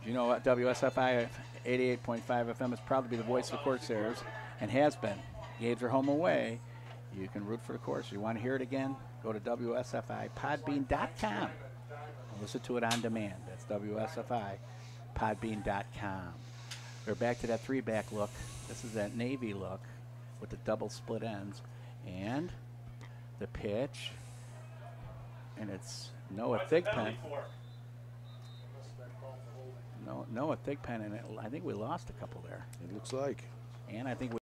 You know what? WSFI 88.5 FM is proud to be the voice of the Corsairs and has been. Games are home away. You can root for the Corsairs. You want to hear it again? Go to WSFIPodbean.com. Listen to it on demand. That's WSFIPodbean.com. We're back to that three-back look. This is that Navy look with the double split ends. And the pitch. And it's Noah Thigpen. Noah Thigpen, and I think we lost a couple there. It looks like. And I think we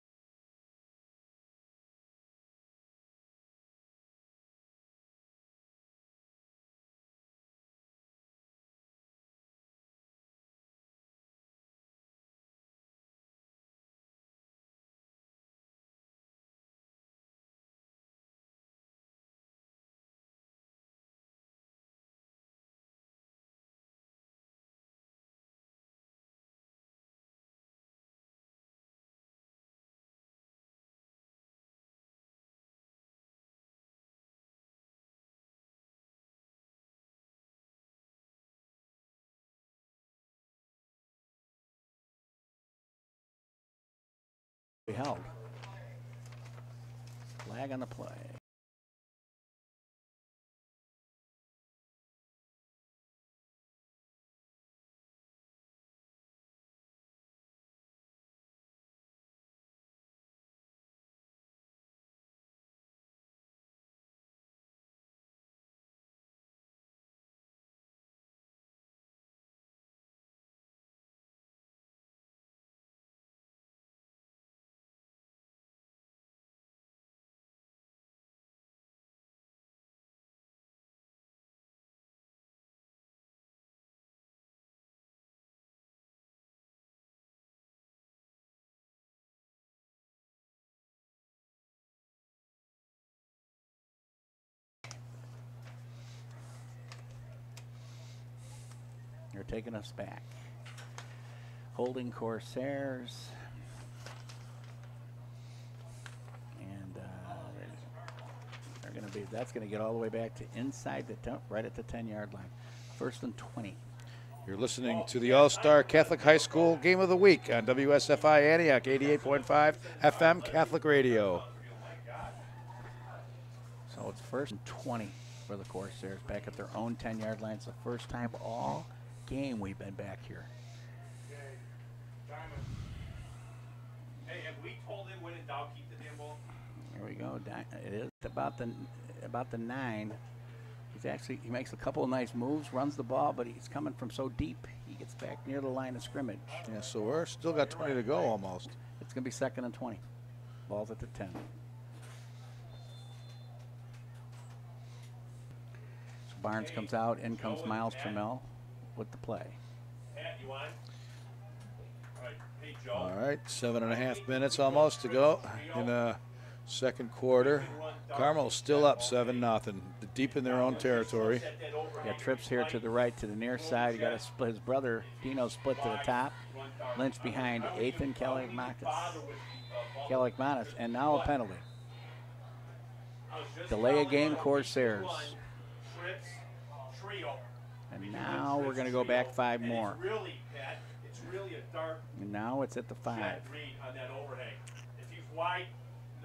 held. Flag on the play. They're taking us back. Holding Corsairs. And they're going to be, that's going to get all the way back to inside the, right at the 10-yard line. 1st and 20. You're listening to the All-Star Catholic High School Game of the Week on WSFI Antioch 88.5 FM Catholic Radio. So it's 1st and 20 for the Corsairs back at their own 10-yard line. It's the first time all game we've been back here. Hey, have we told him when in doubt keep the damn ball? There we go. It is about the 9. He makes a couple of nice moves, runs the ball, but he's coming from so deep. He gets back near the line of scrimmage. Yeah, so we're still got 20 to go almost. It's going to be 2nd and 20. Ball's at the 10. So Barnes comes out. In comes Miles Trammell with the play. Pat, you on? All right. Hey, Joe. All right, 7.5 minutes almost to go in the second quarter. Carmel's still up 7-0, deep in their own territory. Got trips here to the right, to the near side. You got to split. His brother Dino split to the top. Lynch behind Ethan Kellick-Manis, and now a penalty. Delay a game, Corsairs. And now we're going to go back 5 more. And now it's at the 5. If he's wide,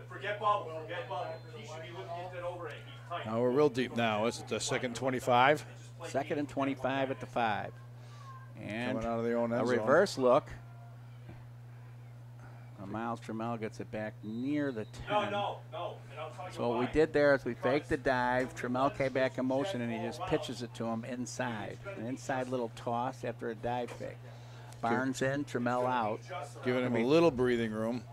forget bubble. He should be looking at that overhang. He's tight. Now we're real deep now. It's the 2nd 25. 2nd and 25 at the 5. And coming out of their own end a zone. reverse look. Miles Trammell gets it back near the 10. No. So what we did there is we faked the dive. Trammell came back in motion, and he just pitches it to him inside. An inside little toss after a dive fake. Barnes in, Trammell out. Giving him a little breathing room.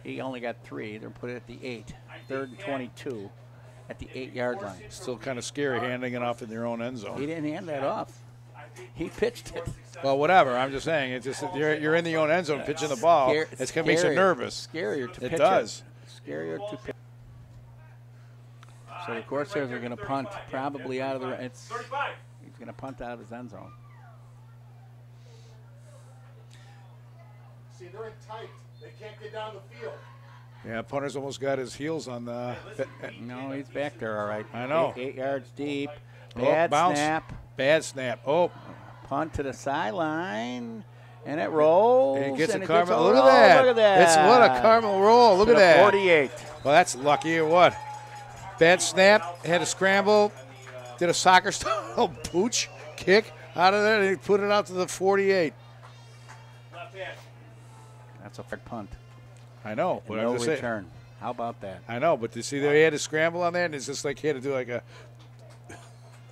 He only got 3. They're put it at the 8. 3rd and 22 at the 8-yard line. Still kind of scary handing it off in their own end zone. He didn't hand that off. He pitched it. Well, whatever. I'm just saying, it's just that you're in the own end zone pitching the ball. It makes you nervous. Scarier to pitch it does. Scarier to pitch. So the Corsairs are going to punt probably out of the. He's going to punt out of his end zone. See, they're in tight. They can't get down the field. Yeah, punter's almost got his heels on the. No, he's back there all right. I know. 8 yards deep. Bad snap. Bad snap. Oh. Punt to the sideline, and it rolls. And it gets a gets Carmel. a Look at roll. that. Look at that. It's what a Carmel roll. Look To at the that. 48. Well, that's lucky or what? Bad snap, had a scramble, did a soccer style pooch kick out of there, and he put it out to the 48. Left hand. That's a fair punt. I know. And But no I'm just saying- return. How about that? I know, but you see, there he had a scramble on there, and it's just like he had to do like a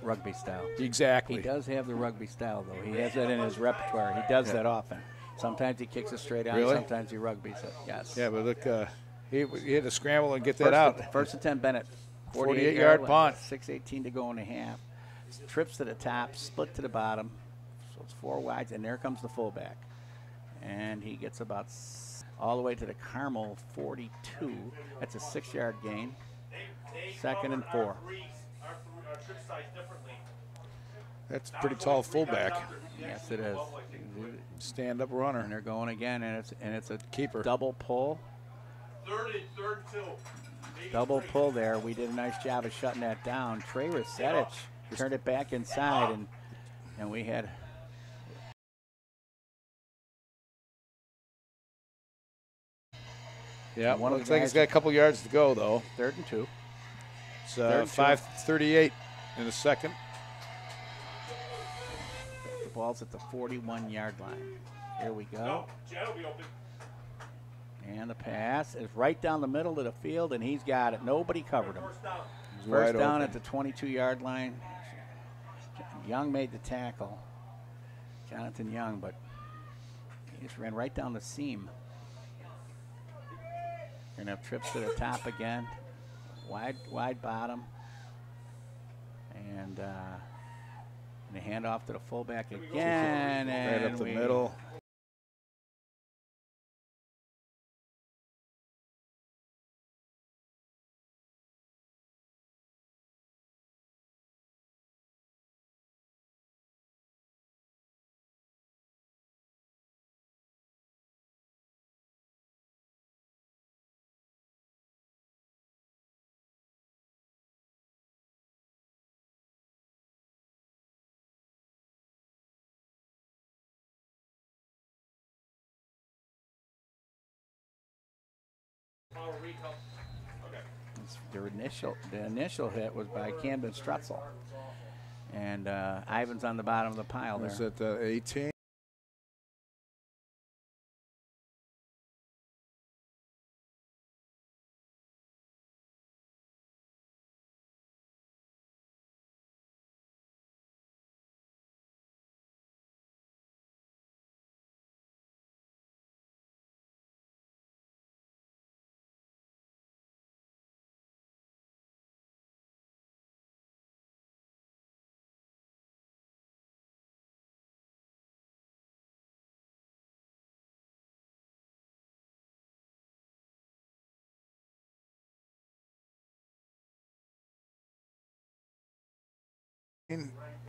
Rugby style. exactly. He does have the rugby style, though. He has that in his repertoire. He does that often. Sometimes he kicks it straight out. Really? Sometimes he rugbies it. Yes. Yeah, but look, he had to scramble and get that out. First and 10, Bennett. 48-yard punt. 6:18 to go in a half. Trips to the top, split to the bottom. So it's 4 wides, and there comes the fullback. And he gets about all the way to the Carmel 42. That's a 6-yard gain. They Second and cover 4. our trip size differently. That's a pretty tall fullback. Yes, it is. Stand-up And runner. they're going again, and it's a Keeper. double pull. Third and 2. Maybe Double 3. pull there. We did a nice job of shutting that down. Trey Resetich turned it back inside, and we had Yeah, one of looks the like guys he's got a couple yards to go, though. 3rd and 2. It's Third and 5:38 in the second. The ball's at the 41-yard line. Here we go. No, Jet will be open. And the pass is right down the middle of the field, and he's got it. Nobody covered him. First down. He's First wide down open. at the 22-yard line. Young made the tackle. Jonathan Young, but he just ran right down the seam. Gonna have trips to the top again. Wide bottom. And the handoff to the fullback again. Right And up the we- middle. Okay. The initial hit was by Camden Strutzel. And Ivan's on the bottom of the pile there. Was it 18?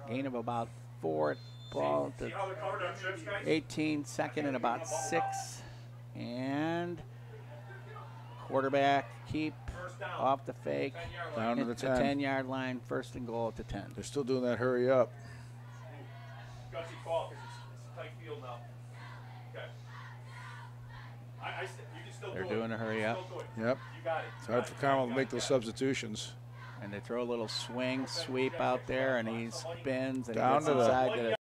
Gain of about 4. Ball See to how they're covered on trips, guys? 18, second and about 6. And quarterback keep First down. off the fake. 10-yard line. Down to Hit the the 10. 10-yard line, first and goal at the 10. They're still doing that hurry up. Gutsy call because it's a tight field now. Okay. You can still They're do it. doing a hurry up. Still do it. Yep. You got it. It's hard for Carmel to make those substitutions. And they throw a little swing sweep out there, and he spins and Down he gets to the- inside to the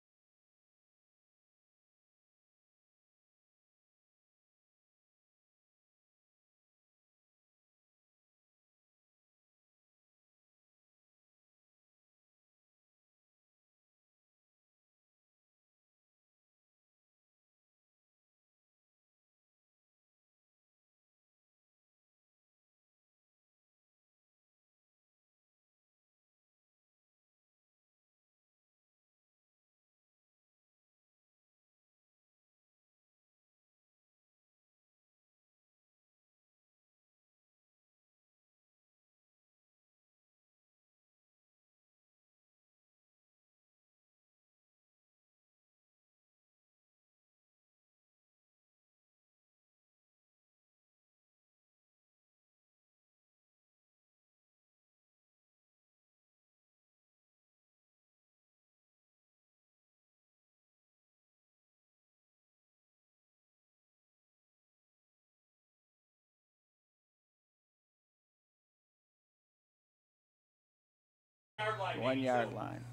1 yard line.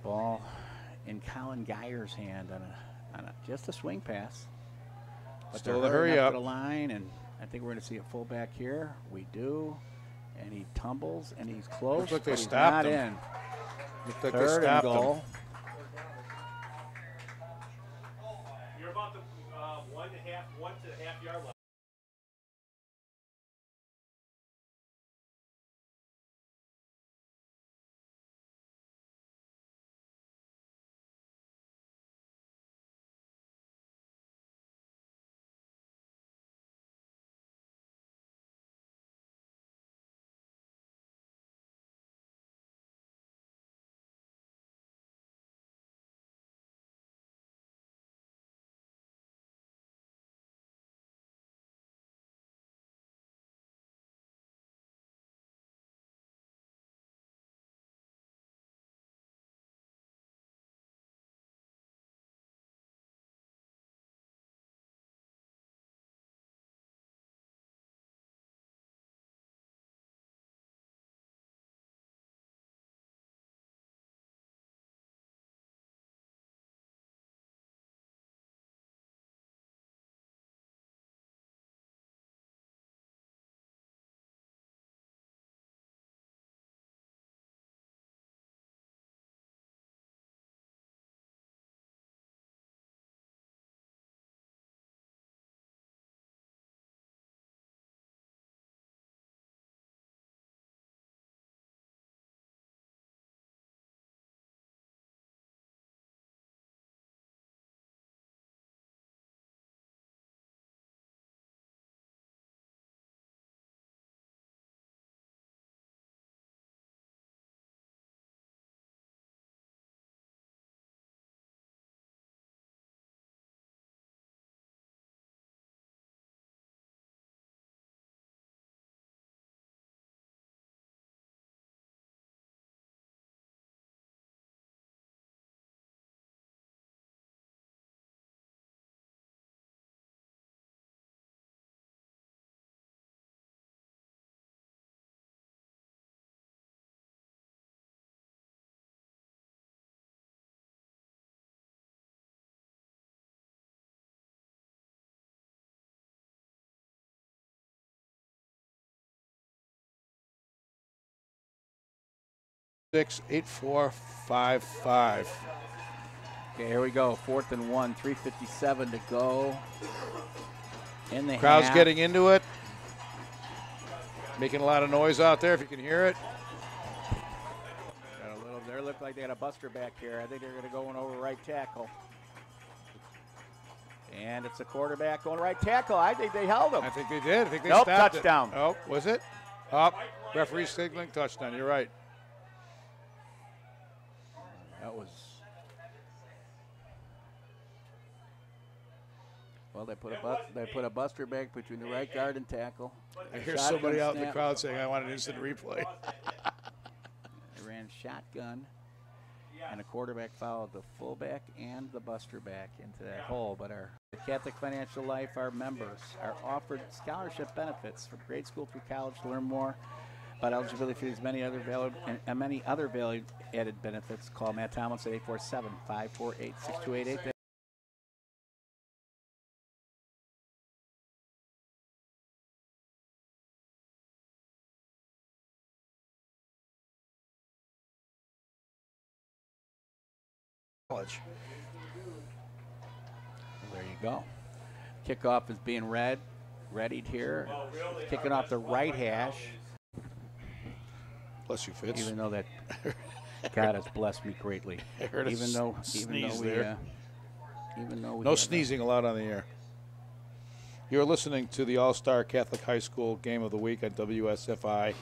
Ball in Colin Geyer's hand on just a swing pass. But Still they're the hurry hurrying up. to the line, and I think we're going to see a fullback here. We do. And he tumbles, and he's close, Looks like they but he's stopped not him. in. Looked like Third they and stopped him. goal. You're about the 1 to the half yard line. Six, 8-4-5-5. Okay, here we go. 4th and 1, 3:57 to go. In the Crowd's half. getting into it. Making a lot of noise out there if you can hear it. Got a little. They look like they got a buster back here. I think they're going to go in over right tackle. And it's a quarterback going right tackle. I think they held him. I think they did. I think they Nope, stopped touchdown. it. Oh, was it? Up. Referee signaling touchdown. You're right. That was. Well, they put a buster back between the right guard and tackle. I hear Shotgun somebody out in the snap. crowd saying, I want an instant replay. They ran shotgun, and the quarterback followed the fullback and the buster back into that hole. But the Catholic Financial Life, our members, are offered scholarship benefits from grade school through college. To learn more about eligibility for these many other value-added benefits, call Matt Thomas at 847-548-6288. College. There you go. Kickoff is being readied here. Kicking off the right hash. Bless you, Fitz. Even though that God has blessed me greatly. I heard a Even though no sneezing allowed on the air. You're listening to the All-Star Catholic High School Game of the Week at WSFI.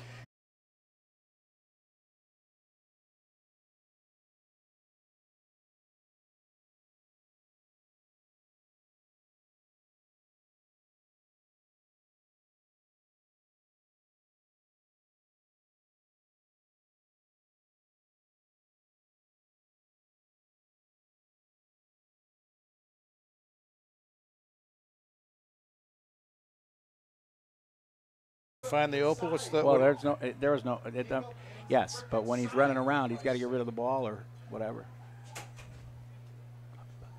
Find the open. What's the? Well, there was no. Yes, but when he's running around, he's got to get rid of the ball or whatever.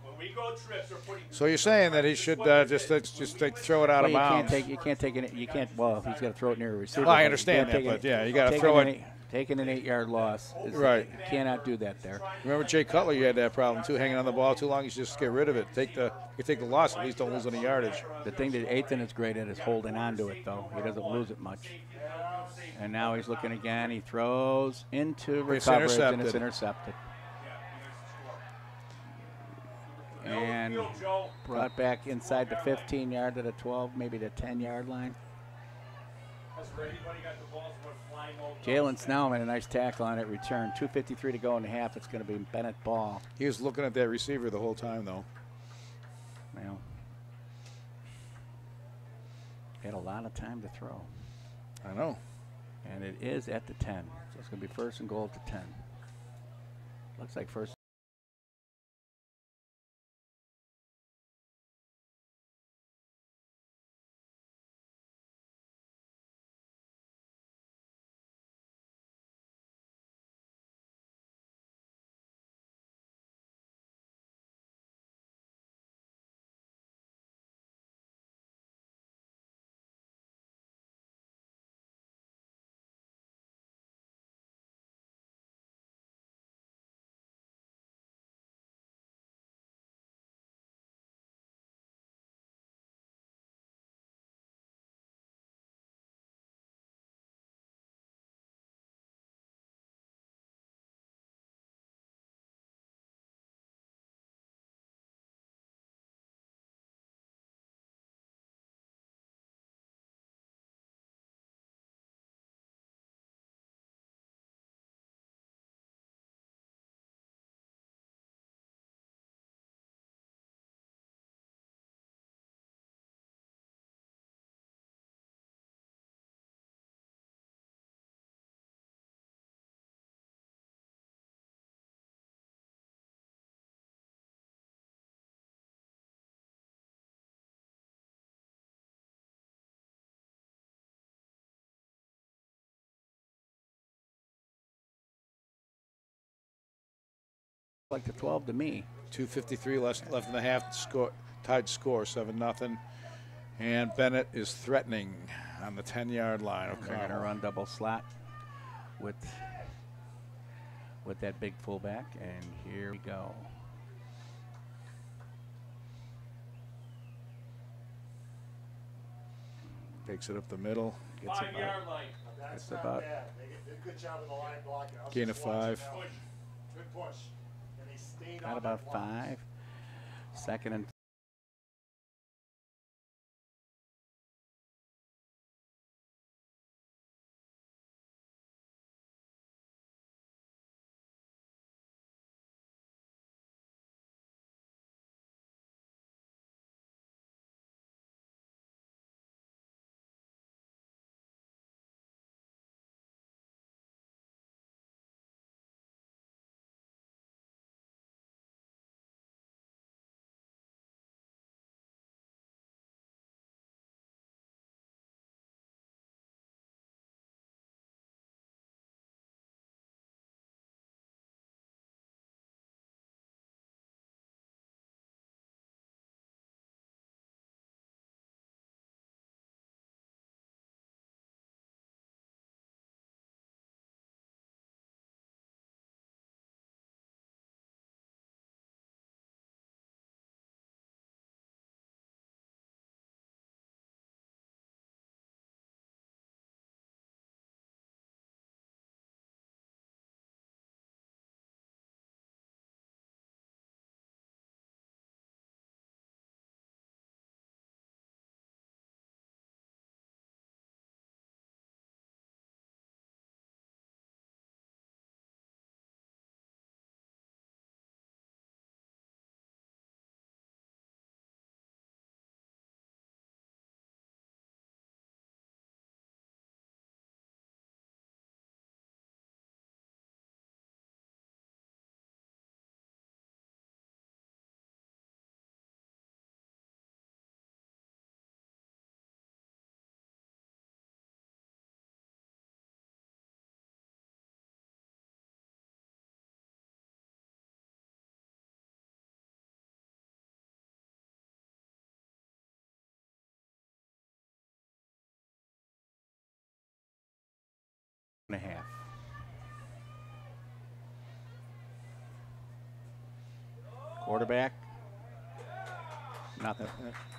When we go trips, we're putting. So you're saying that he should just throw it out of bounds? You can't take it. You can't. Well, he's got to throw it near a receiver. Well, I understand that, but yeah, you got to throw it. Taking an 8-yard loss. Right. You cannot do that there. Remember Jay Cutler? You had that problem too, hanging on the ball too long. You should just get rid of it. You take the loss. At least don't lose any yardage. The thing that Ethan is great at is holding on to it, though. He doesn't lose it much. And now he's looking again. He throws into recovery, and it's intercepted. And brought back inside the 15-yard to the 12, maybe the 10-yard line. Jalen Snell made a nice tackle on it, return. 2:53 to go in the half. It's going to be Benet ball. He was looking at that receiver the whole time, though. Well, he had a lot of time to throw. I know. And it is at the 10. So it's going to be first and goal at the 10. Looks like first. Like the 12 to me. 2:53 left in the half. Tied score 7-0. And Benet is threatening on the 10-yard line. Okay. They're going to run double slot with that big fullback. And here we go. Takes it up the middle. Gets 5-yard line. It's about. They did a good job in the line blocking. Gain of 5. Good push. And they stayed Got on about that line. 5. Second and and a half. Quarterback, nothing.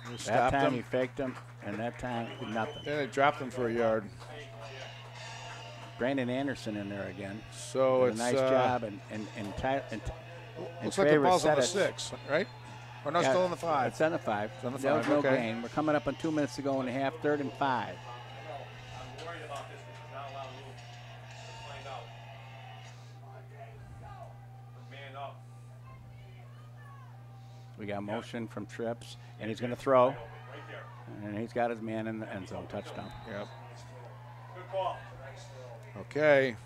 They That stopped time him. he faked him, and that time nothing. Then they dropped him for a yard. Brandon Anderson in there again. So Did it's a nice job, and looks like the favor ball's on the said it. 6, right? Or no, Yeah, still in the 5. It's on the 5. It's on the There was 5, no okay. gain. We're coming up on 2 minutes to go in the half, 3rd and 5. I'm worried about this because he's not allowed room. Let's find out. Man up. We got motion from Trips, and he's going to throw, Right there. and he's got his man in the end zone. Touchdown. Yep. Good call. Okay.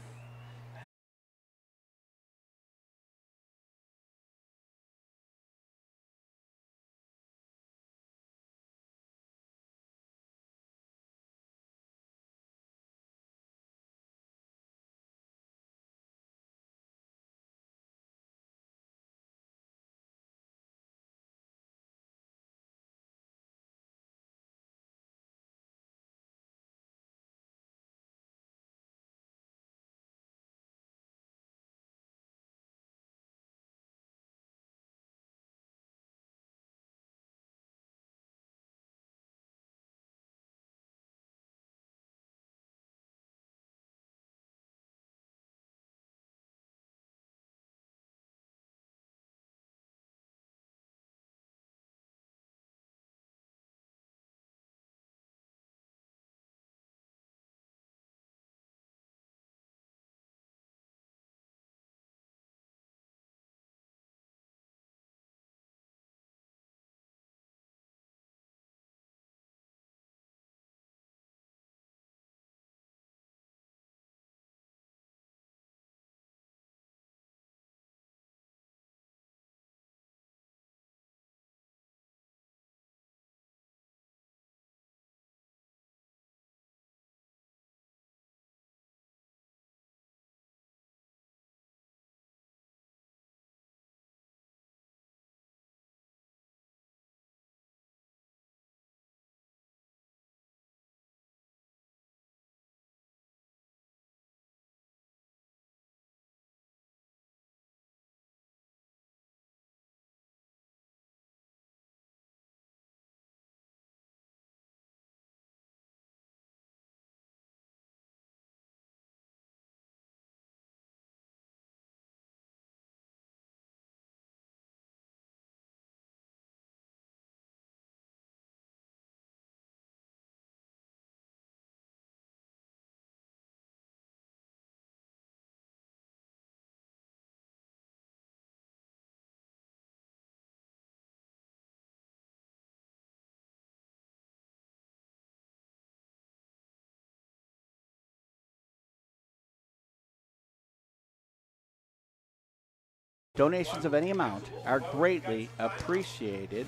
Donations of any amount are greatly appreciated.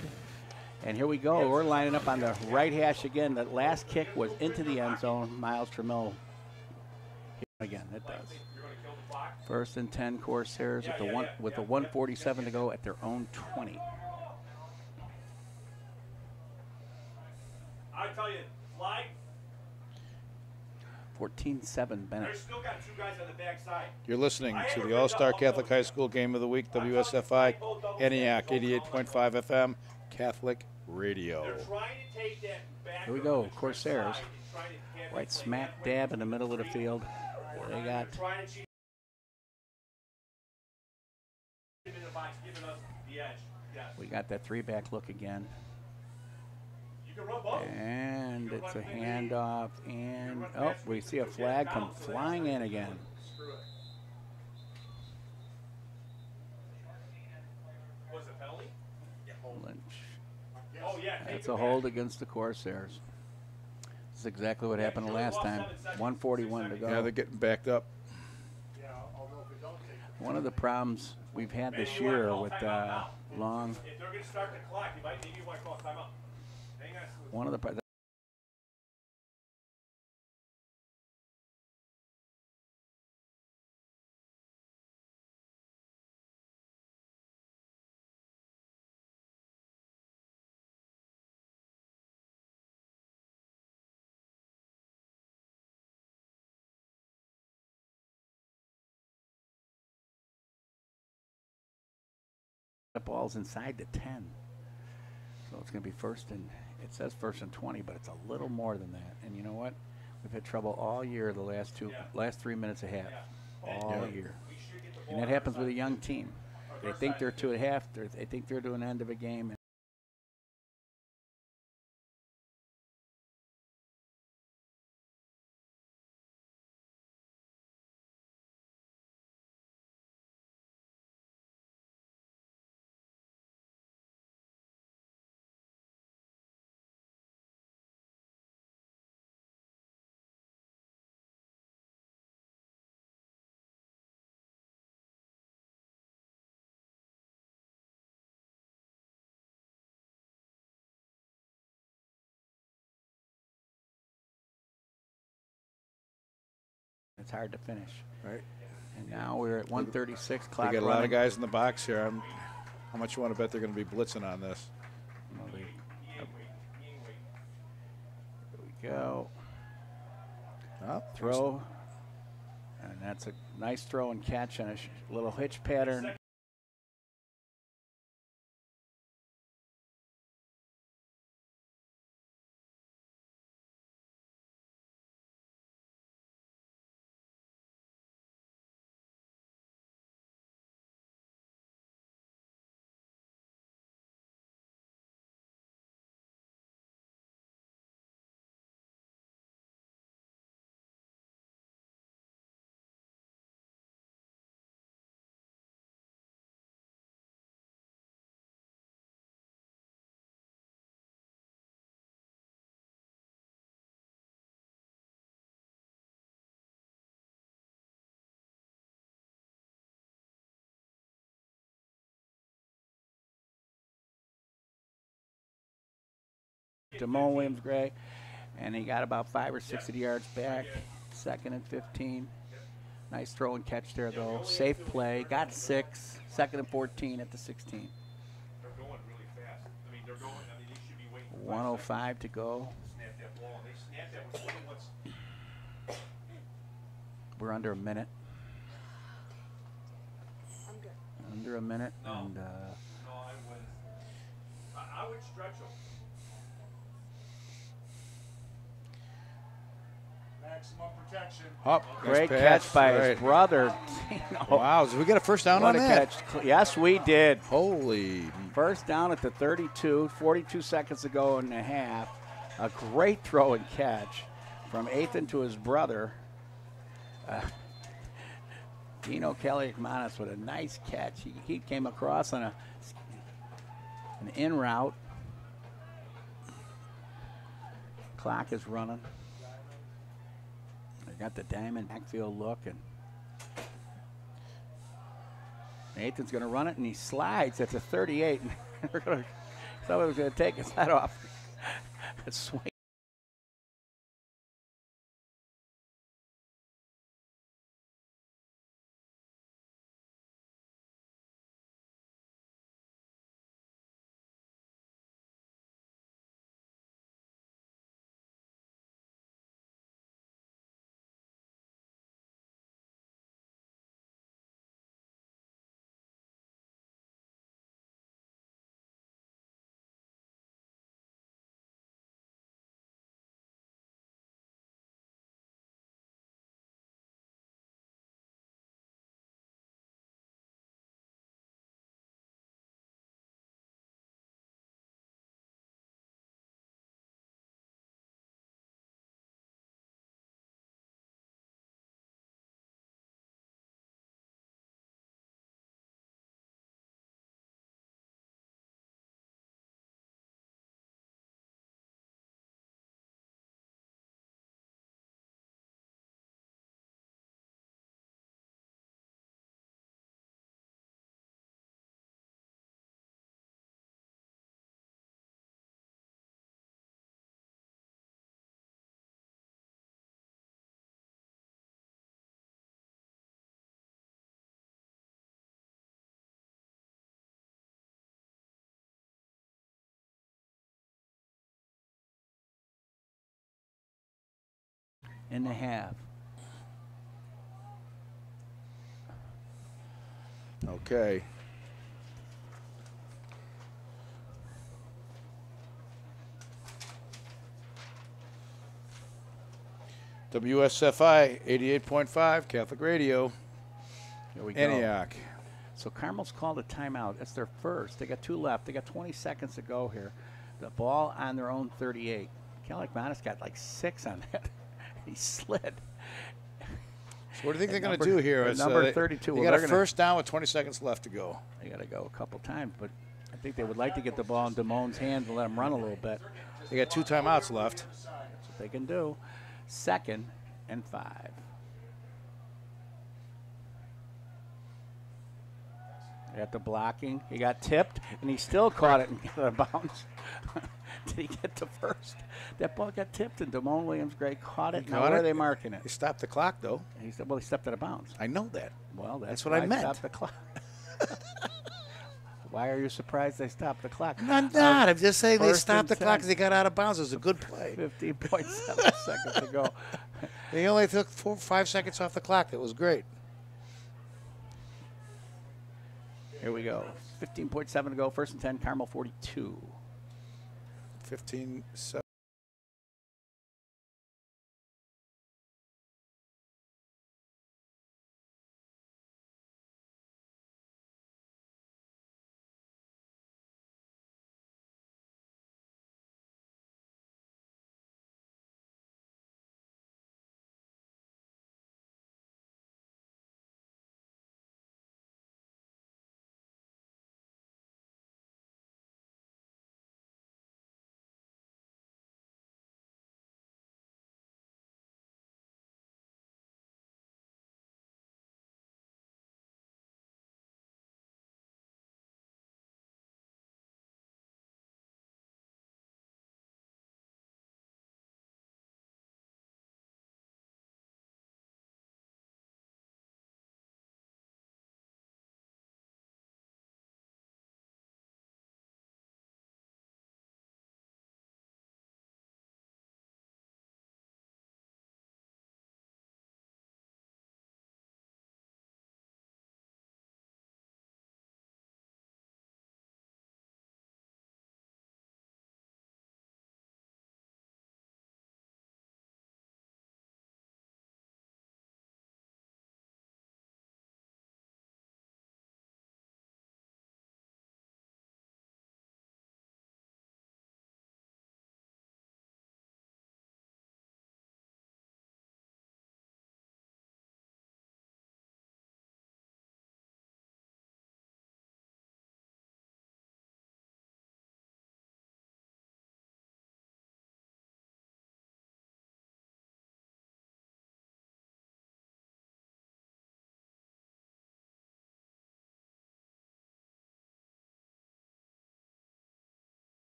And here we go. We're lining up on the right hash again. That last kick was into the end zone. Miles Trammell again. It does. 1st and 10 Corsairs with the 1:47 to go at their own 20. I tell you, flag. 14-7 Benet. There's still got 2 guys on the backside. You're listening to the All-Star Catholic High School Game of the Week, WSFI, ENIAC, 88.5 FM, Catholic Radio. They're trying to take that back. Here we go, Corsairs. Right smack dab in the middle of the field. They got Trying to cheat in the box, giving us the edge. Yes. we got that 3-back look again. You can run both. And it's a handoff, and oh, we see a flag come flying in again. Was it a penalty? Lynch. Oh, yeah. That's a hold against the Corsairs. This is exactly what happened the last time. 1:41 to go. Yeah, they're getting backed up. One of the problems we've had this year with long. If they're going to start the clock, you might maybe want to call timeout. Hang on. One of the The ball's inside the 10. So it's going to be first and, it says first and 20, but it's a little more than that. And you know what? We've had trouble all year the last 3 minutes a half. All year. And that happens with a young team. They think they're to a half, they think they're to an end of a game. It's hard to finish. Right. And now we're at 1:36. Clock They got a running. lot of guys in the box here. How much you want to bet they're going to be blitzing on this? Well, here we go. Oh, Throw. And that's a nice throw and catch and a little hitch pattern. Damone Williams-Gray, and he got about 5 or 6 of the yards back. 2nd and 15. Nice throw and catch there, though. Safe play. Got 6. 2nd and 14 at the 16. They're going really fast. I mean, they're going. I mean, they should be waiting. 1:05 to go. Snap that ball. They snap that with 21. We're under a minute. I'm good. Under a minute, No. and No, I wouldn't. I would stretch them. Maximum protection. Oh, great nice catch pass. by Right. his brother. Tino. Wow, did we get a first down What on a that? catch. Yes, we did. Holy. First down at the 32, 42 seconds to go in the half. A great throw and catch from Ethan to his brother. Dino Kelly-McManus with a nice catch. He came across on an in route. Clock is running. They got the diamond backfield look, and Nathan's going to run it, and he slides at the 38. And somebody was going to take his head off. Swing. In the half. Okay. WSFI 88.5 Catholic Radio. Here we go. Antioch. So Carmel's called a timeout. It's their first. They got 2 left. They got 20 seconds to go here. The ball on their own 38. Catholic Benet got like 6 on that. He slid. So what do you think they're going to do here? It's, number 32. They Well, got a they're first down with 20 seconds left to go. They got to go a couple times, but I think they would like to get the ball in Damone's hands and let him run a little bit. They got 2 timeouts left. That's what they can do. 2nd and 5. They got the blocking. He got tipped, and he still caught it and got out of bounds. Did he get the first? That ball got tipped, and Damone Williams-Gray caught it. Now where are they marking it? He stopped the clock, though. He said, well, he stepped out of bounds. I know that. Well, that's what why I meant. Stopped the clock. Why are you surprised they stopped the clock? I'm not. I'm just saying they First stopped and the clock 10. because they got out of bounds. It was a good play. 15.7 seconds to go. They only took 5 seconds off the clock. That was great. Here we go. 15.7 to go. 1st and 10. Carmel 42. 15-7.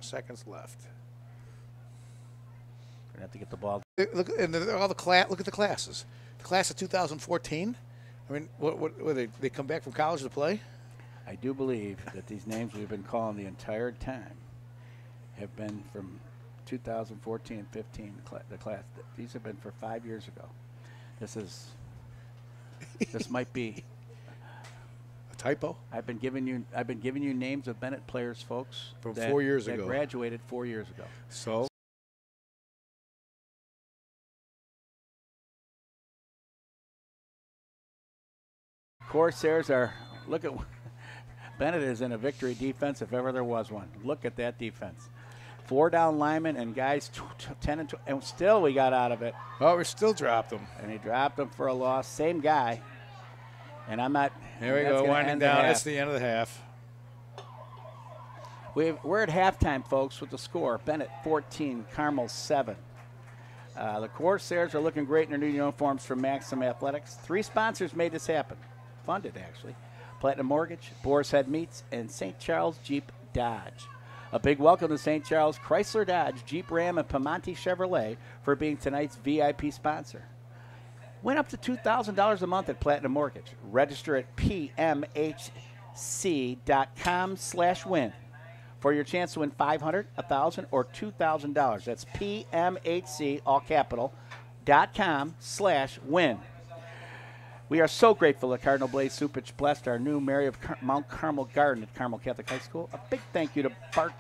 Seconds left. Gonna have to get the ball. Look, and all the class. Look at the classes. The class of 2014. I mean, what they come back from college to play? I do believe that these names we've been calling the entire time have been from 2014 and 15. The class. These have been for 5 years ago. This might be A typo I've been giving you names of Benet players, folks, from 4 years that ago. graduated 4 years ago. So. Corsairs are Benet is in a victory defense if ever there was one. Look at that defense. 4 down linemen and guys 10 and 12, and still we got out of it. Oh, we still dropped them. And he dropped them for a loss. Same guy. And I'm not. Here we go, winding down. That's the end of the half. We're at halftime, folks, with the score. Benet 14, Carmel 7. The Corsairs are looking great in their new uniforms from Maxim Athletics. 3 sponsors made this happen. Funded, actually. Platinum Mortgage, Boar's Head Meats, and St. Charles Jeep Dodge. A big welcome to St. Charles Chrysler Dodge, Jeep Ram, and Piemonte Chevrolet for being tonight's VIP sponsor. Win up to $2,000 a month at Platinum Mortgage. Register at pmhc.com/win for your chance to win $500, $1,000, or $2,000. That's pmhc, all capital, .com/win. We are so grateful that Cardinal Blaze Supich blessed our new Mary of Mount Carmel garden at Carmel Catholic High School. A big thank you to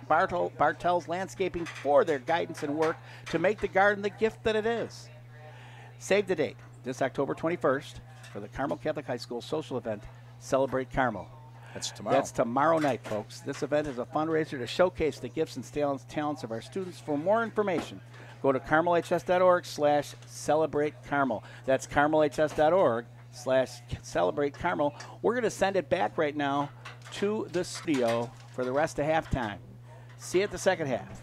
Bartels Landscaping for their guidance and work to make the garden the gift that it is. Save the date, this October 21st, for the Carmel Catholic High School social event, Celebrate Carmel. That's tomorrow. That's tomorrow night, folks. This event is a fundraiser to showcase the gifts and talents of our students. For more information, go to carmelhs.org/celebrate Carmel. That's carmelhs.org/celebrate Carmel. We're going to send it back right now to the studio for the rest of halftime. See you at the second half.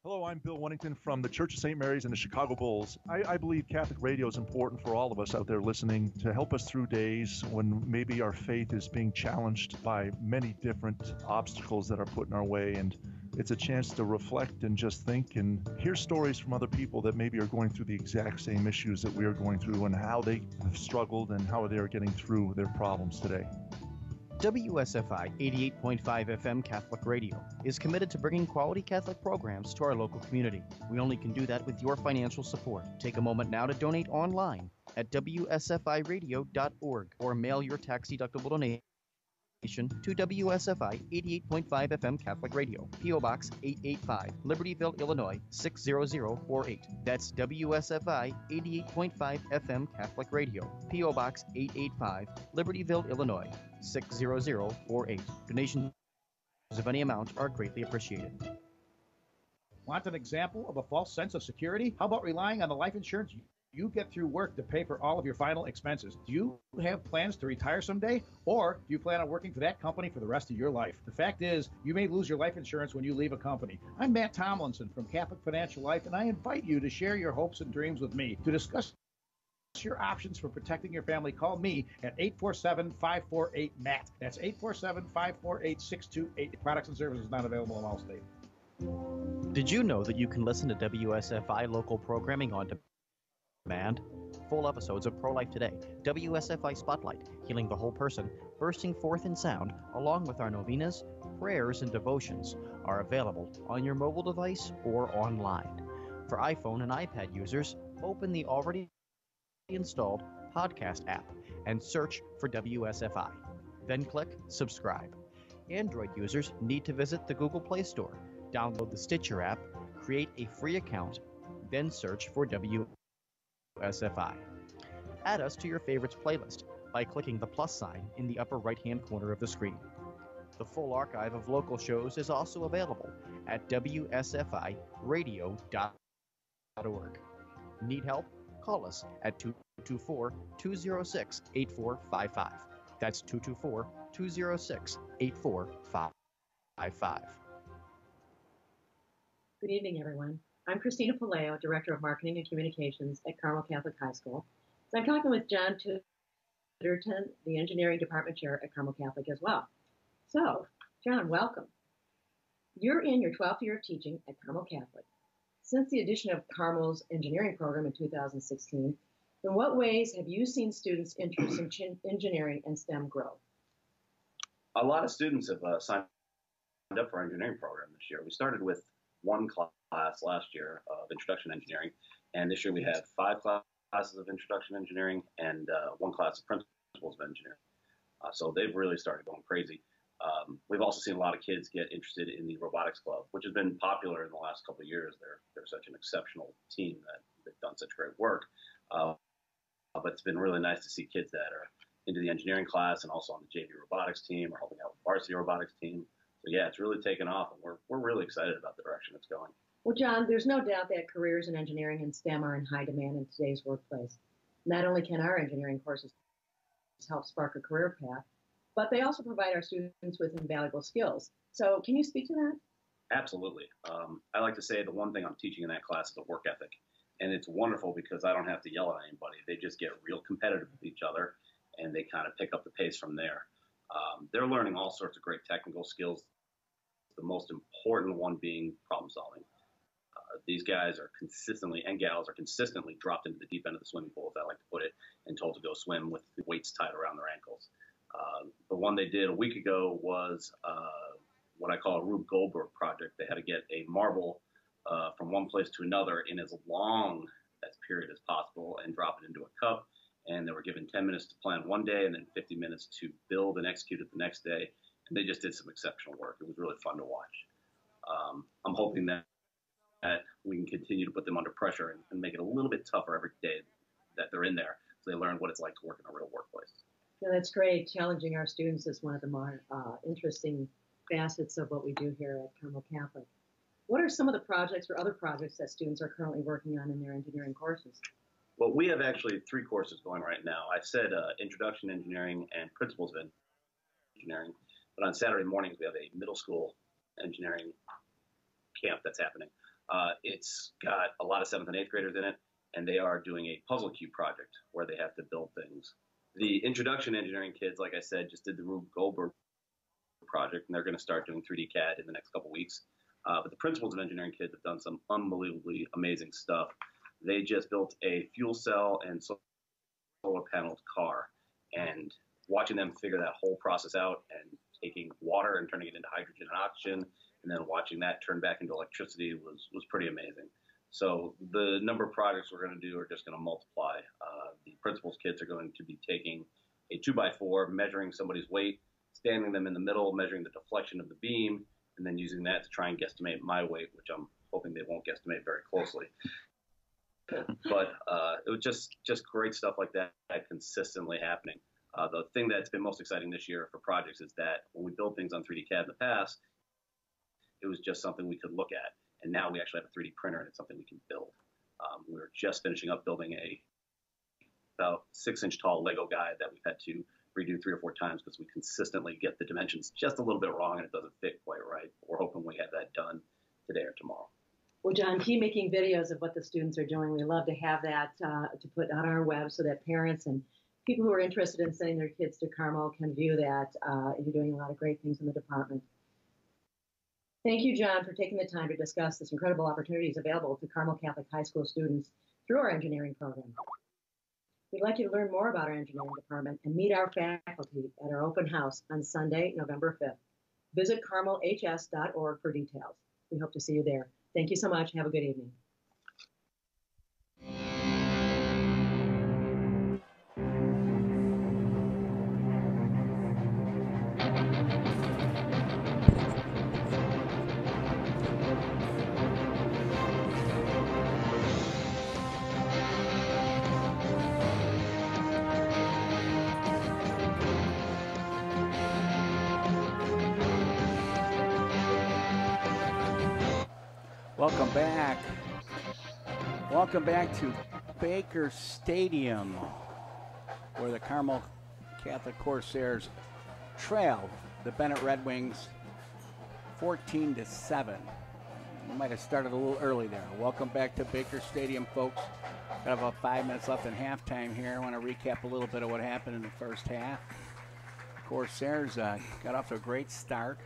Hello, I'm Bill Wennington from the Church of St. Mary's and the Chicago Bulls. I believe Catholic radio is important for all of us out there listening to help us through days when maybe our faith is being challenged by many different obstacles that are put in our way. And it's a chance to reflect and just think and hear stories from other people that maybe are going through the exact same issues that we are going through and how they have struggled and how they are getting through their problems today. WSFI 88.5 FM Catholic Radio is committed to bringing quality Catholic programs to our local community. We only can do that with your financial support. Take a moment now to donate online at WSFIRadio.org or mail your tax-deductible donation to WSFI 88.5 FM Catholic Radio, P.O. Box 885, Libertyville, Illinois 60048. That's WSFI 88.5 FM Catholic Radio, P.O. Box 885, Libertyville, Illinois 60048. Donations of any amount are greatly appreciated. Want an example of a false sense of security? How about relying on the life insurance you get through work to pay for all of your final expenses? Do you have plans to retire someday? Or do you plan on working for that company for the rest of your life? The fact is, you may lose your life insurance when you leave a company. I'm Matt Tomlinson from Catholic Financial Life, and I invite you to share your hopes and dreams with me. To discuss your options for protecting your family, call me at 847-548-MATT. That's 847-548-6288. Products and services not available in all states. Did you know that you can listen to WSFI local programming on demand? Full episodes of Pro Life Today, WSFI Spotlight, Healing the Whole Person, Bursting Forth in Sound, along with our novenas, prayers, and devotions, are available on your mobile device or online. For iPhone and iPad users, open the already installed podcast app and search for WSFI. Then click subscribe. Android users need to visit the Google Play Store, download the Stitcher app, create a free account, then search for WSFI. Add us to your favorites playlist by clicking the plus sign in the upper right-hand corner of the screen. The full archive of local shows is also available at WSFIRadio.org. Need help? Call us at 224-206-8455. That's 224-206-8455. Good evening, everyone. I'm Christina Palaio, Director of Marketing and Communications at Carmel Catholic High School. So I'm talking with John Tooterton, the Engineering Department Chair at Carmel Catholic as well. So, John, welcome. You're in your 12th year of teaching at Carmel Catholic. Since the addition of Carmel's engineering program in 2016, in what ways have you seen students' interest in engineering and STEM grow? A lot of students have signed up for our engineering program this year. We started with one class last year of introduction to engineering, and this year we have 5 classes of introduction to engineering and 1 class of principles of engineering. So they've really started going crazy. We've also seen a lot of kids get interested in the robotics club, which has been popular in the last couple of years. They're such an exceptional team that they've done such great work. But it's been really nice to see kids that are into the engineering class and also on the JV robotics team or helping out with the varsity robotics team. So yeah, it's really taken off, and we're really excited about the direction it's going. Well, John, there's no doubt that careers in engineering and STEM are in high demand in today's workplace. Not only can our engineering courses help spark a career path, but they also provide our students with invaluable skills. So can you speak to that? Absolutely. I like to say the one thing I'm teaching in that class is a work ethic. And it's wonderful because I don't have to yell at anybody. They just get real competitive with each other, and they kind of pick up the pace from there. They're learning all sorts of great technical skills, the most important one being problem solving. These guys are consistently, and gals are consistently dropped into the deep end of the swimming pool, as I like to put it, and told to go swim with the weights tied around their ankles. The one they did a week ago was what I call a Rube Goldberg project. They had to get a marble from one place to another in as long as period as possible and drop it into a cup. And they were given 10 minutes to plan one day and then 50 minutes to build and execute it the next day. And they just did some exceptional work. It was really fun to watch. I'm hoping that we can continue to put them under pressure and make it a little bit tougher every day that they're in there so they learn what it's like to work in a real workplace. Yeah, that's great. Challenging our students is one of the more interesting facets of what we do here at Carmel Catholic. What are some of the projects or other projects that students are currently working on in their engineering courses? Well, we have actually 3 courses going right now. I said Introduction to Engineering and Principles of Engineering, but on Saturday mornings we have a middle school engineering camp that's happening. It's got a lot of 7th and 8th graders in it, and they are doing a puzzle cube project where they have to build things. The Introduction to Engineering kids, like I said, just did the Rube Goldberg project, and they're going to start doing 3D CAD in the next couple weeks. But the Principles of Engineering kids have done some unbelievably amazing stuff. They just built a fuel cell and solar paneled car, and watching them figure that whole process out and taking water and turning it into hydrogen and oxygen, and then watching that turn back into electricity was pretty amazing. So the number of projects we're going to do are just going to multiply. The Principles kids are going to be taking a 2x4, measuring somebody's weight, standing them in the middle, measuring the deflection of the beam, and then using that to try and guesstimate my weight, which I'm hoping they won't guesstimate very closely. But it was just great stuff like that consistently happening. The thing that's been most exciting this year for projects is that when we build things on 3D CAD in the past, it was just something we could look at. And now we actually have a 3D printer, and it's something we can build. We're just finishing up building a about 6-inch tall Lego guy that we've had to redo 3 or 4 times because we consistently get the dimensions just a little bit wrong and it doesn't fit quite right. We're hoping we have that done today or tomorrow. Well, John, keep making videos of what the students are doing. We love to have that to put on our web so that parents and people who are interested in sending their kids to Carmel can view that. You're doing a lot of great things in the department. Thank you, John, for taking the time to discuss this incredible opportunities available to Carmel Catholic High School students through our engineering program. We'd like you to learn more about our engineering department and meet our faculty at our open house on Sunday, November 5th. Visit carmelhs.org for details. We hope to see you there. Thank you so much. Have a good evening. Welcome back. Welcome back to Baker Stadium, where the Carmel Catholic Corsairs trailed the Benet Red Wings 14-7. We might have started a little early there. Welcome back to Baker Stadium, folks. Got about 5 minutes left in halftime here. I want to recap a little bit of what happened in the first half. Corsairs got off to a great start.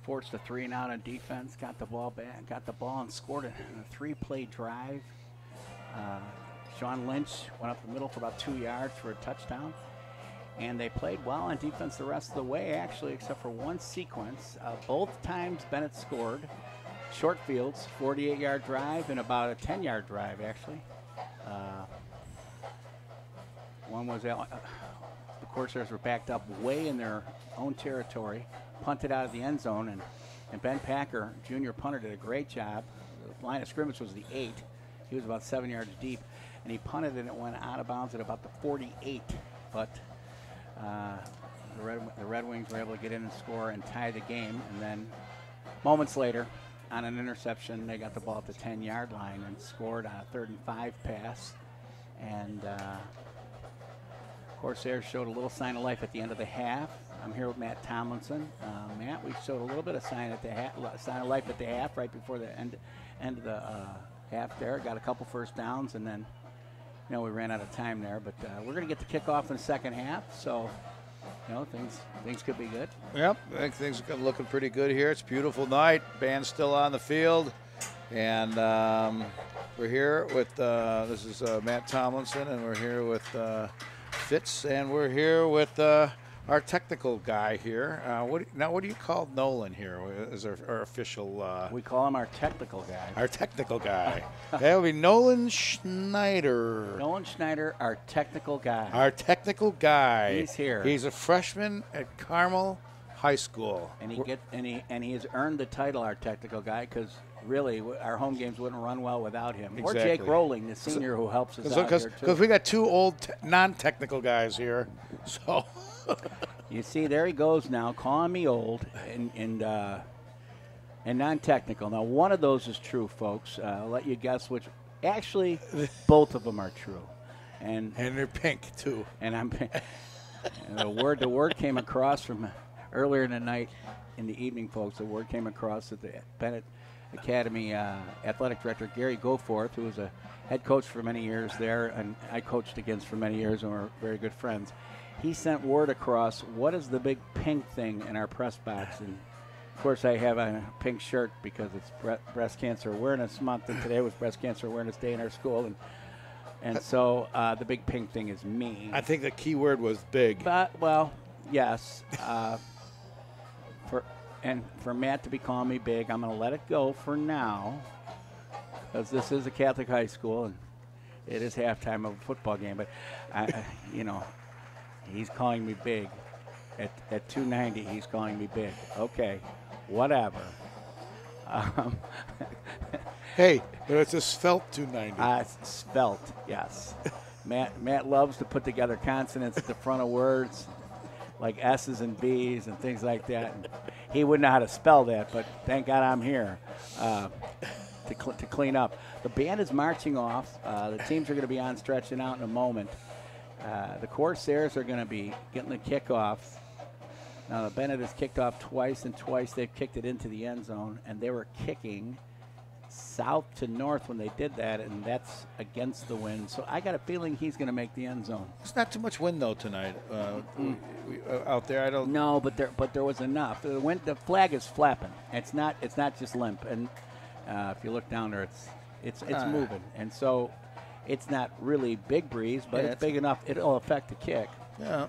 forced a 3-and-out on defense, got the ball back, got the ball, and scored a 3-play drive. Sean Lynch went up the middle for about 2 yards for a touchdown. And they played well on defense the rest of the way, actually, except for one sequence. Both times Benet scored. Short fields, 48-yard drive, and about a 10-yard drive, actually. One was the Corsairs were backed up way in their own territory, punted out of the end zone, and Ben Packer, junior punter, did a great job. The line of scrimmage was the 8. He was about 7 yards deep, and he punted and it went out of bounds at about the 48. But the Red Wings were able to get in and score and tie the game, and then moments later, on an interception, they got the ball at the 10-yard line and scored on a 3rd and 5 pass. And Corsairs showed a little sign of life at the end of the half. I'm here with Matt Tomlinson. Matt, we showed a little bit of sign of life at the half, right before the end of the half there. Got a couple first downs, and then we ran out of time there. But we're going to get the kickoff in the second half, so things could be good. Yep, I think things are looking pretty good here. It's a beautiful night. Band's still on the field, and we're here with this is Matt Tomlinson, and we're here with Fitz, and we're here with our technical guy here. What do you call Nolan here? Is our official? We call him our technical guy. Our technical guy. That would be Nolan Schneider. Nolan Schneider, our technical guy. Our technical guy. He's here. He's a freshman at Carmel High School. And he has earned the title, our technical guy, because really our home games wouldn't run well without him. Exactly. Or Jake Rowling, the senior who helps us out here too. Because we got two old non-technical guys here, so. You see, there he goes now, calling me old and non-technical. Now, one of those is true, folks. I'll let you guess which. Actually, both of them are true, and they're pink too. And I'm. And the word came across from earlier in the night, in the evening, folks. The word came across that the Benet Academy athletic director Gary Goforth, who was a head coach for many years there, and I coached against for many years, and we're very good friends. He sent word across, what is the big pink thing in our press box? And, of course, I have a pink shirt because it's Breast Cancer Awareness Month, and today was Breast Cancer Awareness Day in our school. And so the big pink thing is me. I think the key word was big. But, well, yes. For Matt to be calling me big, I'm going to let it go for now because this is a Catholic high school, and it is halftime of a football game. But, he's calling me big. At 290, he's calling me big. Okay, whatever. Hey, but it's a svelte 290. Svelte, yes. Matt loves to put together consonants at the front of words, like S's and B's and things like that. And he wouldn't know how to spell that, but thank God I'm here to clean up. The band is marching off. The teams are going to be on stretching out in a moment. The Corsairs are going to be getting the kickoff. Now, the Benet has kicked off twice, and twice they've kicked it into the end zone, and they were kicking south to north when they did that, and that's against the wind. So I got a feeling he's going to make the end zone. It's not too much wind, though, tonight out there. I don't. No, but there was enough. The flag is flapping. It's not just limp, and if you look down there, it's moving, and so. It's not really big breeze, but it's big enough. It'll affect the kick. Yeah.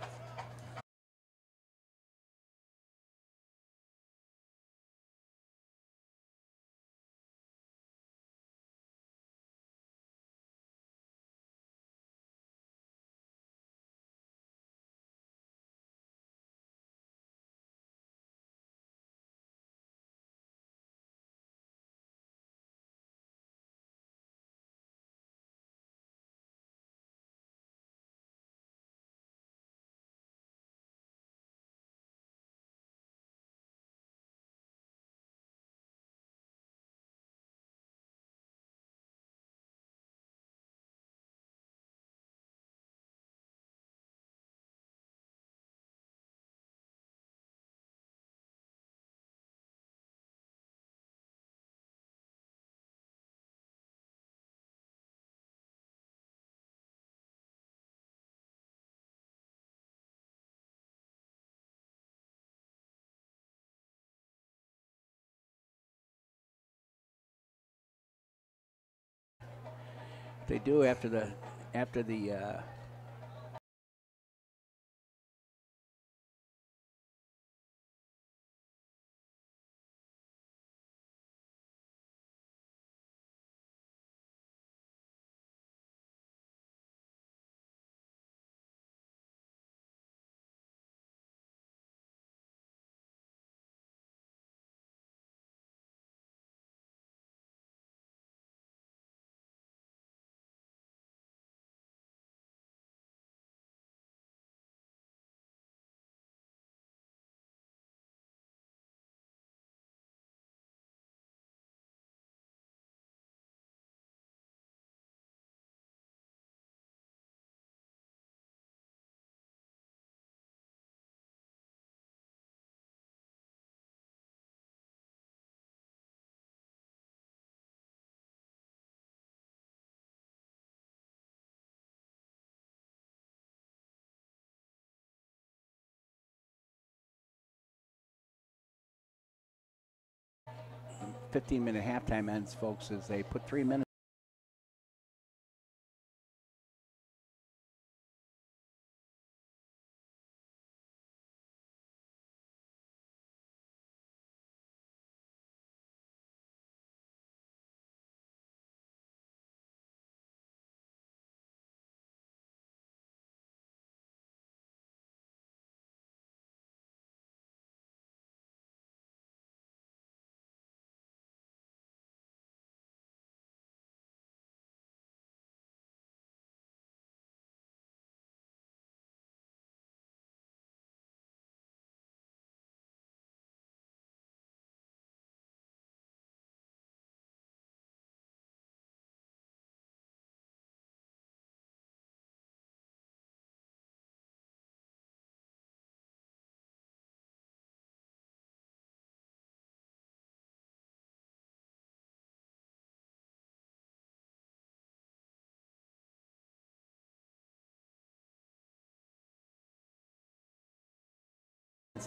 they do after the -15-minute halftime ends, folks, is they put 3 minutes.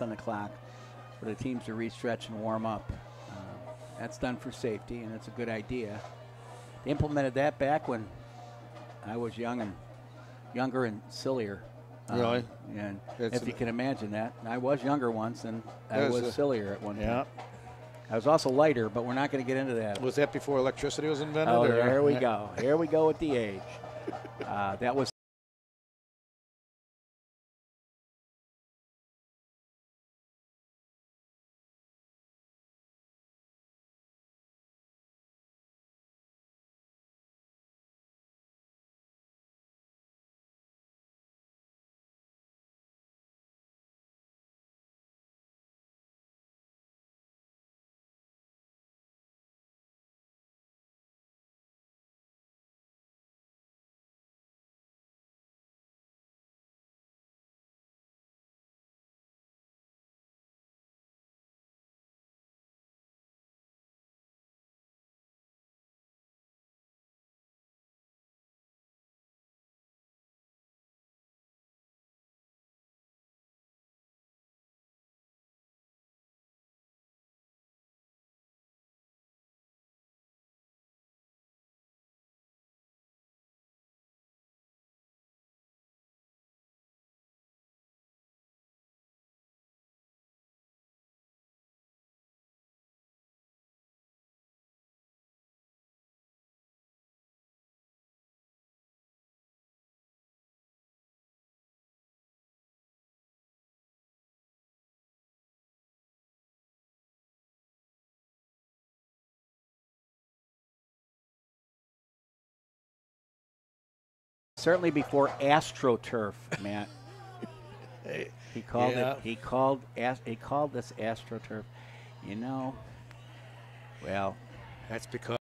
On the clock for the teams to restretch and warm up. That's done for safety, and it's a good idea. They implemented that back when I was younger and sillier. Really? And if you can imagine that. I was younger once, and I was sillier at one point. Yeah. I was also lighter, but we're not going to get into that. Was that before electricity was invented? Oh, here we go. Here we go with the age. That was certainly before AstroTurf, Matt. He called it. He called this AstroTurf. You know, well, That's because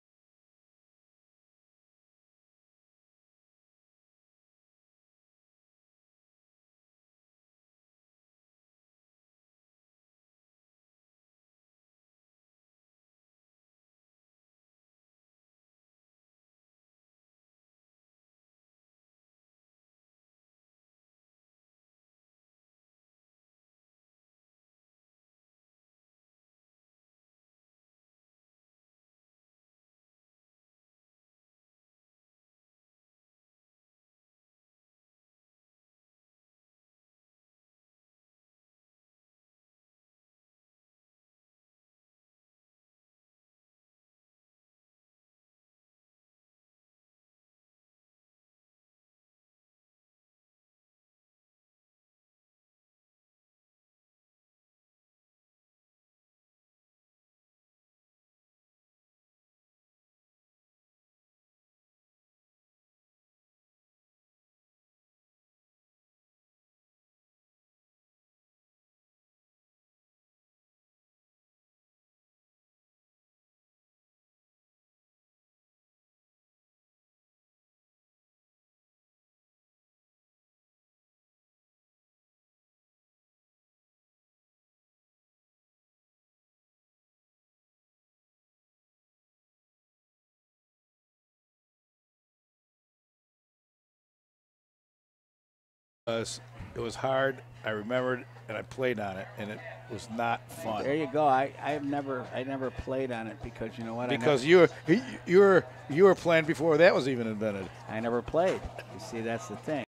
It was hard. I remembered, and I played on it, and it was not fun. There you go. I never played on it because you know what? Because you were playing before that was even invented. I never played. You see, that's the thing.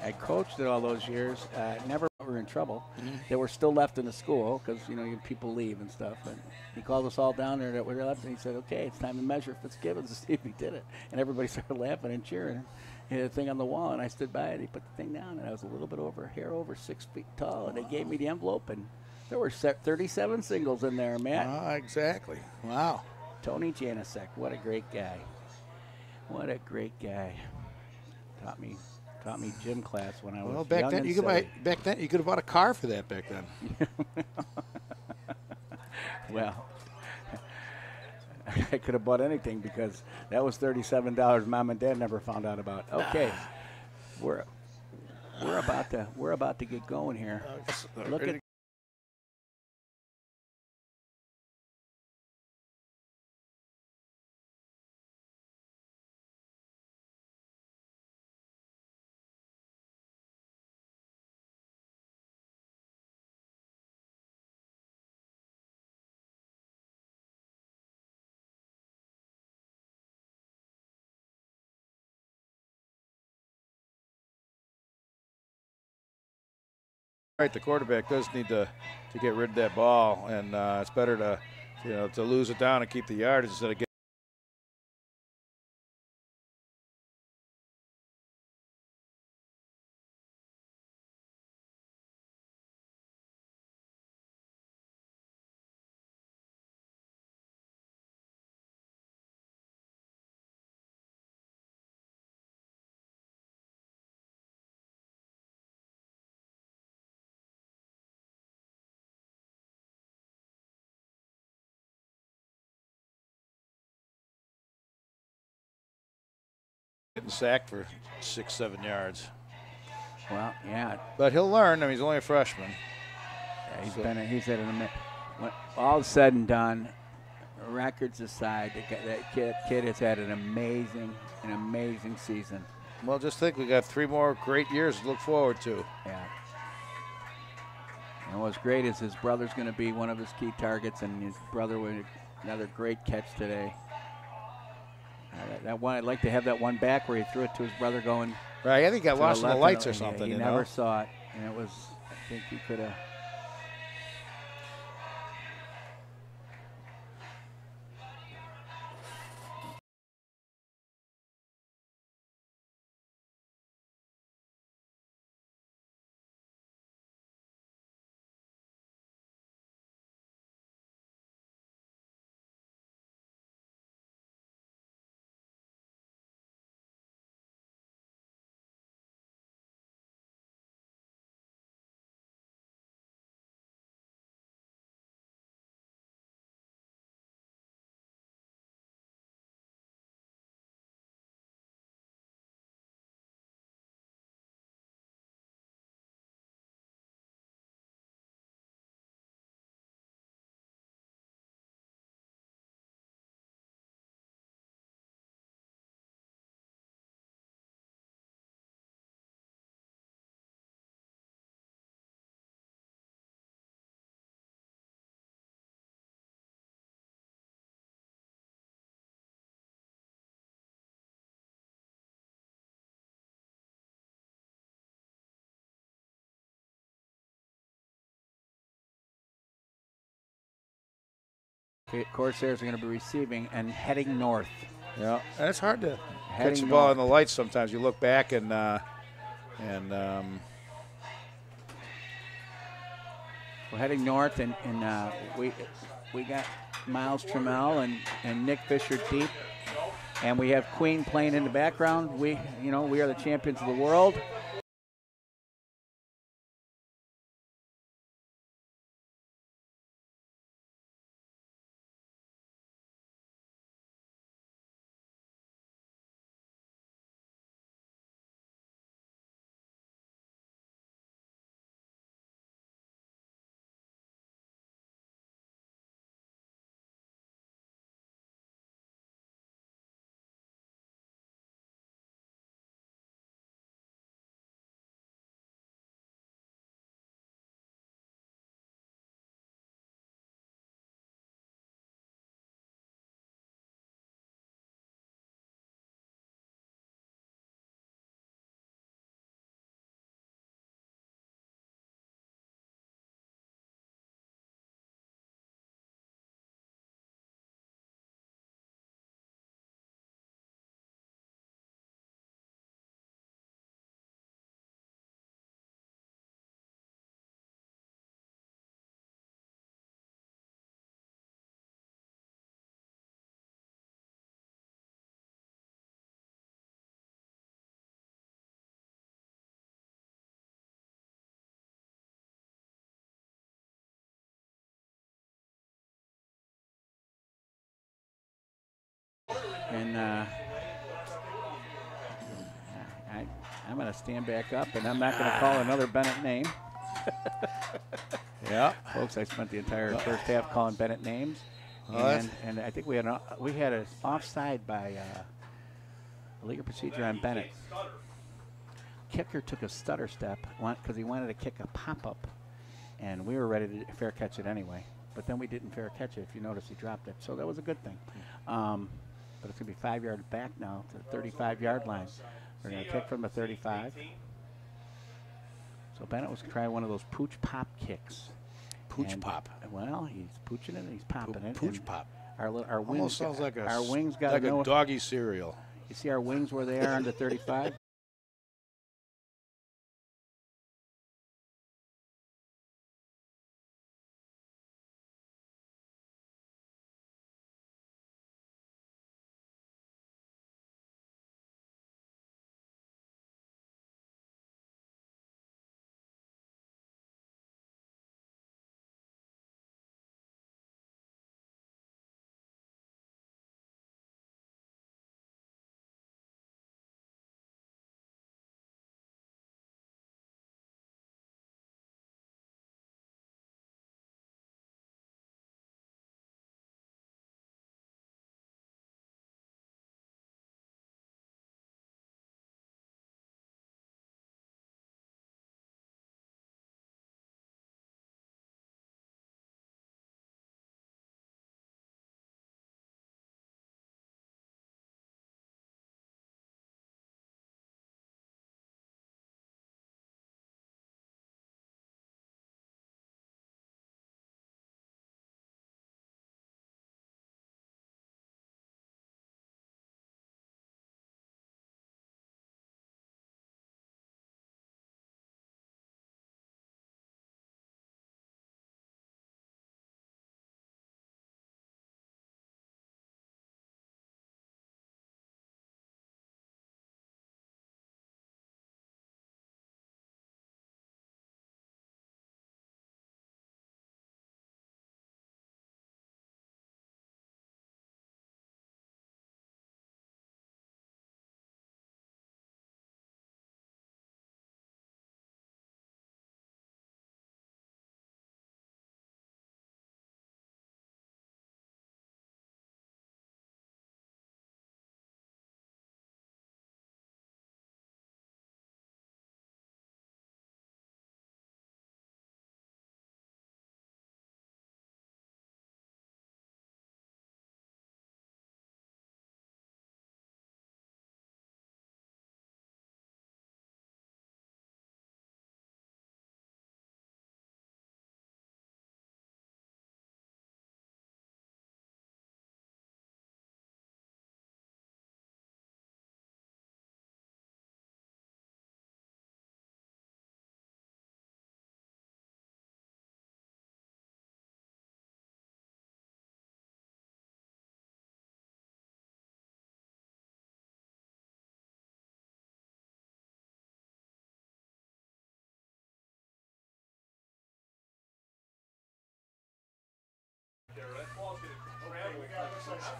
I coached it all those years. Never were in trouble. They were still left in the school because people leave and stuff. And he called us all down there that were left, and he said, "Okay, it's time to measure Fitzgibbons to see if he did it." And everybody started laughing and cheering. He had a thing on the wall, and I stood by it. He put the thing down, and I was a little bit over 6 feet tall. And they gave me the envelope, and there were 37 singles in there, Matt. Exactly. Wow. Tony Janicek, what a great guy. What a great guy. Taught me gym class when I was back young then and you could silly. back then you could have bought a car for that back then. Well, I could have bought anything because that was $37 Mom and Dad never found out about. Okay, we're about to get going here. Look at Right, the quarterback does need to get rid of that ball, and it's better to lose it down and keep the yardage instead of getting. Getting sacked for 6-7 yards. well, yeah. But he'll learn. I mean, he's only a freshman. Yeah, he's had when all said and done, records aside, that kid has had an amazing season. Well, just think we got 3 more great years to look forward to. Yeah. And what's great is his brother's going to be one of his key targets, and his brother with another great catch today. That one, I'd like to have that one back where he threw it to his brother going. Right, I think he got lost in the lights or Yeah, something. he never saw it, and it was. I think he could have. Corsairs are going to be receiving and heading north. Yeah, and it's hard to Heading catch the ball in north. the lights sometimes. You look back and we're heading north, and we got Miles Trammell and Nick Fisher deep, and we have Queen playing in the background. We are the champions of the world. And I'm going to stand back up, and I'm not going to call another Benet name. yeah, folks, I spent the entire first half calling Benet names, and I think we had an offside by a legal procedure on Benet. Kicker took a stutter step because he wanted to kick a pop-up, and we were ready to fair catch it anyway. But then we didn't fair catch it. If you notice, he dropped it, so that was a good thing. But it's going to be 5 yards back now to the 35-yard line. They're going to kick from the 35. So Benet was trying one of those pooch pop kicks. Pooch pop. Well, he's pooching it and he's popping it. Pooch pop. Our wings almost sounds like our wings got like a doggy cereal. You see our wings where they are on the 35?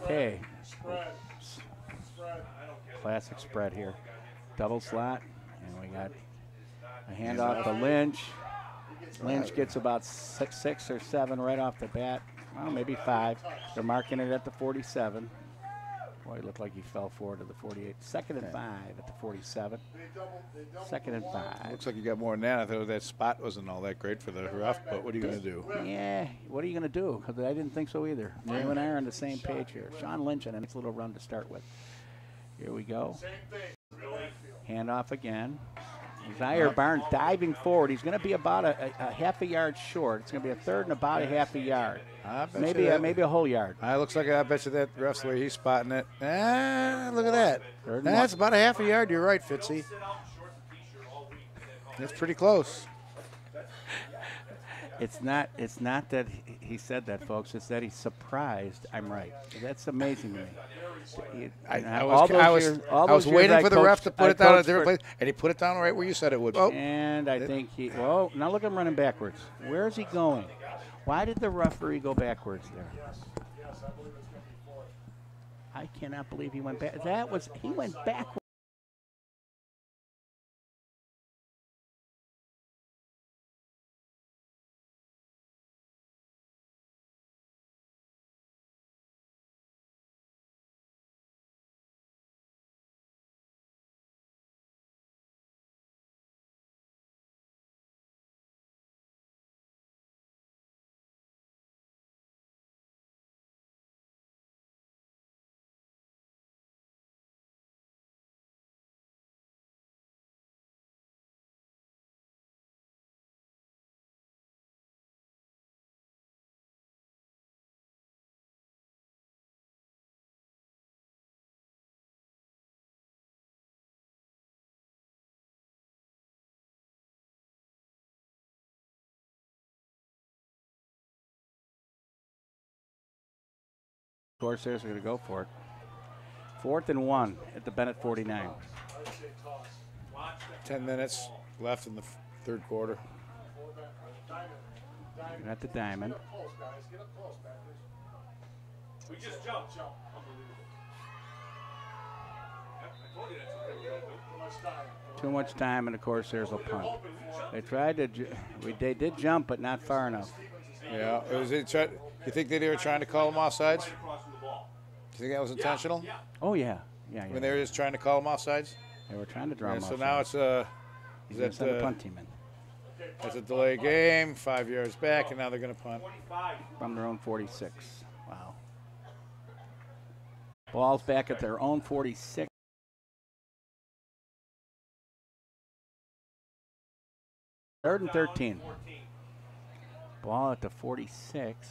Okay. Spread. Classic spread here. Double slot, and we got a handoff to Lynch. Lynch gets about six or seven right off the bat. Well, maybe 5. They're marking it at the 47. Boy, it looked like he fell forward to the 48. 2nd and 5 at the 47. 2nd and 5. Looks like you got more than that. I thought that spot wasn't all that great for the ref, but what are you going to do? Yeah, what are you going to do? Because I didn't think so either. You and I are on the same page here. Sean Lynch on a nice little run to start with. Here we go. Handoff again. Zaire Barnes diving forward. He's going to be about a half a yard short. It's going to be a 3rd and about a half a yard. Maybe a whole yard. Looks like I bet you that ref's the way he's spotting it. Look at that. 3rd and That's about a half a yard. You're right, Fitzy. That's pretty close. It's not that he said that, folks. It's that he's surprised I'm right. That's amazing to me. I was waiting for the ref to put it down at a different place, and he put it down right where you said it would. And I think now look at him running backwards. Where is he going? Why did the referee go backwards there? I cannot believe he went back. He went backwards. Corsairs are going to go for it. 4th and 1 at the Benet 49. 10 minutes left in the 3rd quarter. At the diamond. We just jumped. Too much time, and the Corsairs will punt. They tried to. They did jump, but not far enough. Yeah. You think they were trying to call them offsides? Do you think that was intentional? Oh yeah. When they were just trying to call them offsides? They were trying to draw them So offside. now it's He's going to send a punt team in. It's a delay game, 5 yards back, and now they're going to punt. From their own 46. Wow. Ball's back at their own 46. Third and 13. Ball at the 46.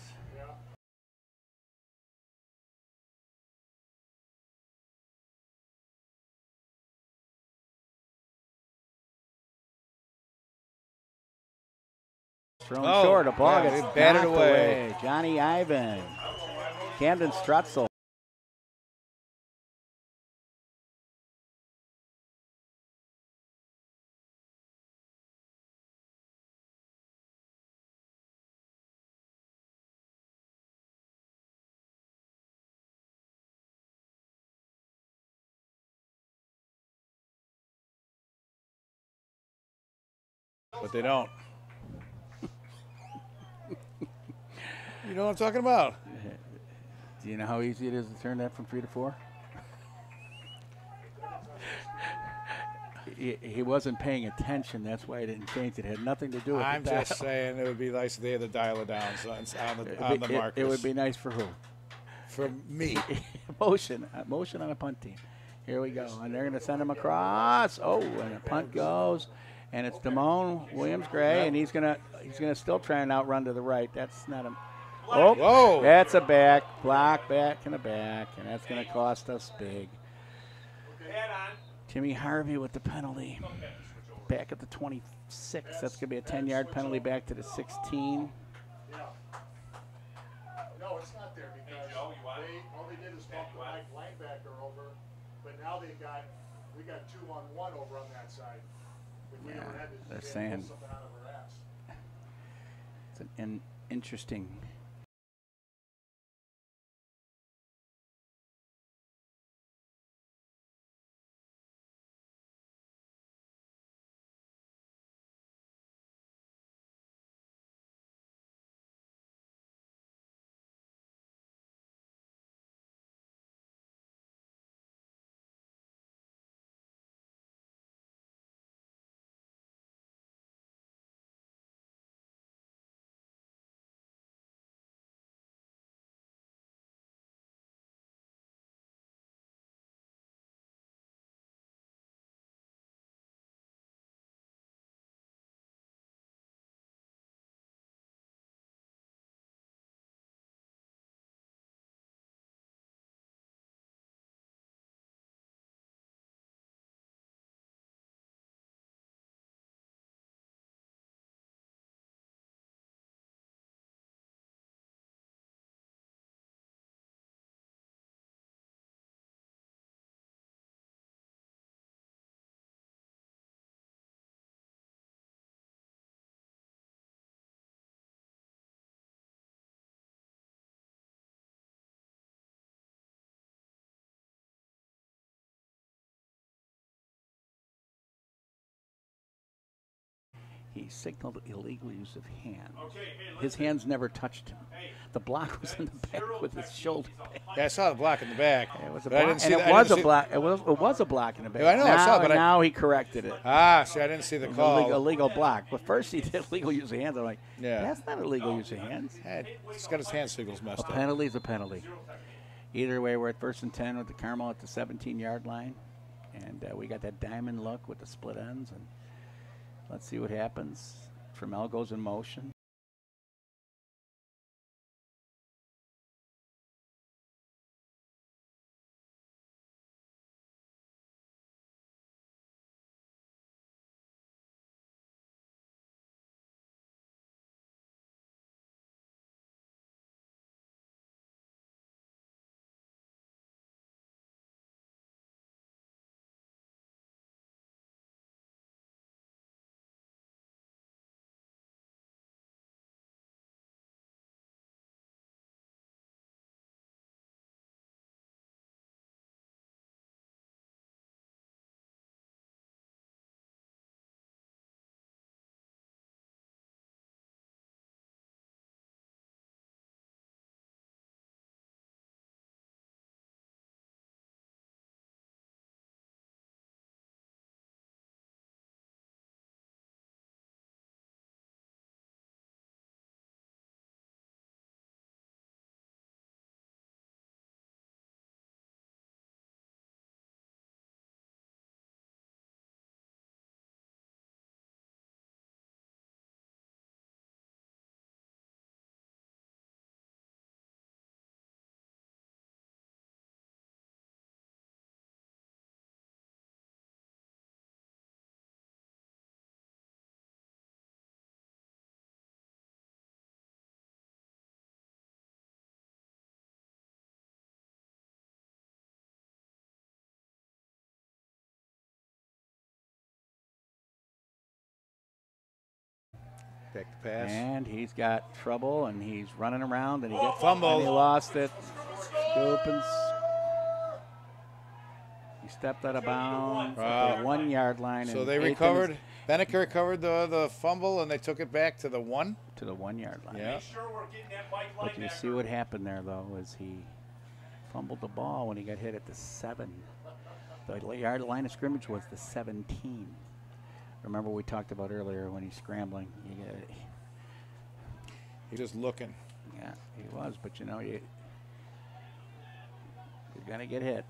Thrown short. A ball gets batted knocked away. Johnny Ivan. Camden Strutzel. But they don't. You know what I'm talking about? Do you know how easy it is to turn that from 3 to 4? He wasn't paying attention. That's why he didn't change it. It had nothing to do with I'm the dial. just saying it would be nice if they had to dial it down on the markers. It would be nice for who? For me. Motion on a punt team. Here we go. And they're going to send him across. Oh, and the punt goes. And it's Damone Williams-Gray, and he's gonna still try and outrun to the right. That's not a. Oh, whoa! That's a block back in the back, and that's gonna cost us big. Timmy Harvey with the penalty. Back at the 26. That's gonna be a 10-yard penalty back to the 16. Yeah. No, it's not there because all they did is bump the right linebacker over, but now we got 2-on-1 over on that side. Yeah, they're saying it's an interesting He signaled illegal use of hands. Okay, hey, His listen. hands never touched him. Hey, The block was in the back with his shoulder. Yeah, I saw the block in the back. It was a But I block, didn't see and that- it I was didn't a see- block. It was a block in the back. Yeah, I know, I Now, saw it, but now he corrected it. See, I didn't see the It was call. illegal block. But first he did illegal use of hands. I'm like, Yeah. that's not illegal use of hands. He's got his hand signals messed A up. penalty's a penalty. Either way, we're at 1st and 10 with the Carmel at the 17-yard line. And we got that diamond look with the split ends. And let's see what happens. Trammell goes in motion. Back to pass. And he's got trouble, and he's running around, and he gets Fumbled. and he lost it. Scoopins. He stepped out of bounds at the 1-yard line. So and they Aiken recovered. is Benet recovered the fumble, and they took it back to the 1. to the 1-yard line. Yeah. Make sure we're getting that Mike But you see what happened there, though, is he fumbled the ball when he got hit at the 7. The yard line of scrimmage was the 17. Remember we talked about earlier when he's scrambling. He was looking. Yeah, he was, but you know, you're going to get hit.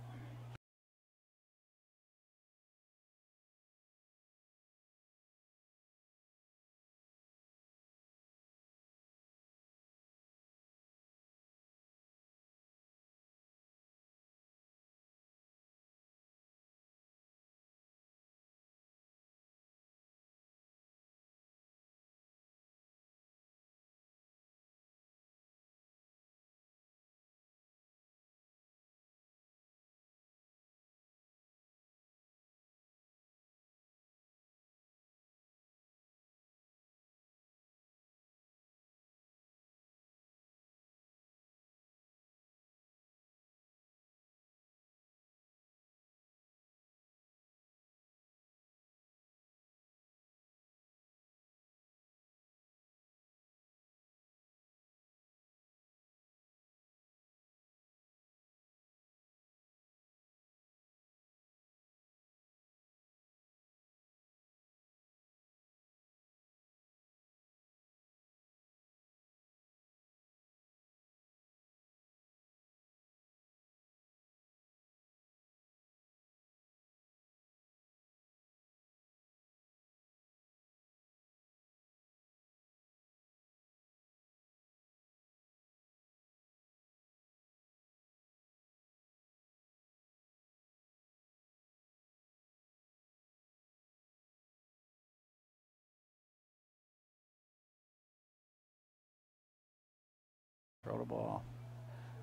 Throw the ball.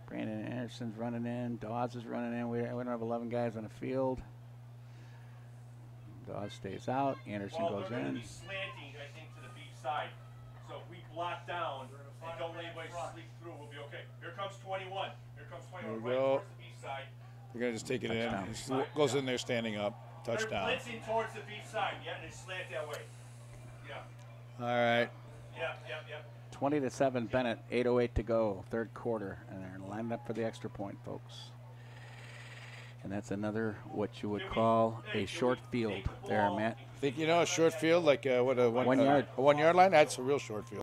Brandon Anderson's running in. Dawes is running in. We don't have 11 guys on the field. Dawes stays out. Anderson goes They're going to in. be slanting, I think, to the beach side. So if we block down and don't let anybody sleep through, we'll be okay. Here comes 21. Here comes 21 There we right go. towards the beach side. They're going to just take it Touchdown. in. He goes in there standing up. Touchdown. They're blitzing towards the beach side. Yeah, and they slant that way. Yeah. All right. Yep. 20-7 Benet, 8:08 to go, third quarter, and they're lined up for the extra point, folks. And that's another what you would call a short field there, Matt. Think you know a short field like what a 1 yard. A 1 yard line? That's a real short field.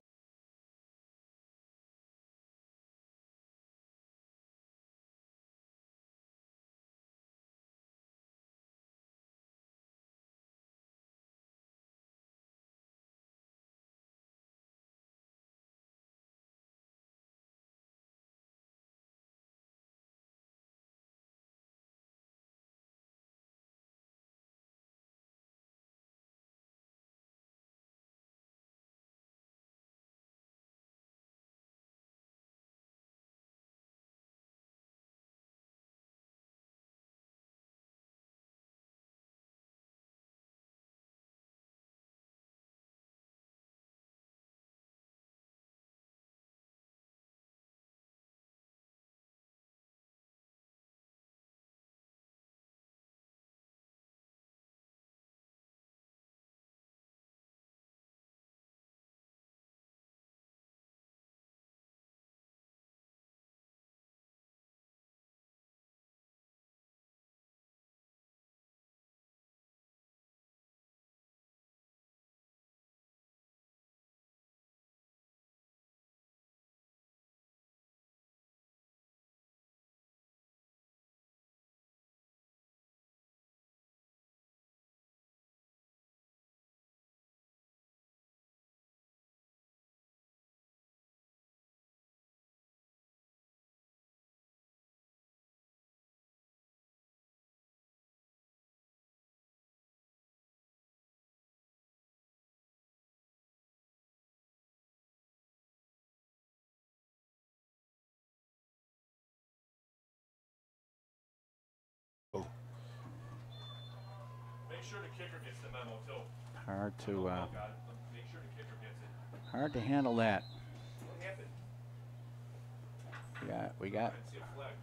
Make sure the kicker gets the memo too. Hard to Make sure the kicker gets it. hard to handle that. What happened? We got I didn't see a flag.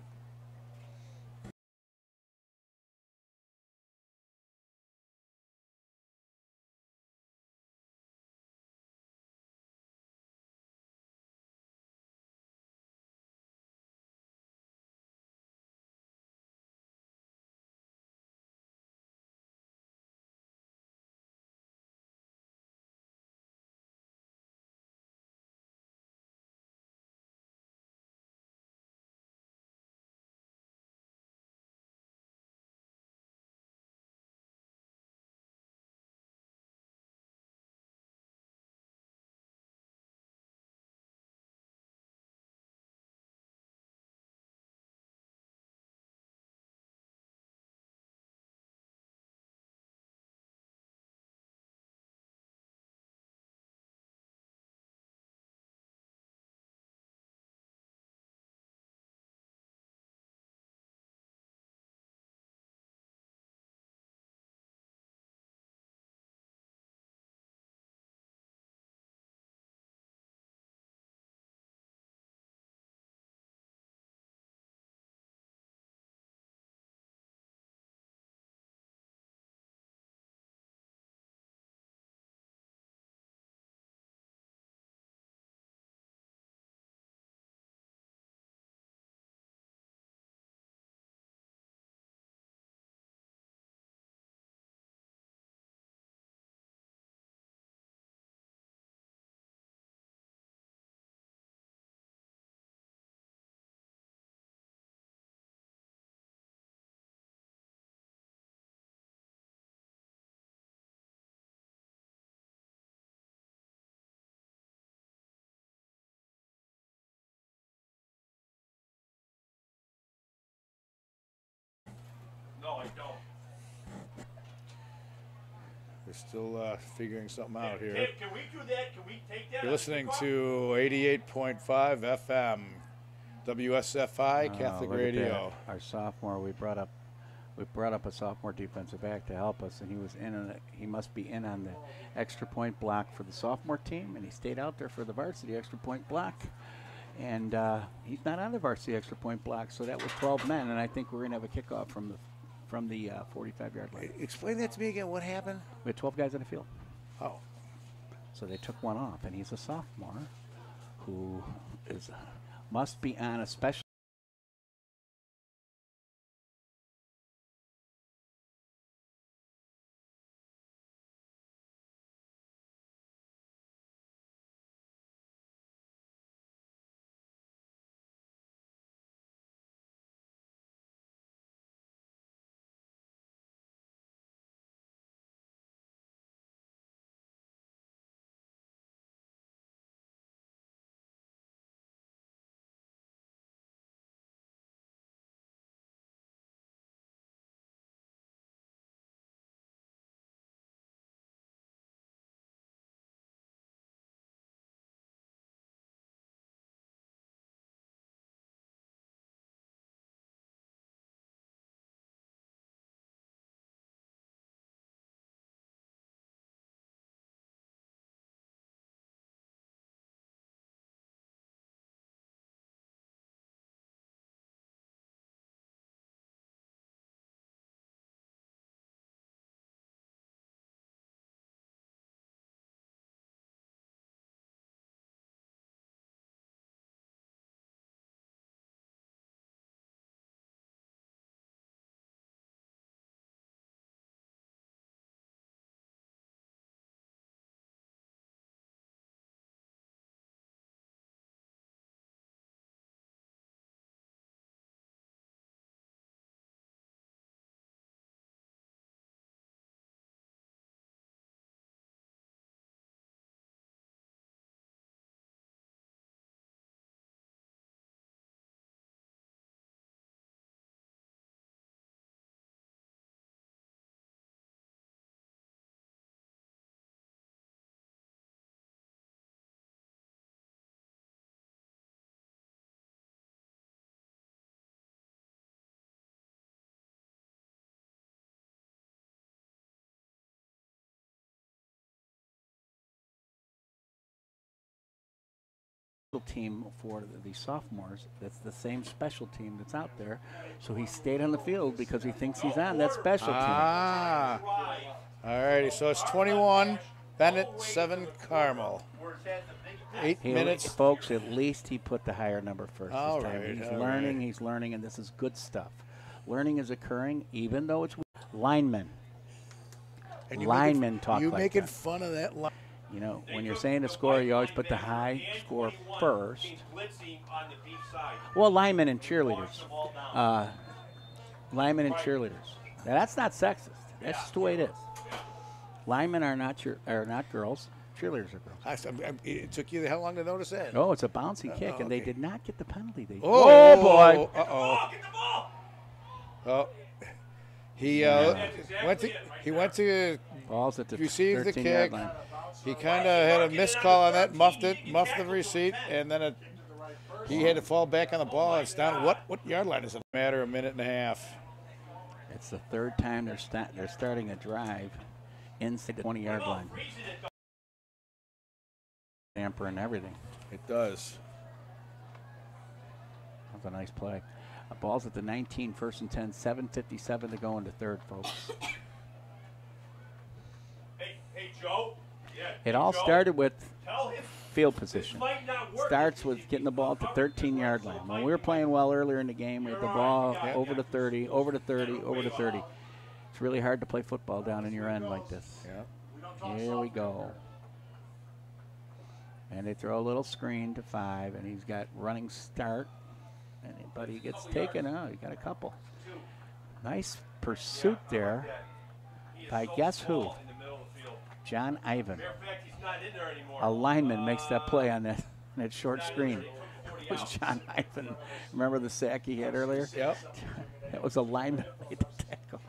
No, I don't. We're still figuring something out here. Hey, can we do that? Can we take that? You're listening to 88.5 FM, WSFI Catholic look at Radio. that. Our sophomore, we brought up a sophomore defensive back to help us, and he was in on it. He must be in on the extra point block for the sophomore team, and he stayed out there for the varsity extra point block. And he's not on the varsity extra point block, so that was 12 men, and I think we're gonna have a kickoff from the 45-yard line. Explain that to me again. What happened? We had 12 guys on the field. Oh. So they took one off, and he's a sophomore who must be on a special. Team for the sophomores. That's the same special team that's out there. So he stayed on the field because he thinks he's on that special team. All righty, so it's 21, Benet, 7, Carmel. 8 minutes. Folks, at least he put the higher number first All this time. right, He's all learning, right. he's learning, and this is good stuff. Learning is occurring, even though it's linemen. And you Linemen talk you like making that. fun of that line. You know, when you're saying the score, you always put the high score first. Well, linemen and cheerleaders. Linemen and cheerleaders. Now, that's not sexist. That's just the way it is. Linemen are not girls. Cheerleaders are girls. It took you how long to notice that? Oh, it's a bouncy kick, and they okay. did not get the penalty. Oh, boy! Uh-oh. Get the ball! Oh, he went to Balls at the receive the 13-yard kick. line. He kind of had a missed call on that, muffed the receipt, and then he had to fall back on the ball. It's down. What yard line is it? Matter a minute and a half. It's the third time they're starting a drive inside the 20-yard line. Damper and everything. It does. That's a nice play. Ball's at the 19, first and 10, 7:57 to go into third, folks. Hey, Joe. Yeah, It all Joe, started with tell him field position. might not work. Starts with getting the ball at the 13-yard line. When we were playing well earlier in the game, we had the ball over to 30, over to 30, over to 30. It's really hard to play football down in your end like this. Yeah. Here we go. And they throw a little screen to 5, and he's got running start. But he gets taken out. He got a couple. That pursuit there by guess who? John Ivan. A lineman makes that play on that short screen. It was John Ivan. Remember the sack he had earlier? Yep. That was a lineman made the tackle.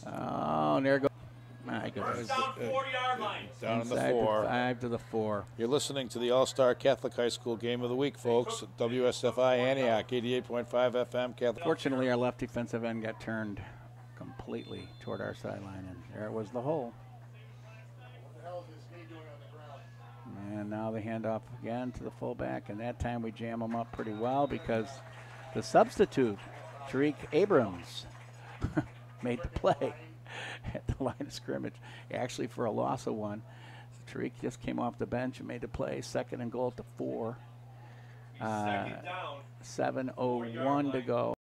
Oh, and there goes. My goodness. Down 40-yard line. Down in the Inside 4. 5 to the 4. You're listening to the All-Star Catholic High School Game of the Week, folks. WSFI Antioch, 88.5 FM Catholic. Fortunately, our left defensive end got turned completely toward our sideline, and there was the hole. What the hell is this knee doing on the ground? And now they hand off again to the fullback, and that time we jam them up pretty well because the substitute, Tariq Abrams, made the play at the line of scrimmage, actually for a loss of 1. Tariq just came off the bench and made the play. 2nd and goal at the 4. 7:01 to go.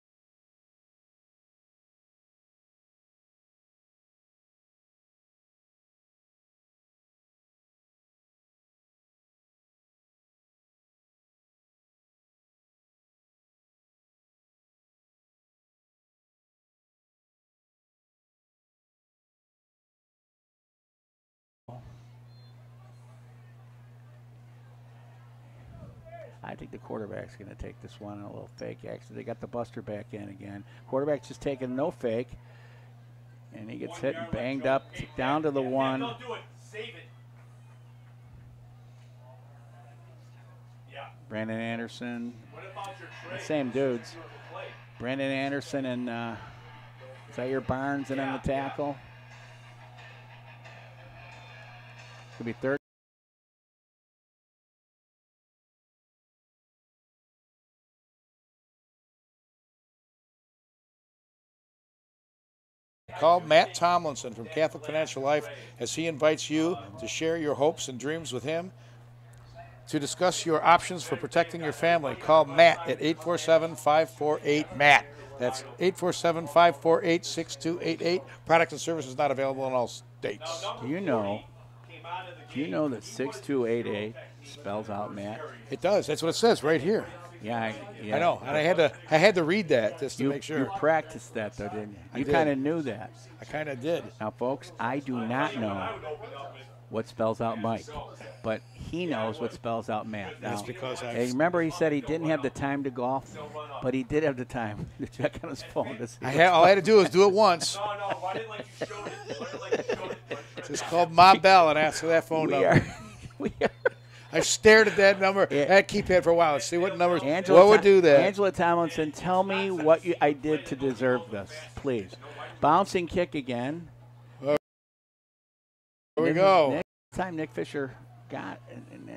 I think the quarterback's going to take this one on a little fake action. They got the buster back in again. Quarterback's just taking no fake. And he gets hit and banged up down to the 1. Don't do it. Save it. Yeah. Brandon Anderson. What about your trade? The same dudes. Brandon Anderson and Zaire Barnes in on the tackle. Could be 3rd. Call Matt Tomlinson from Catholic Financial Life as he invites you to share your hopes and dreams with him. To discuss your options for protecting your family, call Matt at 847-548-MATT. That's 847-548-6288. Product and services not available in all states. Do you know that 6288 spells out Matt? It does. That's what it says right here. Yeah, I know, and I had to read that just to make sure. You practiced that though, didn't you? You did. kind of knew that. I kind of did. Now, folks, I do not know what spells out Mike, but he knows what spells out Matt. Now, That's because hey, remember he said he didn't have the time to golf, but he did have the time to check on his phone to see. All I had to do was do it once. No, why didn't like you showed it? Just called Ma Bell and asked for that phone number. We are. I've stared at that number, that keypad for a while. Let's see what numbers. Angela what would do that? Angela Tomlinson, tell me what I did to deserve this, please. Bouncing kick again. There we go. Next time Nick Fisher got and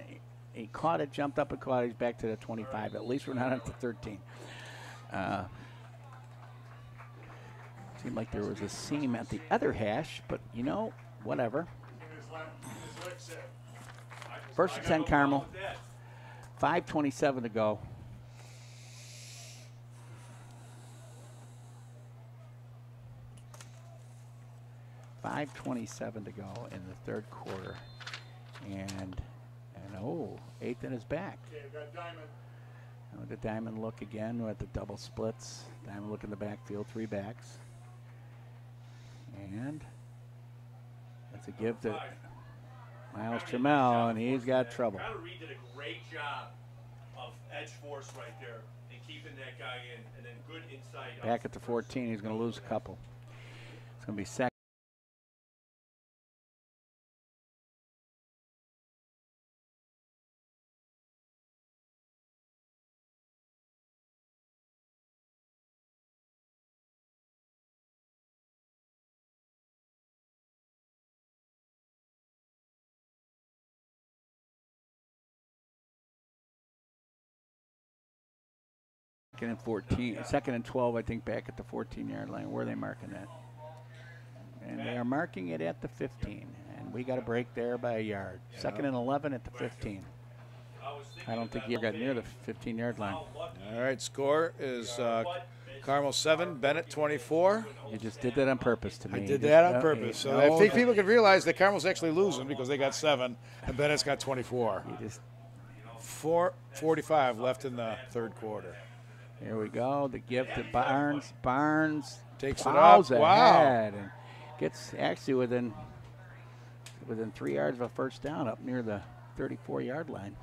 he caught it, jumped up and caught it. He's back to the 25. At least we're not up to 13. Seemed like there was a seam at the other hash, but you know, whatever. First and 10, Carmel. 5:27 to go. $5:27 to go in the 3rd quarter. And Aitken is back. Okay, we've got Diamond. And with the diamond look again, we're at the double splits. Diamond look in the backfield, 3 backs. And that's a give to Miles Trammell, and he's got trouble. Tyler Reed did a great job of edge force right there and keeping that guy in, and then good inside. Back at the 14, he's going to lose a couple. It's going to be 2nd. And 14, 2nd and 12, I think, back at the 14-yard line. Where are they marking that? And they are marking it at the 15. And we got a break there by a yard. 2nd and 11 at the 15. I don't think you got near the 15-yard line. All right, score is Carmel 7, Benet 24. You just did that on purpose to me. I did that on purpose. So I think people can realize that Carmel's actually losing because they got 7 and Bennett's got 24. 4:45 left in the 3rd quarter. Here we go. The gift to Barnes. Barnes takes it up. Wow. And gets actually within 3 yards of a first down up near the 34-yard line.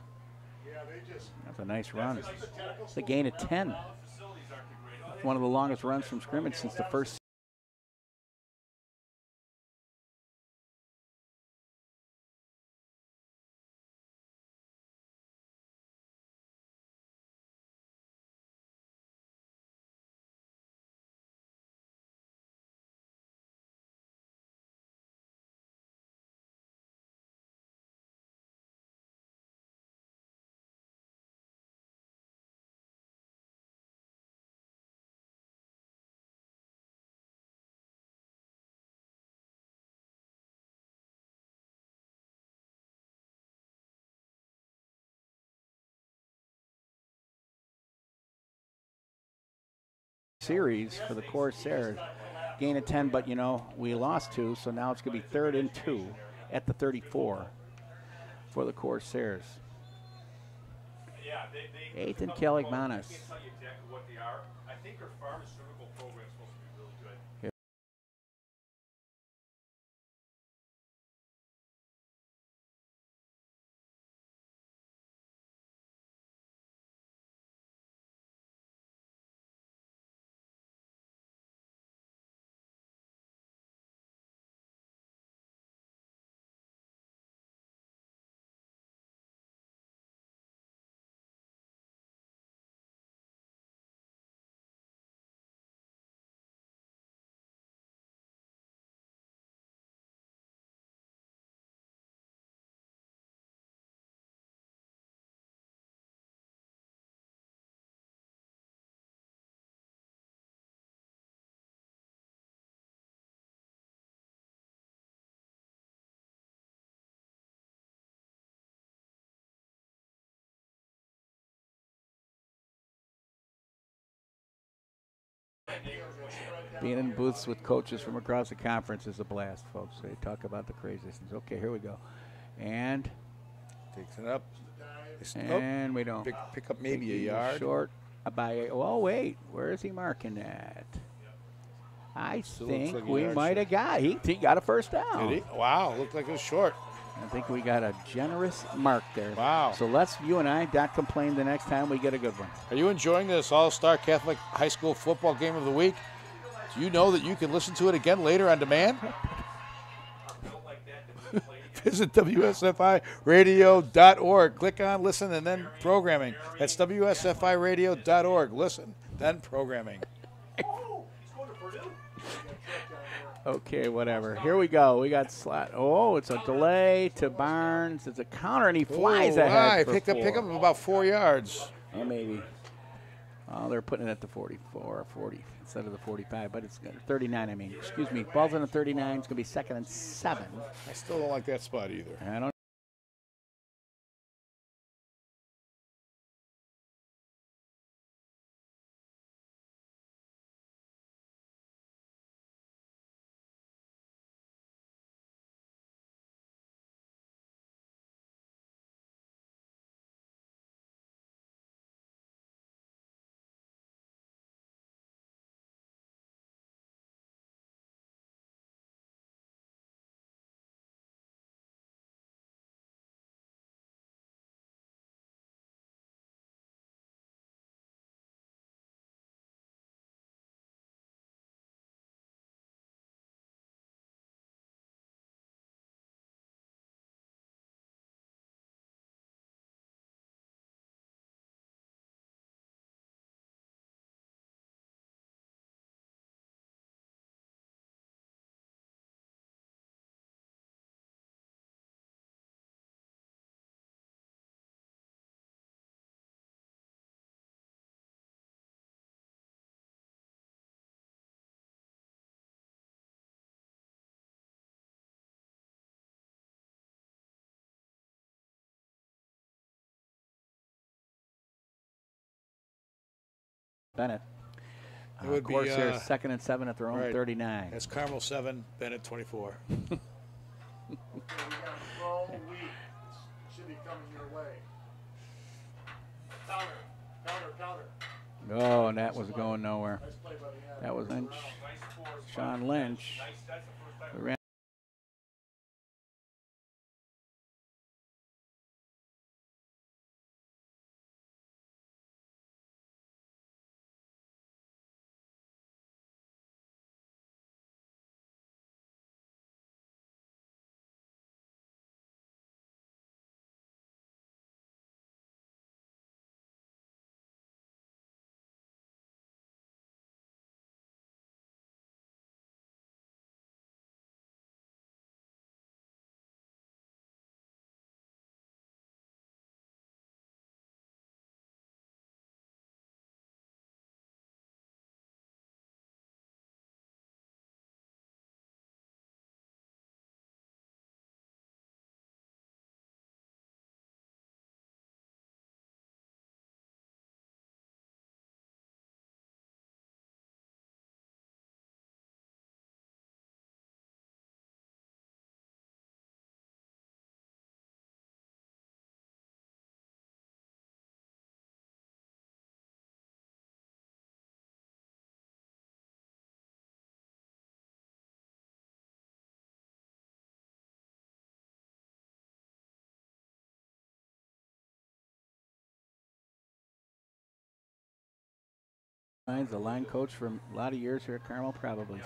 That's a nice run. It's a gain of 10. One of the longest runs from scrimmage since the first series for the Corsairs. Gain of 10, but, you know, we lost 2, so now it's going to be 3rd and 2 at the 34 for the Corsairs. 8th and Caligmanis. I can't tell you exactly what they are. I think our pharmaceutical program is supposed to be really good. Being in booths with coaches from across the conference is a blast, folks. They talk about the craziest things. Okay, here we go. And takes it up. And we don't. Pick up maybe a yard. Short by, oh, wait. Where is he marking that? I think like we might have got. He got a first down. Did he? Wow, looked like it was short. I think we got a generous mark there. Wow. So let's, you and I, not complain the next time we get a good one. Are you enjoying this All-Star Catholic High School Football Game of the Week? Do you know that you can listen to it again later on demand? Visit WSFIRadio.org. Click on Listen and then Programming. That's WSFIRadio.org. Listen, then Programming. Okay, whatever. Here we go. We got slot. Oh, it's a delay to Barnes. It's a counter, and he flies ahead. Pick up about 4 yards. Oh, maybe. Oh, they're putting it at the 44 or 40 instead of the 45, but it's 39, I mean. Excuse me. Ball's on the 39. It's going to be 2nd and 7. I still don't like that spot either. I don't. Benet. It would be Corsairs 2nd and 7 at their own 39. That's Carmel 7, Benet 24. Okay, we got a throw week. Should be coming your way. Counter. Oh, and that was going nowhere. Nice play by the end. That was Lynch. Sean Lynch. We ran The line coach for a lot of years here at Carmel, probably.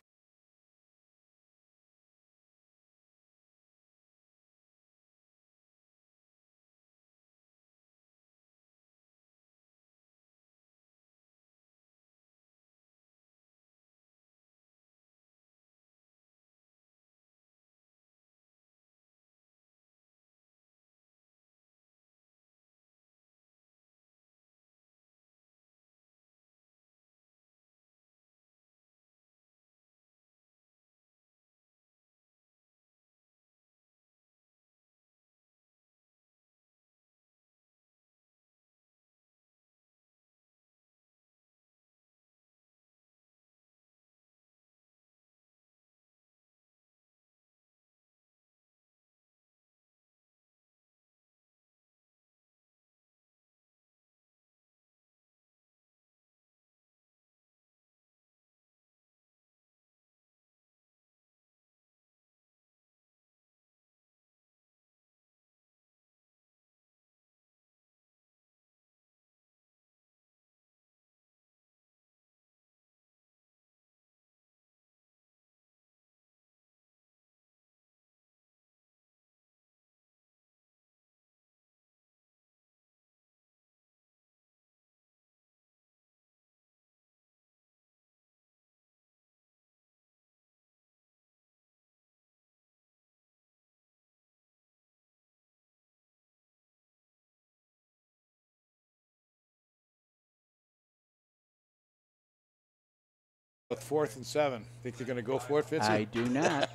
With 4th and 7. Think they're going to go for it, Fitzy? I do not.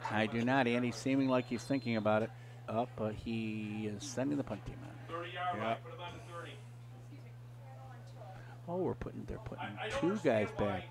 I do not. Andy's seeming like he's thinking about it up, but he is sending the punt team on. 30-yard line, put him on the 30. Oh, they're putting two guys back.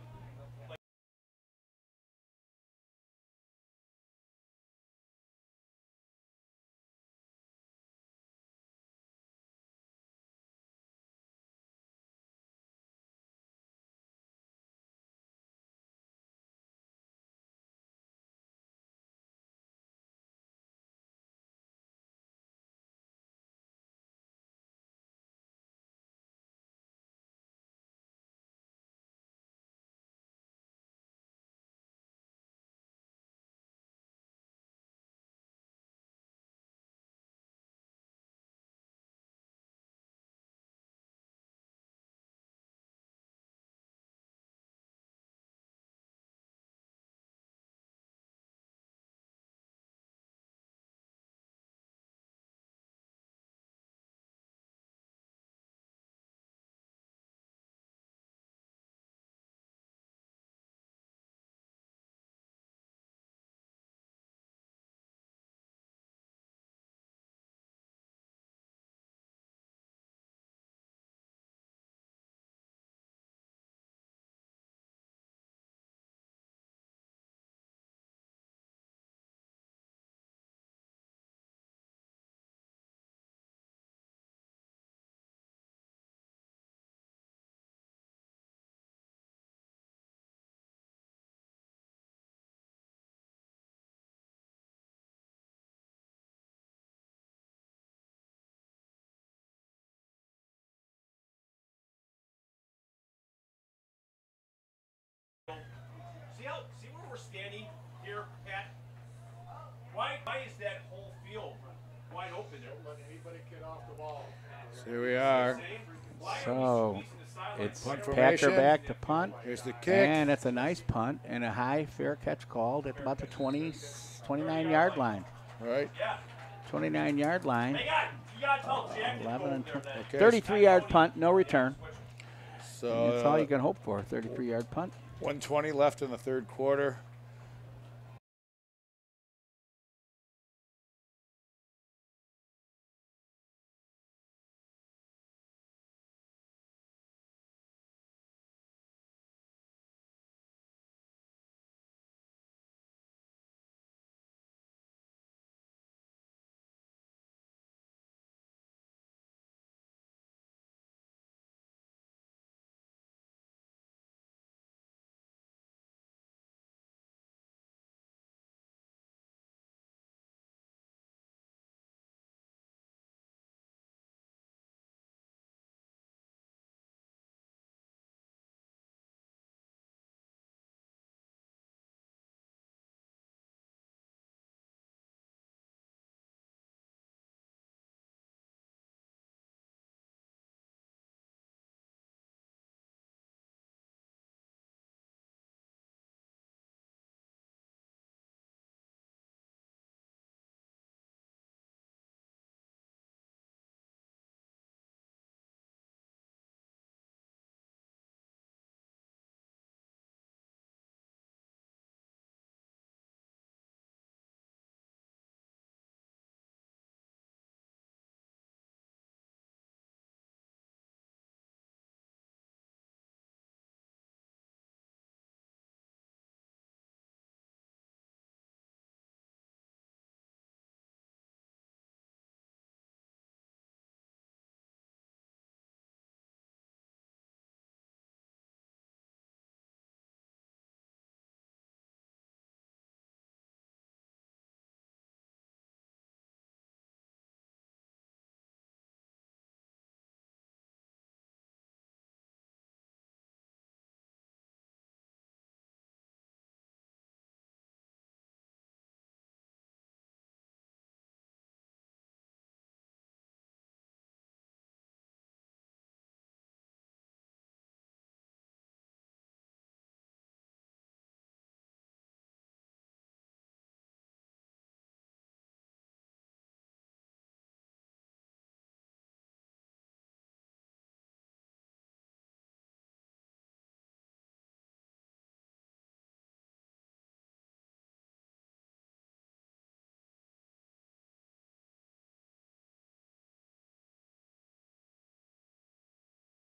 See where we're standing here, Pat? Why is that whole field wide open there? Don't let anybody get off the ball. So here we are. So it's Punt Packer formation. back to punt. Here's the kick. And it's a nice punt and a high fair catch called at about the 29-yard line. Right. 29-yard line. Hang on. You gotta tell Jack to 11 go and there then. Okay. 33-yard punt, no return. So That's all you can hope for, 33-yard punt. 1:20 left in the third quarter.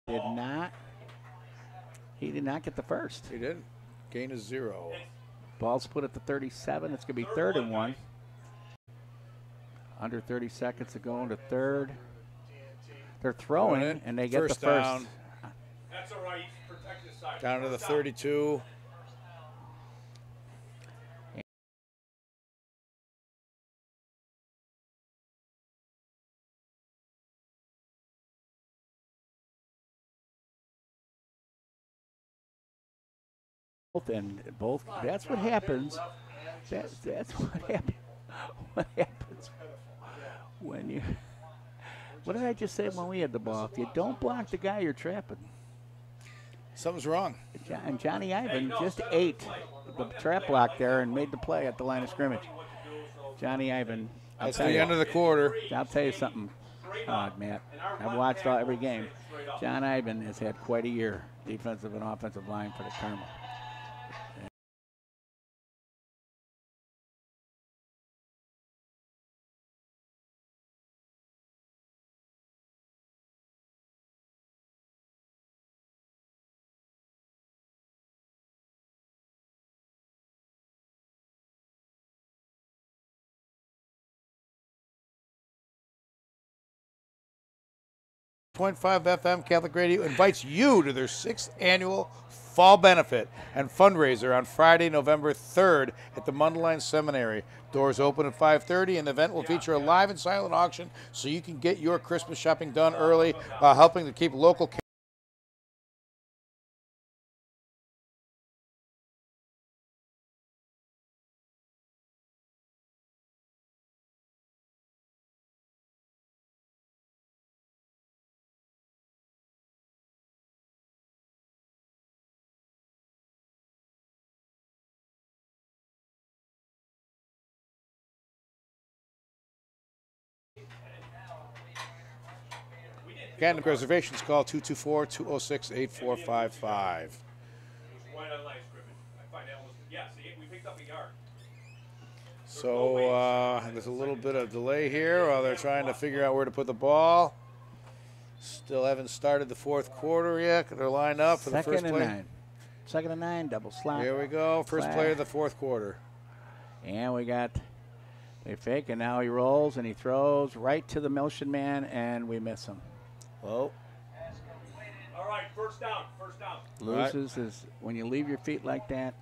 Did not. He did not get the first. He didn't. Gain is 0. Ball's put at the 37. It's going to be 3rd and 1. Under 30 seconds to go into third. They're throwing, and they get the first. Down. That's all right. Protect his side. Down to the 32. And both. That's what happens. That's what happens. What happens when you? What did I just say when we had the ball? If you don't block the guy, you're trapping. Something's wrong. And Johnny Ivan just ate the trap block there and made the play at the line of scrimmage. Johnny Ivan. That's the end of the quarter. I'll tell you something, Matt. I've watched every game. John Ivan has had quite a year, defensive and offensive line for the Carmel. 100.5 FM Catholic Radio invites you to their 6th annual fall benefit and fundraiser on Friday, November 3rd at the Mundelein Seminary. Doors open at 5:30, and the event will feature a live and silent auction so you can get your Christmas shopping done early while helping to keep local Again, reservations, call 224-206-8455. So there's a little bit of delay here while they're trying to figure out where to put the ball. Still haven't started the 4th quarter yet. They're lined up for the first play. 2nd and 9, double slot. Here we go. First play of the 4th quarter. And we got a fake, and now he rolls and he throws right to the motion man, and we miss him. Well, all right, first down. Loses is when you leave your feet like that.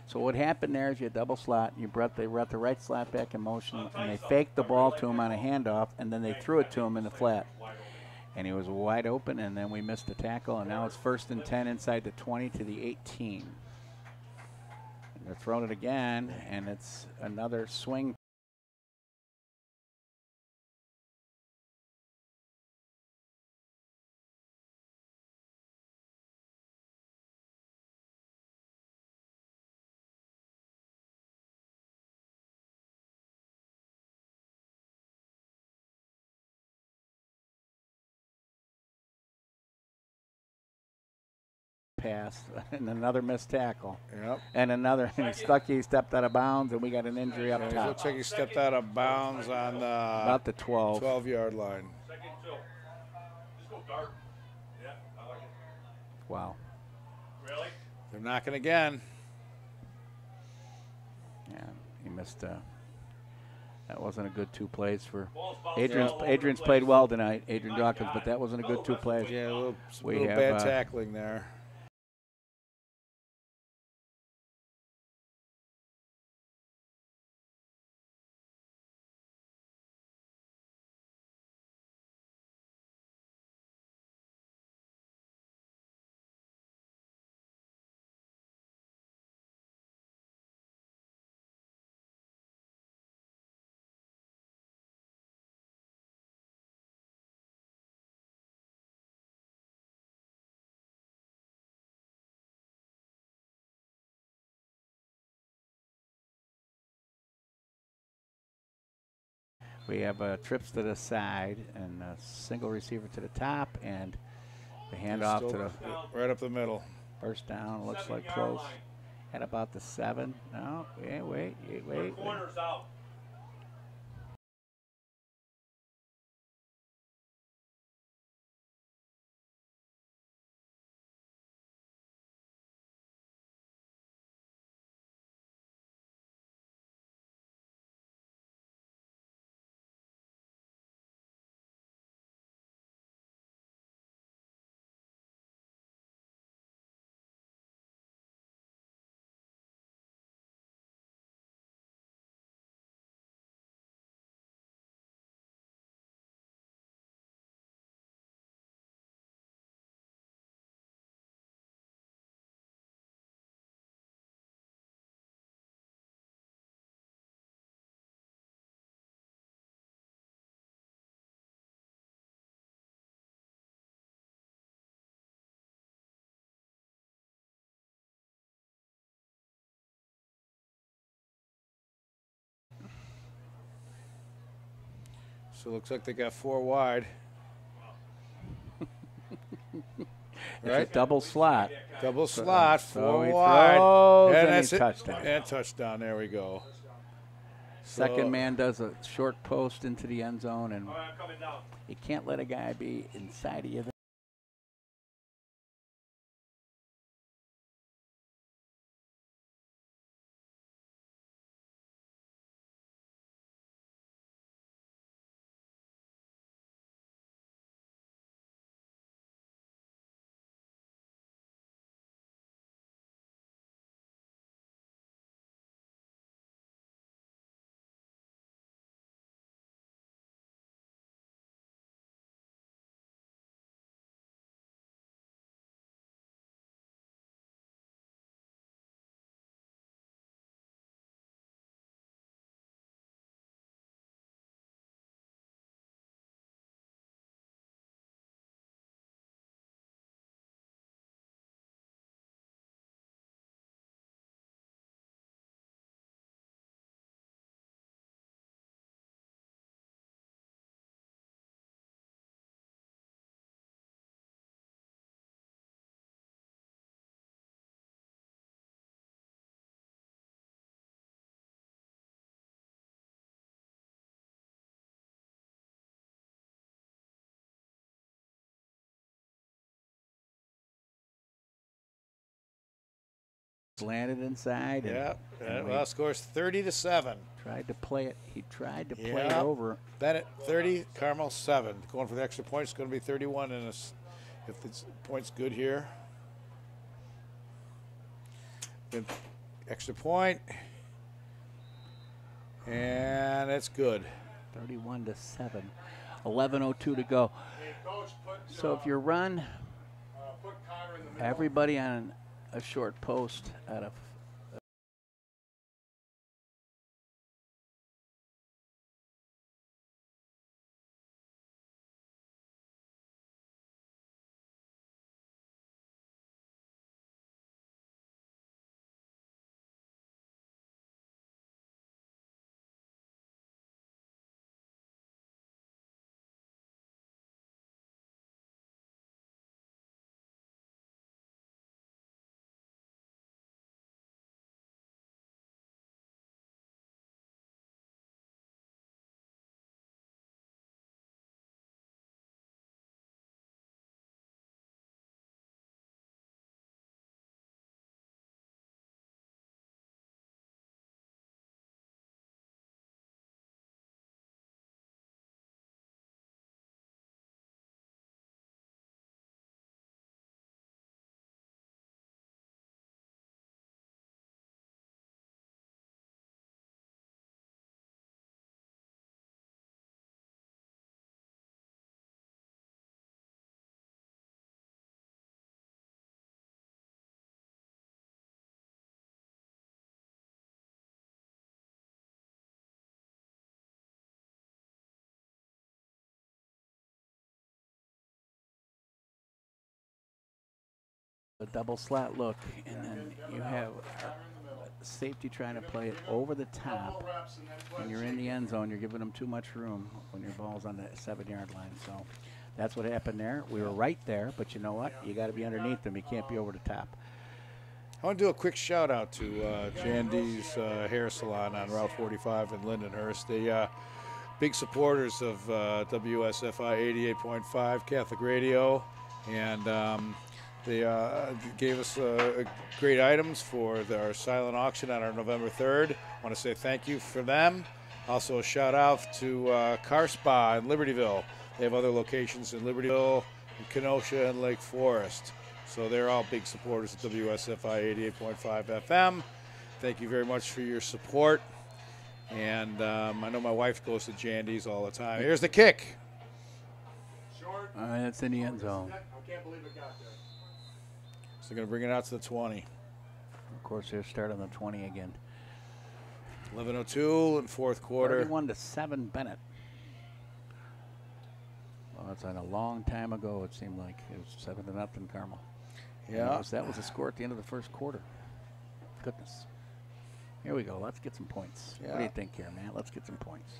So what happened there is you double slot, they brought the right slot back in motion, and they faked the ball to him on a handoff, and then they threw it to him in the flat. And he was wide open, and then we missed the tackle, and now it's 1st and 10 inside the 20 to the 18. And they're throwing it again, and it's another swing. Pass and another missed tackle. Yep. And another, and he stepped out of bounds, and we got an injury up top. Looks like he stepped out of bounds on about the 12-yard line. Just go dart. Yeah, I like it. Wow. Really? They're knocking again. Yeah, he missed. That wasn't a good 2 plays for Adrian. Adrian's played well tonight, Adrian Dawkins, but that wasn't a good 2 plays. Yeah, a little bad tackling there. We have trips to the side and a single receiver to the top, and the handoff to the right up the middle. First down looks like close. At about the 7. No, wait. Corners out. So it looks like they got 4 wide. It's a double slot. Double slot, So 4 he wide. throws, and that's he's it. touchdown. And touchdown. There we go. Second man does a short post into the end zone, and All right, I'm coming down. you can't let a guy be inside of you. Landed inside. Yeah. Well, scores 30-7. Tried to play it. He tried to play it Yeah. over. Benet 30, Carmel 7. Going for the extra point. It's going to be 31, and if the point's good here. Then extra point, and it's good. 31-7. 11:02 to go. Hey, Coach, So if you run put Connor in the middle. everybody on a short post out of a double slot look, and then you have safety trying to play it over the top. When you're in the end zone, you're giving them too much room when your ball's on the 7-yard line. So that's what happened there. We were right there, but you know what? You got to be underneath them. You can't be over the top. I want to do a quick shout out to Jan D's Hair Salon on Route 45 in Lindenhurst. They big supporters of WSFI 88.5 Catholic Radio, and they gave us great items for our silent auction on our November 3rd. I want to say thank you for them. Also a shout out to Car Spa in Libertyville. They have other locations in Libertyville, in Kenosha, and Lake Forest. So they're all big supporters of WSFI 88.5 FM. Thank you very much for your support. And I know my wife goes to Jandy's all the time. Here's the kick. Short. It's in the end zone. I can't believe it got there. So they're going to bring it out to the 20. Of course, they'll start on the 20 again. 11:02 in fourth quarter. 31-7 Benet. Well, it's on a long time ago. It seemed like it was 7-0 Carmel. Yeah. That was a score at the end of the first quarter. Goodness. Here we go. Let's get some points. Yeah. What do you think here, man? Let's get some points.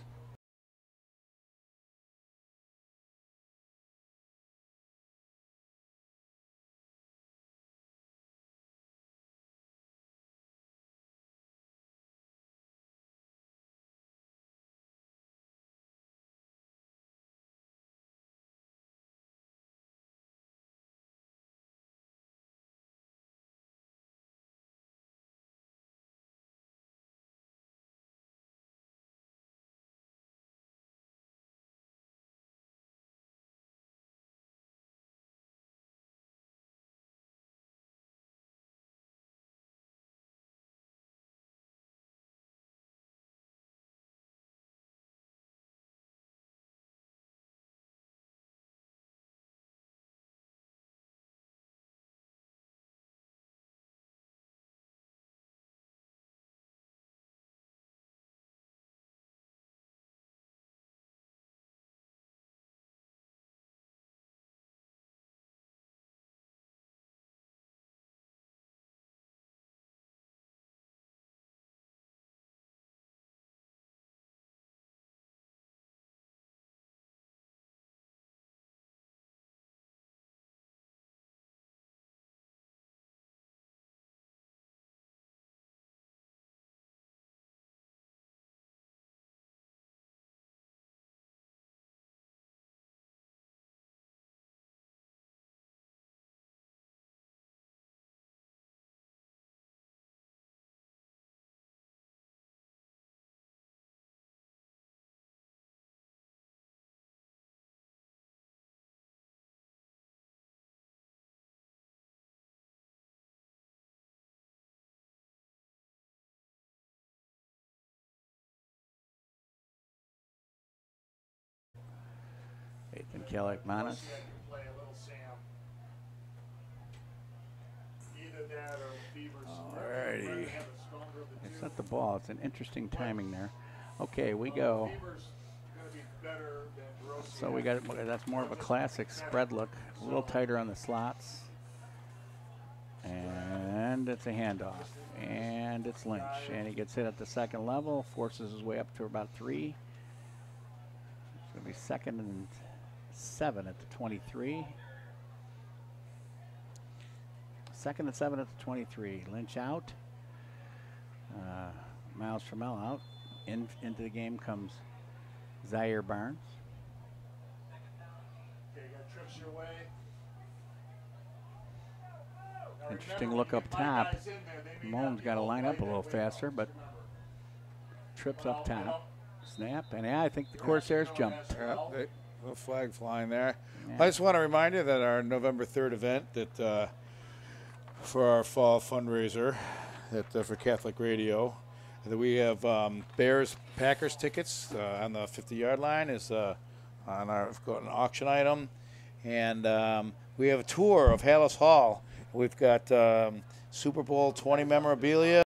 Manis. Plus, you had to play a little Sam. Either that or Beavers. Alrighty. Rather have a stronger of the It's two. not the ball. It's an interesting timing there. Okay, we go. Beavers gonna be better than Rossi. So we got, that's more of a classic spread look. A little tighter on the slots. And it's a handoff. And it's Lynch. And he gets hit at the second level, forces his way up to about 3. It's going to be 2nd and 7 at the 23. 2nd and 7 at the 23. Lynch out. Miles Trammell out. Into the game comes Zaire Barnes. Okay, you got trips your way. Now Interesting remember, look when up you get my top. guys in there, they may not Moan's be got to able line play up a little that way faster, well, but just remember. trips Well, up top. Snap, and yeah, I think the Corsairs jumped. Yep, little flag flying there. Yeah. I just want to remind you that our November 3rd event that for our fall fundraiser that for Catholic Radio, that we have Bears Packers tickets on the 50-yard line is on our an auction item, and we have a tour of Hallis Hall. We've got Super Bowl 20 memorabilia.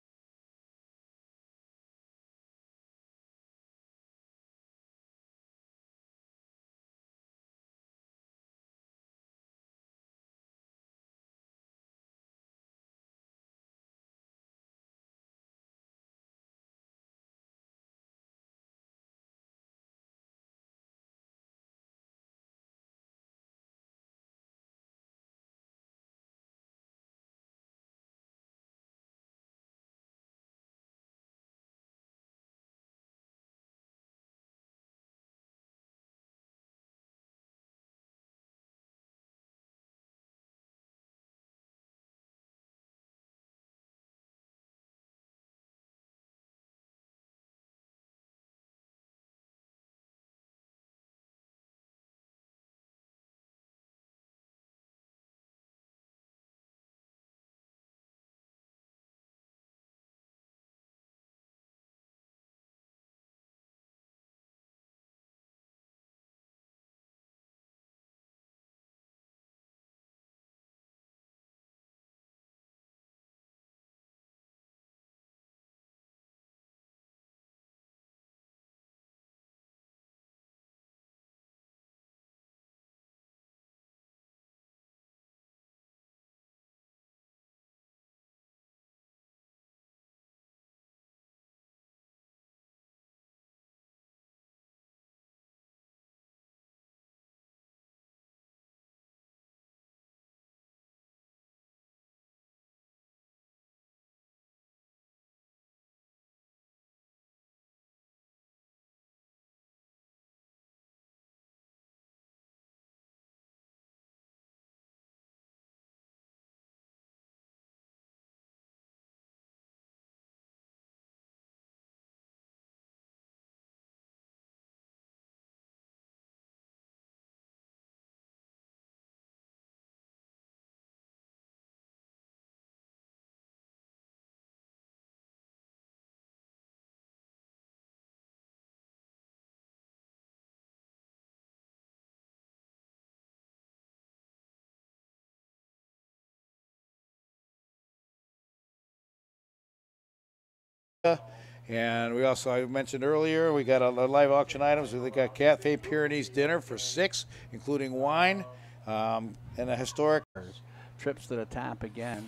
And we also, I mentioned earlier, we got a live auction items. We got Cafe Pyrenees dinner for 6, including wine, and a historic. Trips to the top again.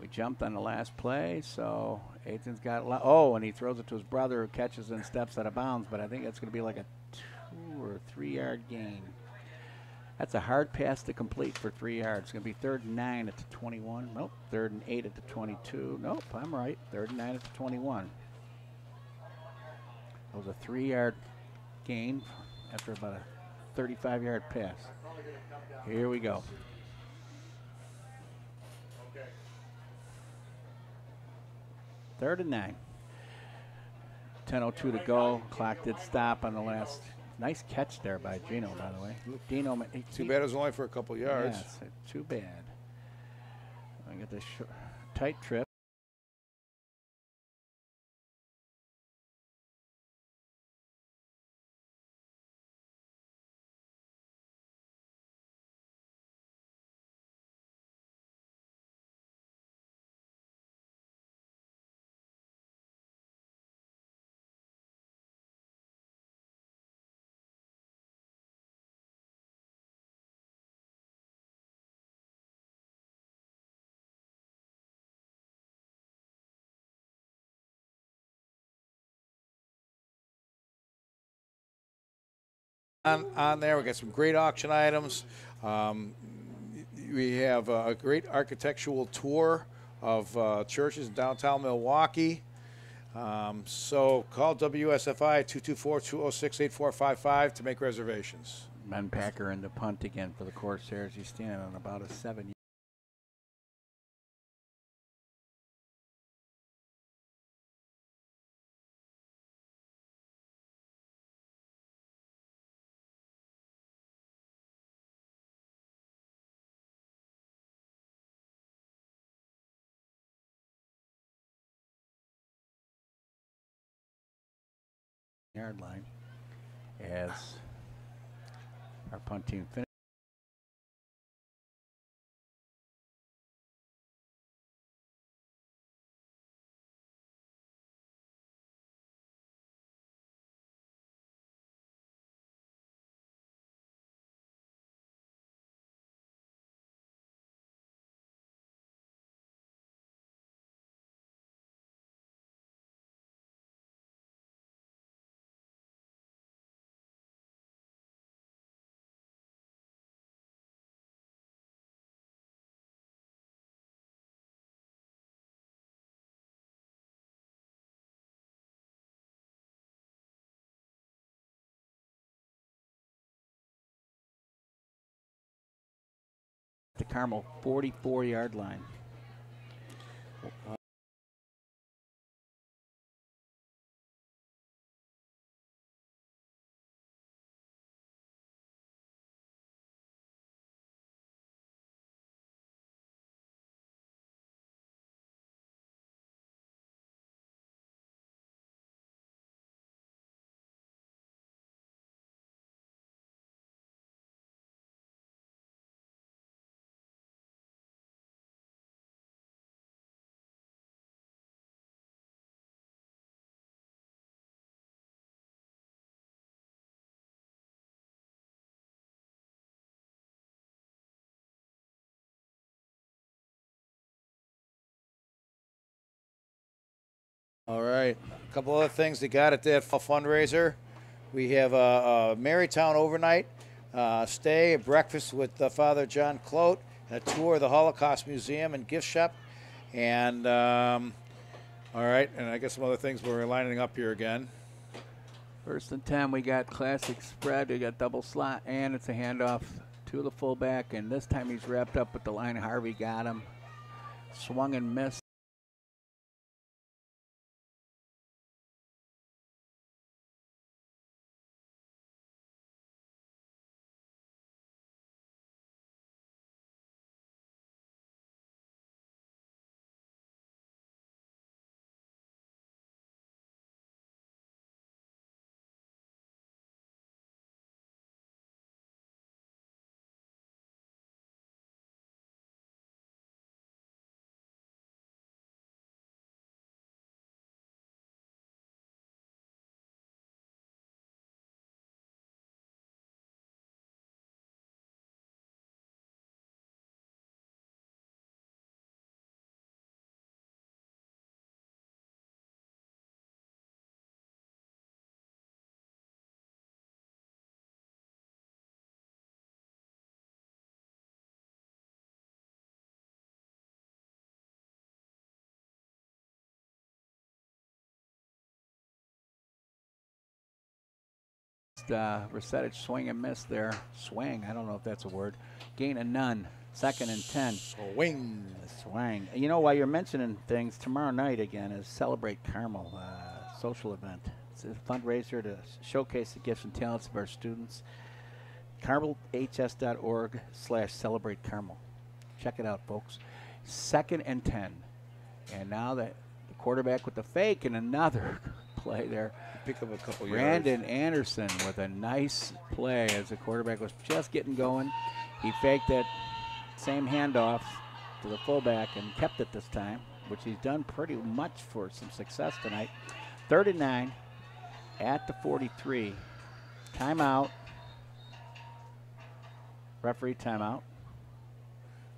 We jumped on the last play, so Aiton's got and he throws it to his brother who catches and steps out of bounds, but I think that's going to be like a 2 or 3 yard gain. That's a hard pass to complete for 3 yards. It's going to be 3rd and 9 at the 21. Nope, 3rd and 8 at the 22. Nope, I'm right. 3rd and 9 at the 21. It was a 3 yard gain after about a 35-yard pass. Here we go. Okay. 3rd and 9. 10:02 to go. Clock did stop on the last. Nice catch there by Gino, by the way. Dino, Too bad it was only for a couple yards. Yes, too bad. I got this tight trip. on there. We got some great auction items. We have a great architectural tour of churches in downtown Milwaukee. So call WSFI 224-206-8455 to make reservations. Men Packer in the punt again for the Corsairs. He's standing on about a 7. Yard line as our punt team finishes. The Carmel 44-yard line. All right, a couple other things they got at that fundraiser. We have a Marytown overnight stay, a breakfast with Father John Clote, and a tour of the Holocaust Museum and gift shop. And all right, and I guess some other things we're lining up here again. 1st and 10, we got classic spread, we got double slot, and it's a handoff to the fullback, and this time he's wrapped up with the line. Harvey got him, swung and missed. Resettage swing and miss there. Swing, I don't know if that's a word. Gain of none. 2nd and 10. Swing. Swing. You know, while you're mentioning things, tomorrow night again is Celebrate Carmel, social event. It's a fundraiser to showcase the gifts and talents of our students. carmelhs.org/celebrate Carmel. Check it out, folks. 2nd and 10. And now the quarterback with the fake and another play there. Pick up a couple Brandon yards. Anderson with a nice play as the quarterback was just getting going. He faked that same handoff to the fullback and kept it this time, which he's done pretty much for some success tonight. 3rd and 9 at the 43. Timeout. Referee timeout.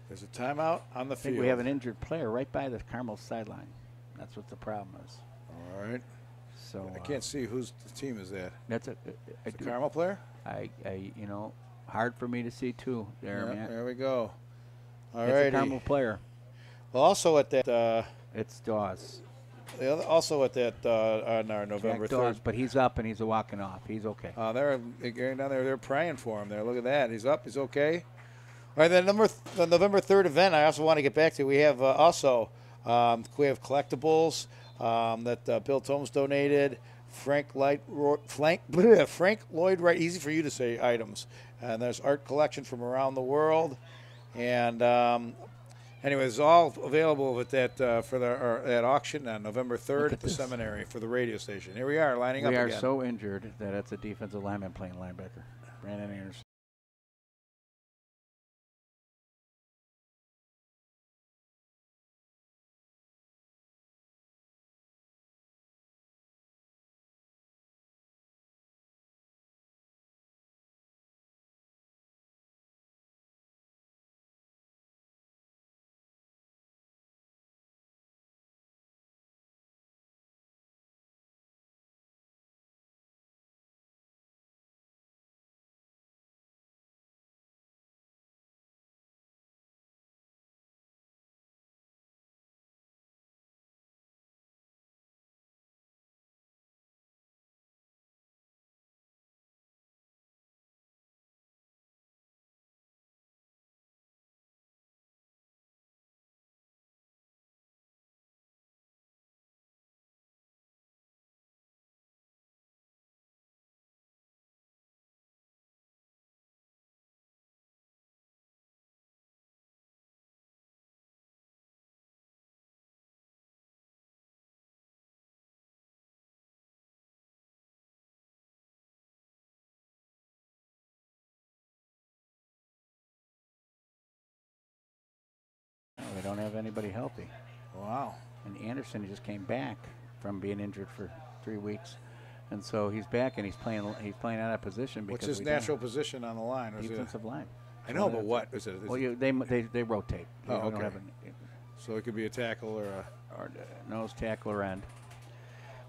There's a timeout on the I think field. we have an injured player right by the Carmel sideline. That's what the problem is. All right. So I can't see whose team is that. That's A Carmel player? you know, hard for me to see too. There, Yeah, man. there we go. All It's right. a Carmel player. Well, also at that. It's Dawes. Also at that on our November Jack Dawes, 3rd. but he's up and he's walking off. He's okay. They're getting down there. They're praying for him there. Look at that. He's up. He's okay. All right, the November 3rd event. I also want to get back to. We have we have collectibles that Bill Tomes donated. Frank Lloyd Wright. Easy for you to say items. And there's art collection from around the world. And anyway, it's all available at that that auction on November 3rd at the seminary for the radio station. Here we are lining up again. We are so injured that it's a defensive lineman playing linebacker. Brandon Anderson. We don't have anybody healthy. Wow. And Anderson just came back from being injured for 3 weeks, and so he's back and he's playing out of position. What's his natural position on the line? Defensive line. I know, but what is it? Well, they rotate. Oh, okay. Don't have so it could be a tackle or nose tackle or end.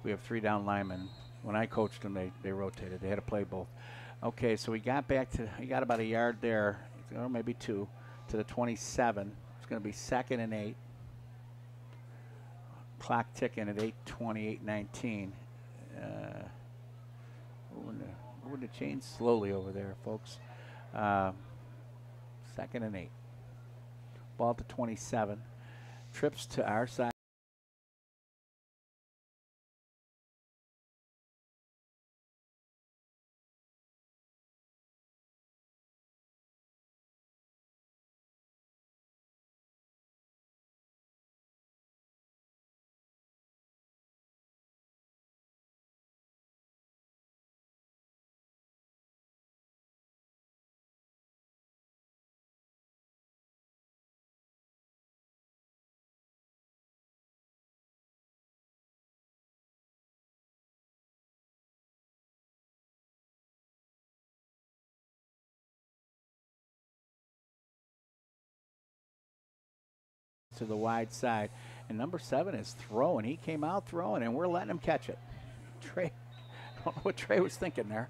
We have 3 down linemen. When I coached them, they rotated. They had to play both. Okay, so he got about a yard there, or maybe 2, to the 27. It's going to be 2nd and 8. Clock ticking at 8:20, 8:19. Moving the chains slowly over there, folks. 2nd and 8. Ball to 27. Trips to our side. To the wide side, and number 7 is throwing. He came out throwing, and we're letting him catch it. Trey, I don't know what Trey was thinking there.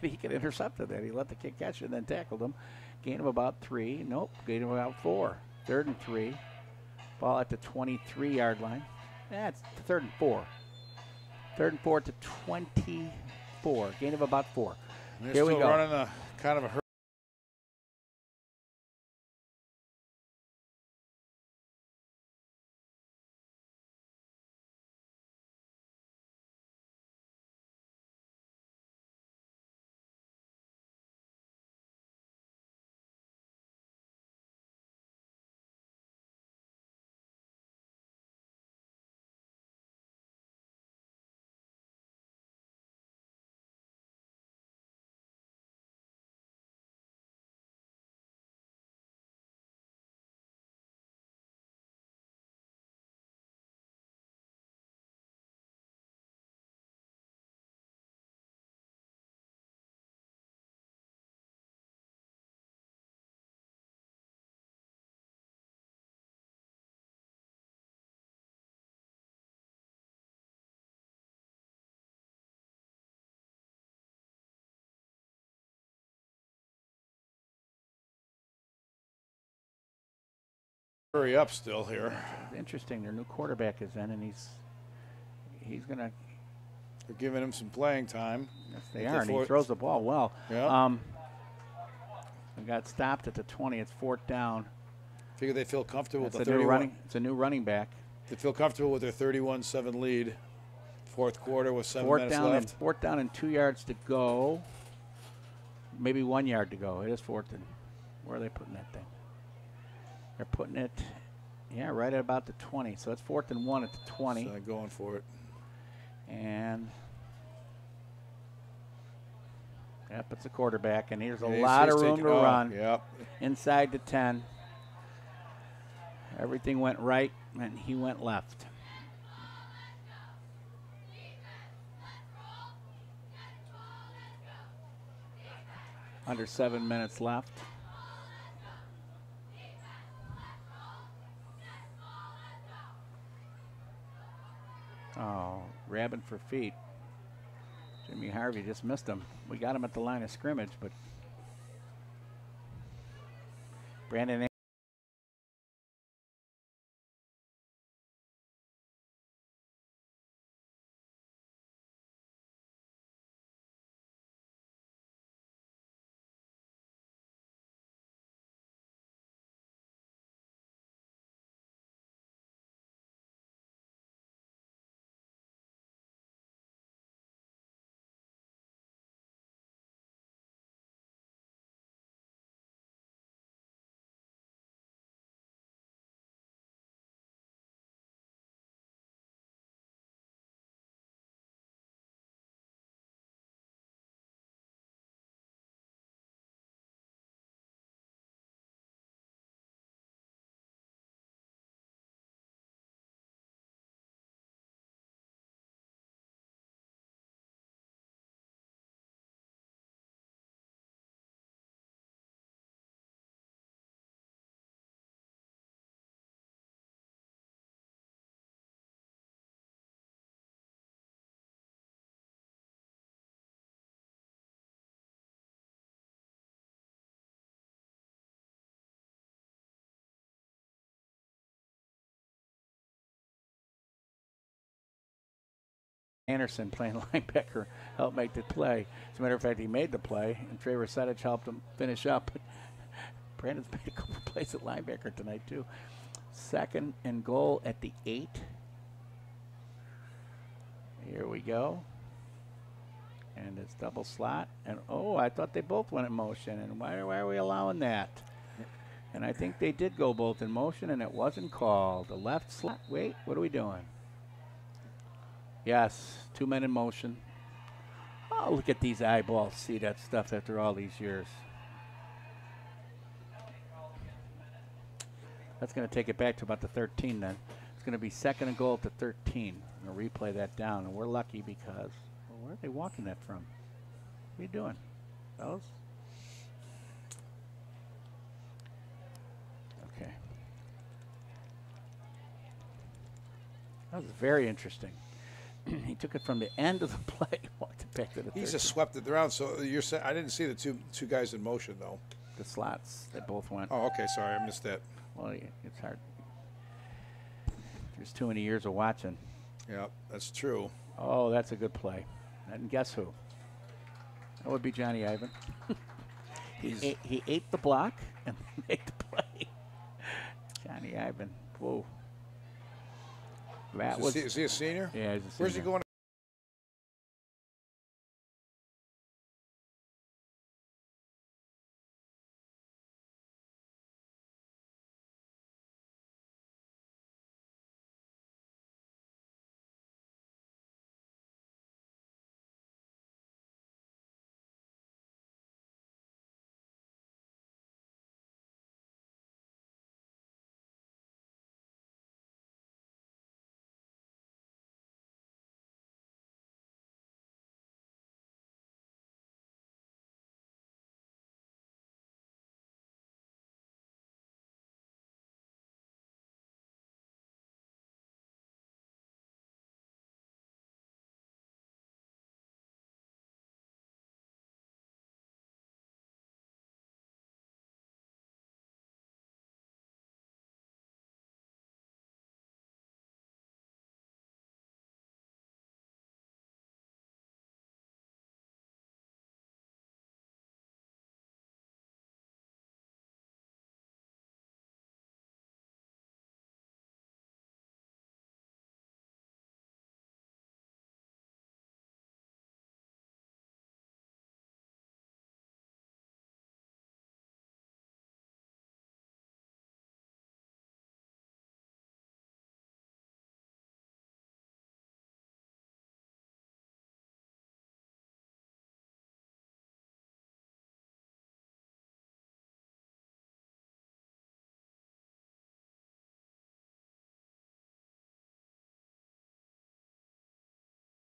He could intercept it. He let the kid catch it and then tackled him. Gain of about 3. Nope, gain of about 4. 3rd and 3. Ball at the 23-yard line. That's 3rd and 4. 3rd and 4 to 24. Gain of about 4. Here we go. Running a kind of a Hurry up still here. It's interesting. Their new quarterback is in, and he's going to. They're giving him some playing time. Yes, they are, and he throws the ball well. Yeah. We got stopped at the 20. It's 4th down. Figure they feel comfortable with the 31. It's a new running back. They feel comfortable with their 31-7 lead. 4th quarter with 7 minutes left. 4th down and 2 yards to go. Maybe 1 yard to go. It is 4th and where are they putting that thing? They're putting it, right at about the 20. So it's 4th and 1 at the 20. So going for it. And it's a quarterback, and here's a lot of room to run. Yep. Inside the 10. Everything went right, and he went left. Under 7 minutes left. Oh, grabbing for feet. Jimmy Harvey just missed him. We got him at the line of scrimmage, but Brandon Anderson playing linebacker helped make the play. As a matter of fact, he made the play, and Trey Rossetich helped him finish up. Brandon's made a couple plays at linebacker tonight, too. 2nd and goal at the 8. Here we go. And it's double slot. And, I thought they both went in motion. And why are we allowing that? And I think they did go both in motion, and it wasn't called. The left slot. Wait, what are we doing? Yes, 2 men in motion. Oh, look at these eyeballs. See that stuff after all these years. That's going to take it back to about the 13 then. It's going to be 2nd and goal at the 13. I'm going to replay that down, and we're lucky because, where are they walking that from? What are you doing, fellas? Okay. That was very interesting. He took it from the end of the play, walked it back to the 13. He just swept it around. So you're saying I didn't see the two guys in motion though. The slots, they both went. Oh, okay. Sorry, I missed that. Well, it's hard. There's too many years of watching. Yeah, that's true. Oh, that's a good play. And guess who? That would be Johnny Ivan. he ate the block and made the play. Johnny Ivan. Whoa. Is he a senior? Yeah, he's a senior. Where's he going?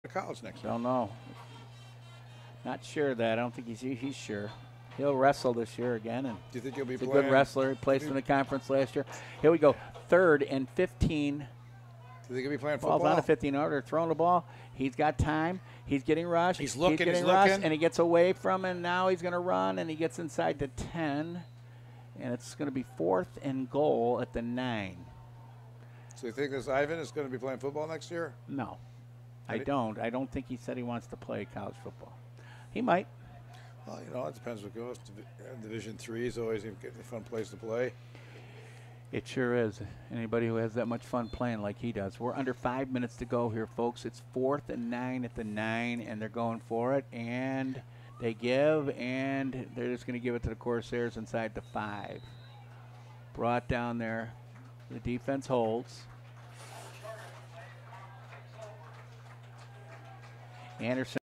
college next year. Don't know. Not sure of that. I don't think he's sure. He'll wrestle this year again. And Do you think he'll be he's a playing? good wrestler. He placed in the conference last year. Here we go. 3rd and 15. Do you think he'll be playing Ball's football? on a 15 yard. They're throwing the ball. He's got time. He's getting rushed. He's looking. He's getting rushed, and he gets away from him. Now he's going to run, and he gets inside the 10. And it's going to be 4th and goal at the 9. So you think this Ivan is going to be playing football next year? No, I don't. I don't think he said he wants to play college football. He might. Well, you know, it depends what goes. Division III is always a fun place to play. It sure is. Anybody who has that much fun playing like he does. We're under 5 minutes to go here, folks. It's 4th and 9 at the 9, and they're going for it. And they give, and they're just going to give it to the Corsairs inside the 5. Brought down there. The defense holds. Anderson.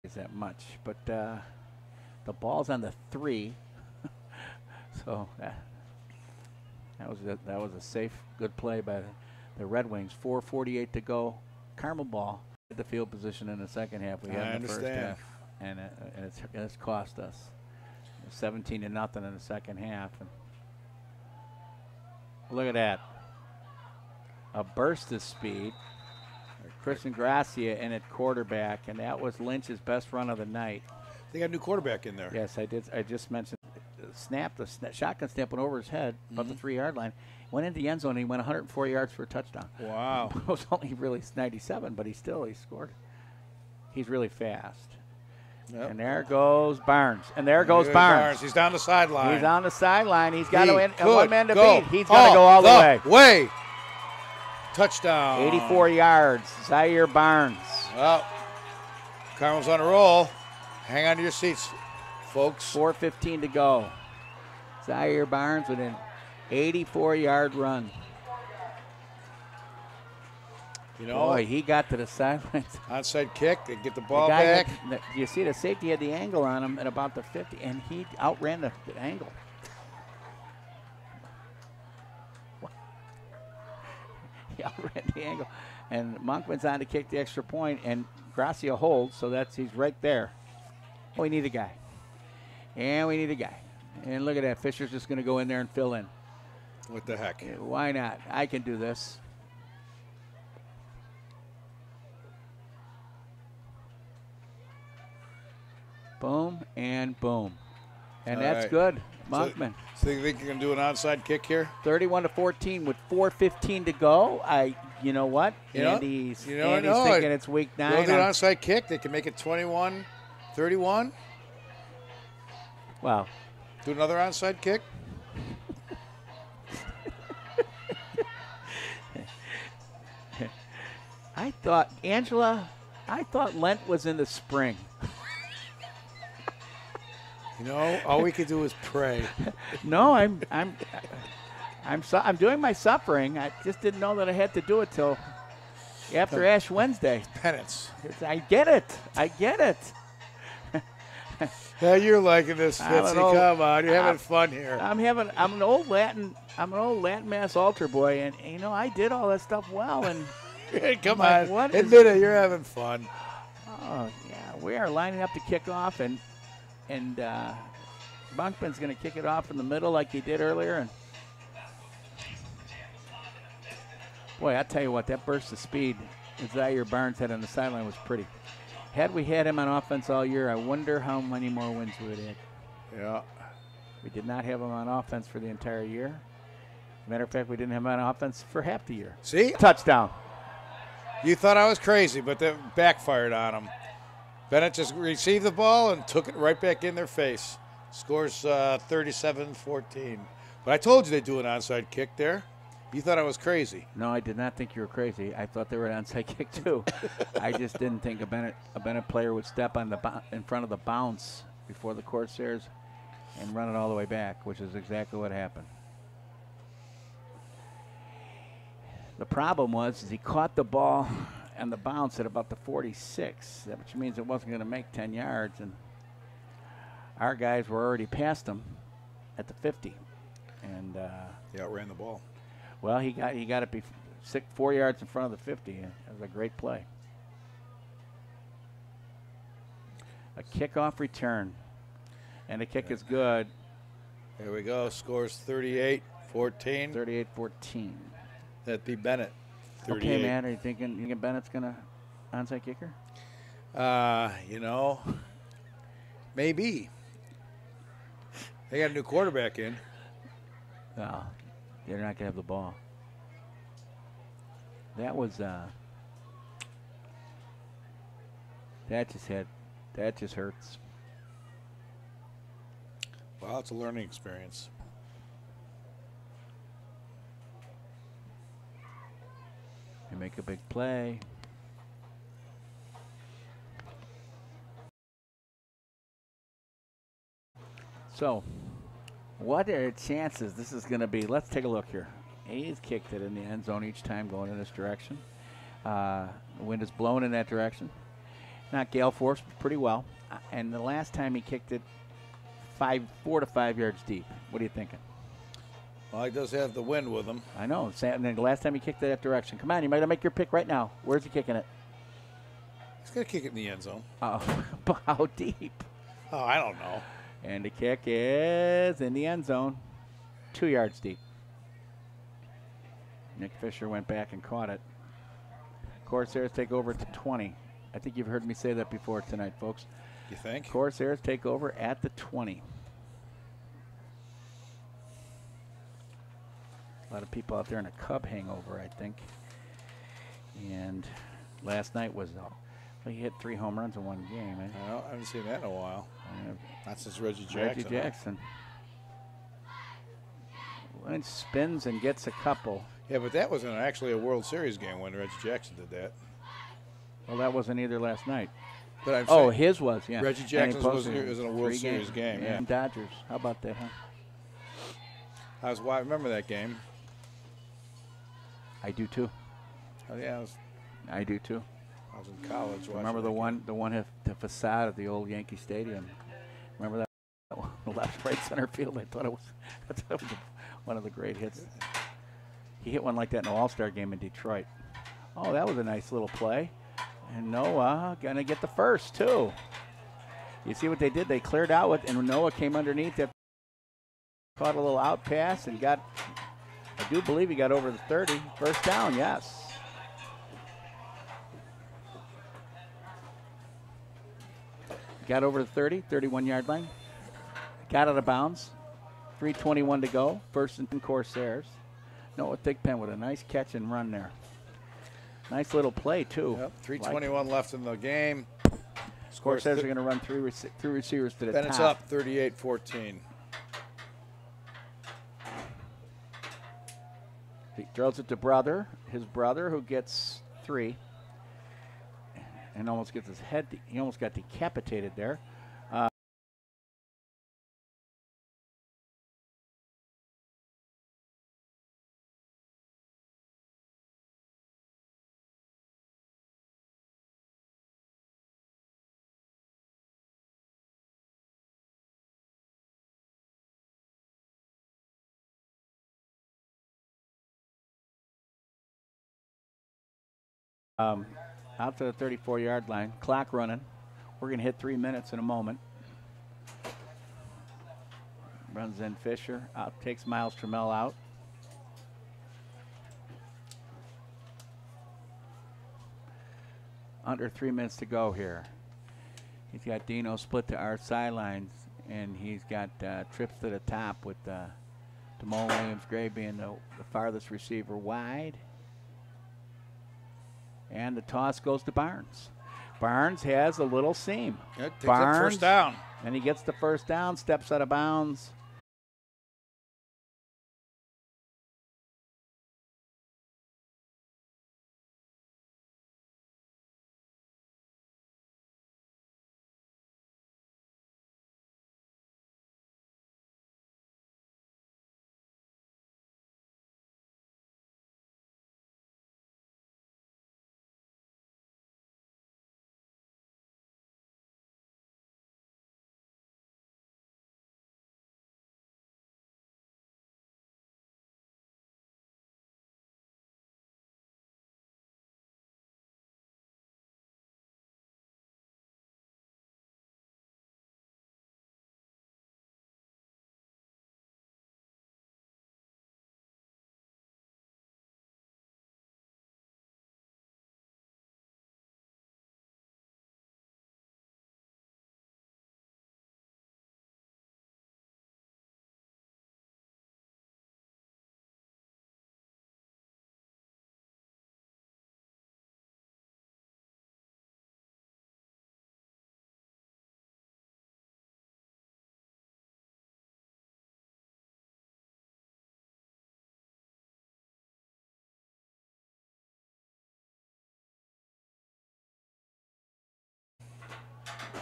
Is that much, but the ball's on the 3, so that was a safe, good play by the Red Wings. 4:48 to go. Carmel ball at the field position in the second half. We had in the first half, and it's cost us 17-0 in the second half. And look at that, a burst of speed. Christian Gracia in at quarterback, and that was Lynch's best run of the night. They got a new quarterback in there. Yes, I did. I just mentioned shotgun snap went over his head about the 3-yard line, went into the end zone, and he went 104 yards for a touchdown. Wow. It was only really 97, but he scored. He's really fast. Yep. And there goes Barnes. And there goes Barnes. He's down the sideline. He's on the sideline. He's got one man to go beat. He's got to go all the way. Touchdown. 84 yards. Zaire Barnes. Well, Carmel's on a roll. Hang on to your seats, folks. 4:15 to go. Zaire Barnes with an 84-yard run. You know, boy, he got to the sidelines. Onside kick. They get the ball back. You see the safety had the angle on him at about the 50, and he outran the angle. at the angle. And Monkman's on to kick the extra point, and Gracia holds, so he's right there. We need a guy. And we need a guy. And look at that. Fisher's just going to go in there and fill in. What the heck? Why not? I can do this. Boom and boom. And All that's right. good. Monkman. So you think you're going to do an onside kick here? 31-14 with 4:15 to go. You know what? Andy's thinking it's week 9. They'll do an onside kick. They can make it 21-31. Wow. Do another onside kick. I thought Lent was in the spring. All we could do is pray. No, I'm doing my suffering. I just didn't know that I had to do it till after Ash Wednesday. Penance. I get it. Yeah, you're liking this, Fitzy. Come on, you're having fun here. I'm an old Latin Mass altar boy, and I did all that stuff well. And come on, admit it, you're having fun. Oh yeah, we are lining up to kick off, and Monkman's going to kick it off in the middle like he did earlier. And boy, I tell you what, that burst of speed that Zaire Barnes had on the sideline was pretty. Had we had him on offense all year, I wonder how many more wins we would have had. Yeah. We did not have him on offense for the entire year. As a matter of fact, we didn't have him on offense for half the year. See? Touchdown. You thought I was crazy, but that backfired on him. Benet just received the ball and took it right back in their face. Scores 37-14. But I told you they'd do an onside kick there. You thought I was crazy. No, I did not think you were crazy. I thought they were an onside kick too. I just didn't think a Benet player would step on in front of the bounce before the Corsairs and run it all the way back, which is exactly what happened. The problem was he caught the ball and the bounce at about the 46, which means it wasn't going to make 10 yards, and our guys were already past him at the 50. And he outran the ball. Well, he got it 4 yards in front of the 50. It was a great play. A kickoff return, and the kick is good. There we go. Scores 38-14. 38-14. That'd be Benet. 38. Okay, man. Are you thinking Bennett's gonna onside kicker? Maybe. They got a new quarterback in. No, they're not gonna have the ball. That was that just hurts. Well, it's a learning experience. You make a big play. So, what are the chances this is going to be? Let's take a look here. He's kicked it in the end zone each time going in this direction. The wind is blowing in that direction. Not gale force, but pretty well. And the last time he kicked it 4 to 5 yards deep. What are you thinking? Well, he does have the wind with him. I know. And then the last time he kicked it that direction. Come on, you might make your pick right now. Where's he kicking it? He's going to kick it in the end zone. Oh, how deep? Oh, I don't know. And the kick is in the end zone, 2 yards deep. Nick Fisher went back and caught it. Corsairs take over to 20. I think you've heard me say that before tonight, folks. You think? Corsairs take over at the 20. A lot of people out there in a Cub hangover, I think. And last night was, he hit 3 home runs in one game. Eh? I haven't seen that in a while. Not since Reggie Jackson. Reggie Jackson. Lynch spins and gets a couple. Yeah, but that wasn't actually a World Series game when Reggie Jackson did that. Well, that wasn't either last night. But I'm saying his was, yeah. Reggie Jackson's was in a World Series game, yeah. And Dodgers. How about that, huh? I remember that game. I do too. Oh, yeah, I do too. I was in college. Remember the one at the facade of the old Yankee Stadium? Remember that one? Left, right, center field. I thought it was one of the great hits. He hit one like that in an All-Star game in Detroit. Oh, that was a nice little play. And Noah going to get the first, too. You see what they did? They cleared out with, and Noah came underneath it, caught a little out pass, and got, I do believe he got over the 30. First down, yes. Got over the 30, 31-yard line. Got out of bounds. 3:21 to go. First and 10 Corsairs. Noah Thigpen with a nice catch and run there. Nice little play, too. Yep, 3:21 left in the game. Corsairs are going to run three receivers to the Bennett's top. up 38-14. He throws it to his brother, who gets 3. And almost gets his head, he almost got decapitated there. Out to the 34-yard line. Clock running. We're going to hit 3 minutes in a moment. Runs in Fisher. Out takes Miles Trammell out. Under 3 minutes to go here. He's got Dino split to our sidelines, and he's got trips to the top with Damone Williams-Gray being the farthest receiver wide. And the toss goes to Barnes. Barnes has a little seam. It takes Barnes, up first down. And he gets the first down, steps out of bounds.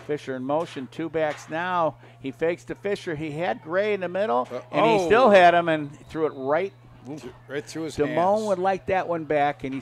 Fisher in motion, 2 backs now. He fakes to Fisher. He had Gray in the middle, and he still had him and threw it right through his hands. Damone would like that one back, and he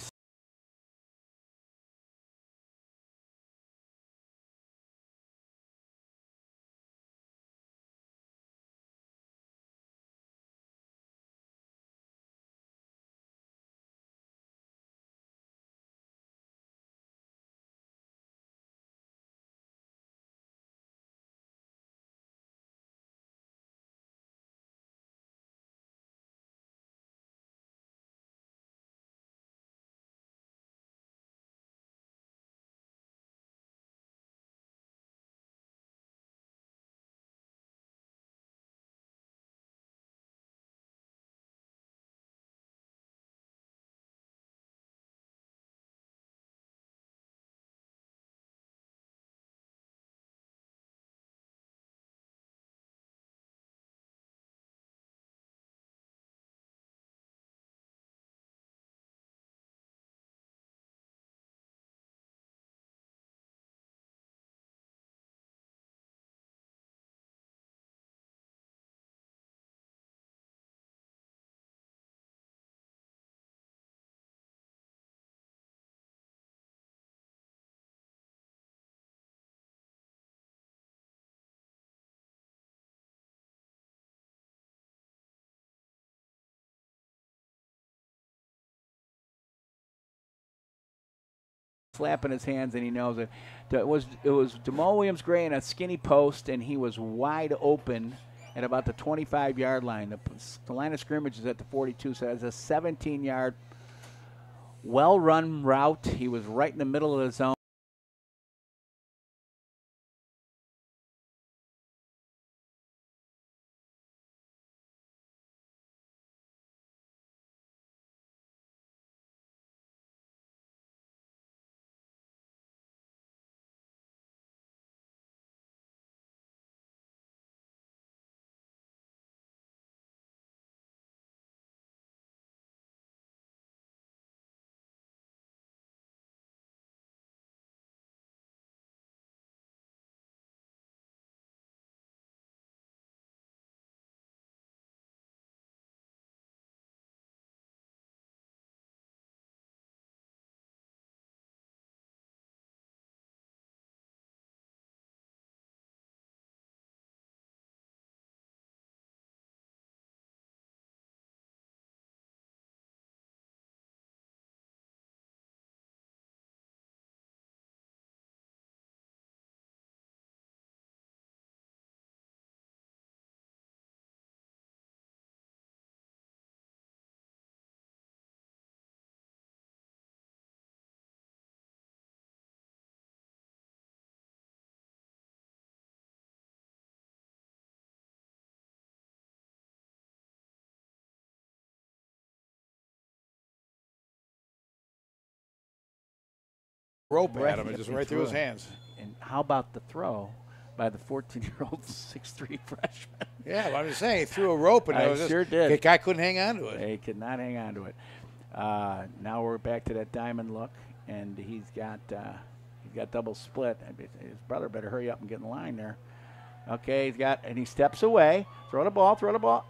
slapping his hands, and he knows it. It was Jamal Williams-Gray in a skinny post, and he was wide open at about the 25-yard line. The line of scrimmage is at the 42, so it's a 17-yard well-run route. He was right in the middle of the zone. Rope at him and just right through his it. hands. And how about the throw by the 14-year-old 6'3" freshman? Yeah, but I'm just saying, he threw a rope and I it was sure just, did. the guy couldn't hang on to it. They could not hang on to it. Now we're back to that diamond look, and he's got double split. His brother better hurry up and get in line there. Okay, and he steps away. Throw the ball.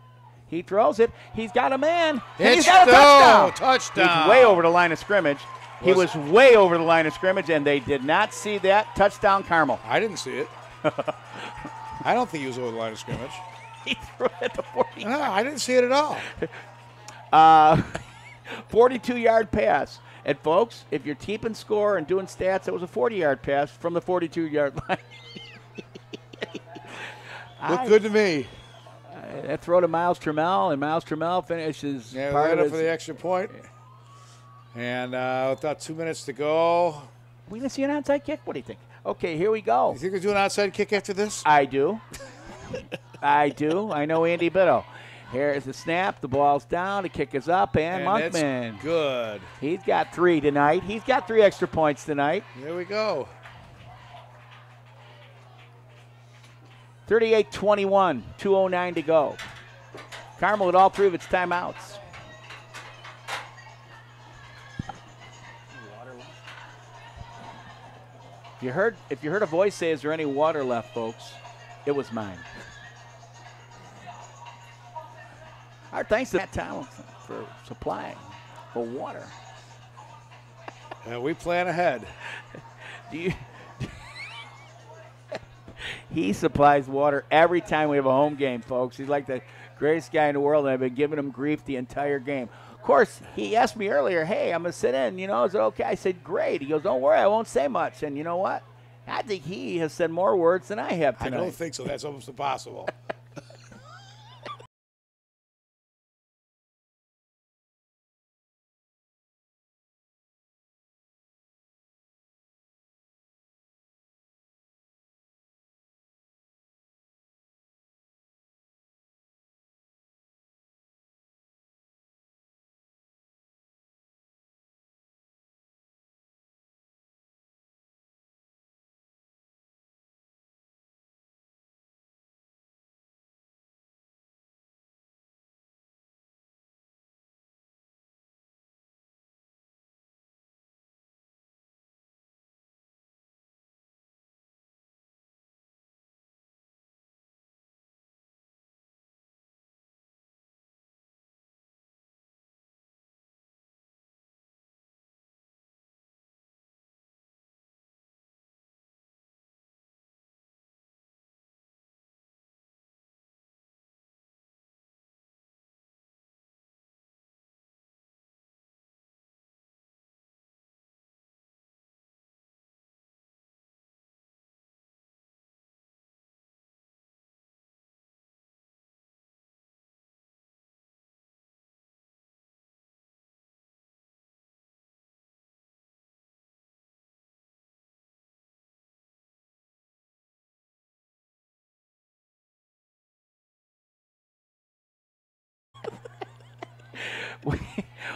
He throws it. He's got a man. And he's got a touchdown. Touchdown. He's way over the line of scrimmage. He was way over the line of scrimmage, and they did not see that. Touchdown, Carmel. I didn't see it. I don't think he was over the line of scrimmage. He threw it at the 40. No, I didn't see it at all. 42-yard pass. And, folks, if you're keeping score and doing stats, it was a 40-yard pass from the 42-yard line. Looked good to me. That throw to Miles Trammell, and Miles Trammell finishes part of it his, for the extra point. And with about 2 minutes to go. We going to see an onside kick? What do you think? Okay, here we go. You think we're doing an onside kick after this? I do. I know Andy Bitto. Here's the snap. The ball's down. The kick is up, and Monkman. It's good. He's got 3 tonight. He's got 3 extra points tonight. Here we go. 38-21, 2:09 to go. Carmel at all 3 of its timeouts. If you heard a voice say, "Is there any water left, folks?" It was mine. Our thanks to Matt Tomlinson for supplying for water. And we plan ahead. He supplies water every time we have a home game, folks. He's like the greatest guy in the world, and I've been giving him grief the entire game. Of course, he asked me earlier, "Hey, I'm going to sit in. Is it okay?" I said, "Great." He goes, "Don't worry, I won't say much." And you know what? I think he has said more words than I have tonight. I don't think so. That's almost impossible.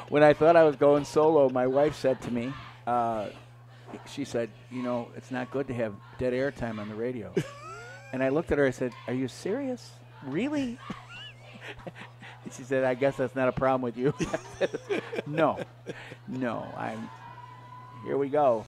when I thought I was going solo, my wife said to me, she said, you know, it's not good to have dead air time on the radio. And I looked at her, I said, are you serious? Really? And she said, I guess that's not a problem with you. No, here we go.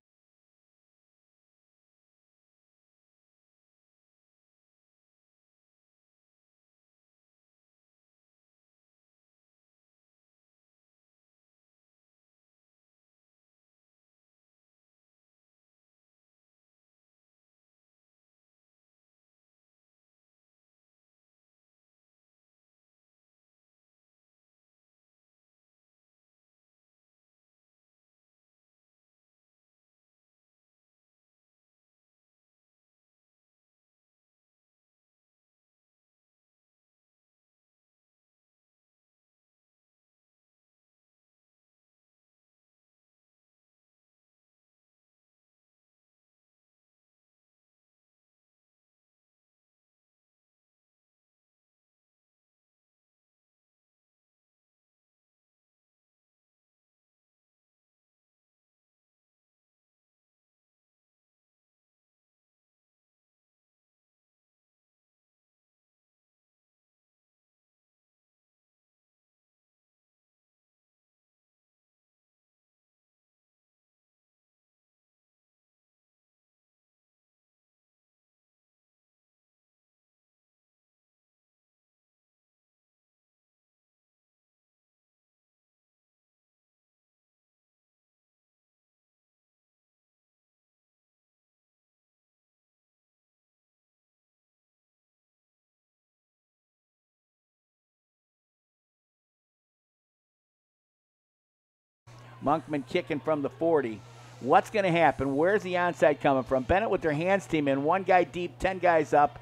Monkman kicking from the 40. What's going to happen? Where's the onside coming from? Benet with their hands team in. One guy deep, 10 guys up.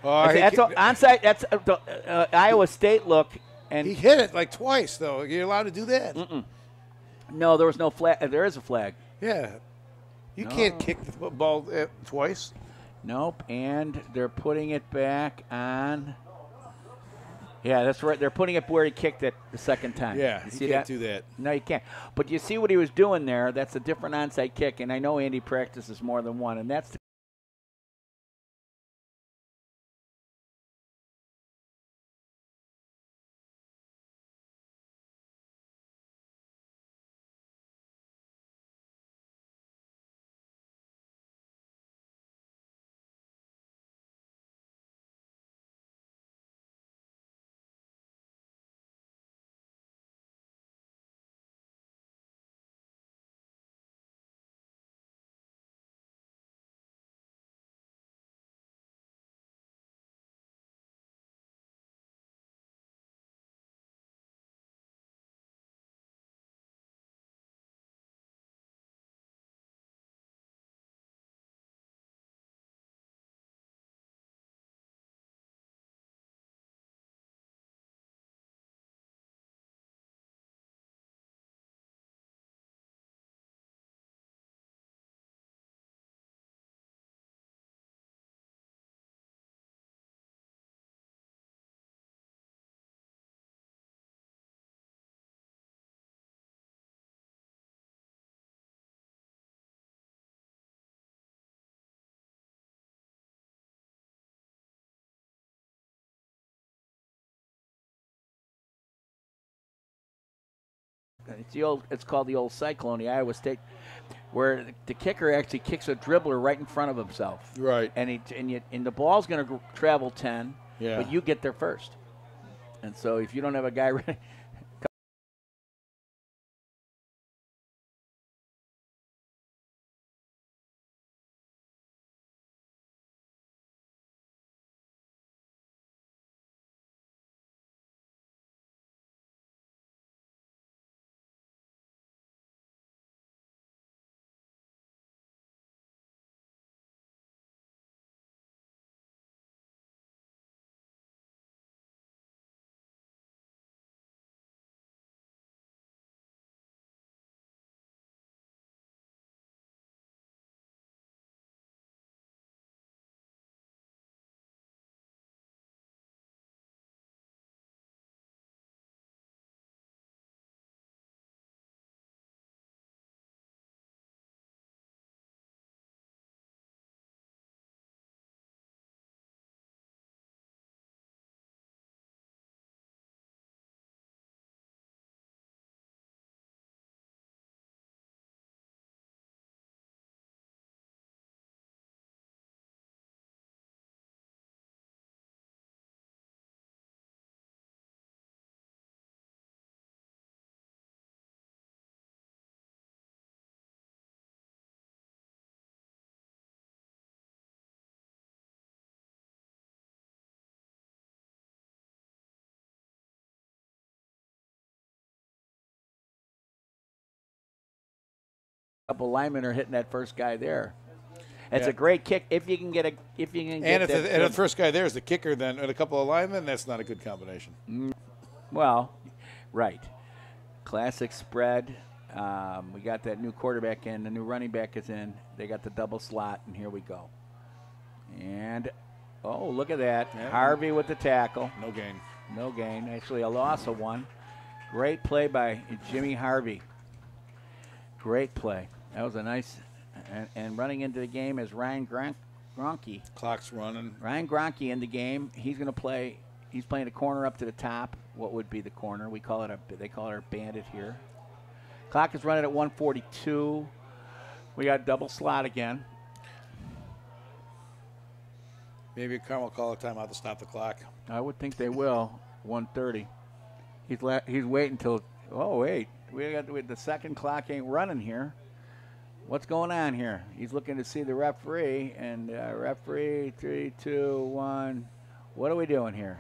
That's onside. That's the Iowa State look. And he hit it like twice, though. You're allowed to do that. No, there was no flag. There is a flag. Yeah. You can't kick the ball twice. Nope. And they're putting it back on. Yeah, that's right. They're putting it where he kicked it the second time. Yeah, you can't do that. No, you can't. But you see what he was doing there. That's a different onside kick, and I know Andy practices more than one, and that's the It's called the old cyclone, the Iowa State, where the kicker actually kicks a dribbler right in front of himself. Right. And the ball's going to travel 10, but you get there first. And so if you don't have a guy ready, couple linemen are hitting that first guy there. It's Yeah. a great kick if you can get a if you can get And that. if the first guy there is the kicker, then and a couple of linemen, that's not a good combination. Well, right. Classic spread. We got that new quarterback in. The new running back is in. They got the double slot, and here we go. And, oh, look at that. Yeah. Harvey with the tackle. No gain. No gain. Actually, a loss of one. Great play by Jimmy Harvey. Great play. That was a nice. And running into the game is Ryan Gronke. Clock's running. Ryan Gronke in the game. He's going to play. He's playing a corner up to the top. What would be the corner? They call it our bandit here. Clock is running at 1:42. We got double slot again. Maybe Carmel call a timeout to stop the clock. I would think they will. 1:30. He's waiting until. Oh wait, the second clock ain't running here. What's going on here? He's looking to see the referee, and referee 3, 2, 1. What are we doing here?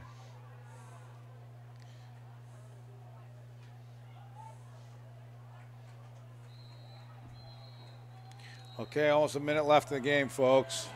Okay, almost a minute left in the game, folks.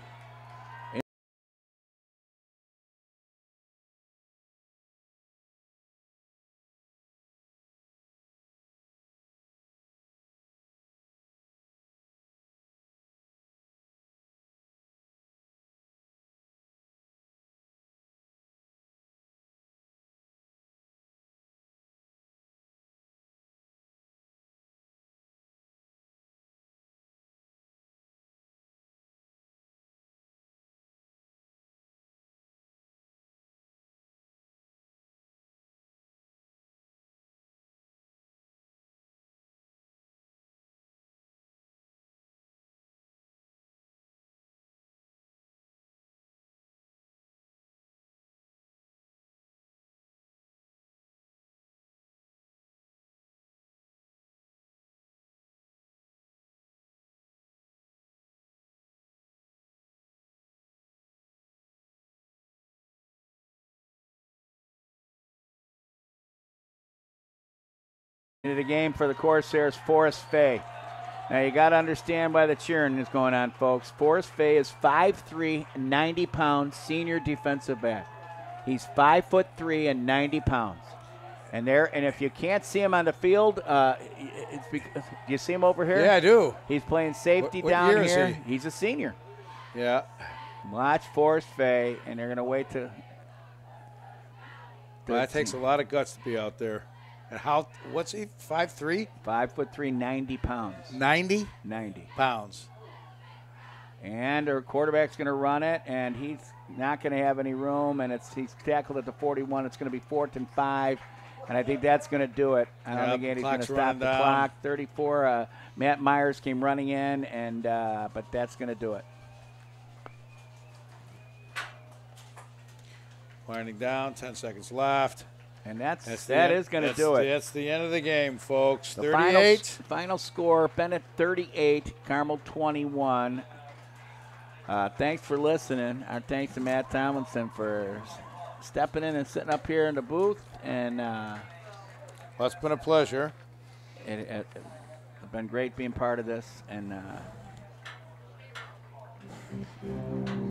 Into the game for the Corsairs, Forrest Fay. Now you got to understand why the cheering is going on, folks. Forrest Fay is 5'3", 90 pounds, senior defensive back. He's 5'3" and 90 pounds. And if you can't see him on the field, it's because, do you see him over here? Yeah, I do. He's playing safety What down year is here. he? He's a senior. Yeah. Watch Forrest Fay, and they're going to wait to. Well, that takes a lot of guts to be out there. And what's he, 5'3"? 5'3", 90 pounds. 90? 90 pounds. And our quarterback's going to run it, and he's not going to have any room, and he's tackled at the 41. It's going to be 4th and 5, and I think that's going to do it. I don't think Andy's going to stop the clock. 34, Matt Myers came running in, and but that's going to do it. Winding down, 10 seconds left. And that is going to do it. That's the end of the game, folks. The 38. Final score, Benet 38, Carmel 21. Thanks for listening. Our thanks to Matt Tomlinson for stepping in and sitting up here in the booth. And well, it's been a pleasure. It's been great being part of this. And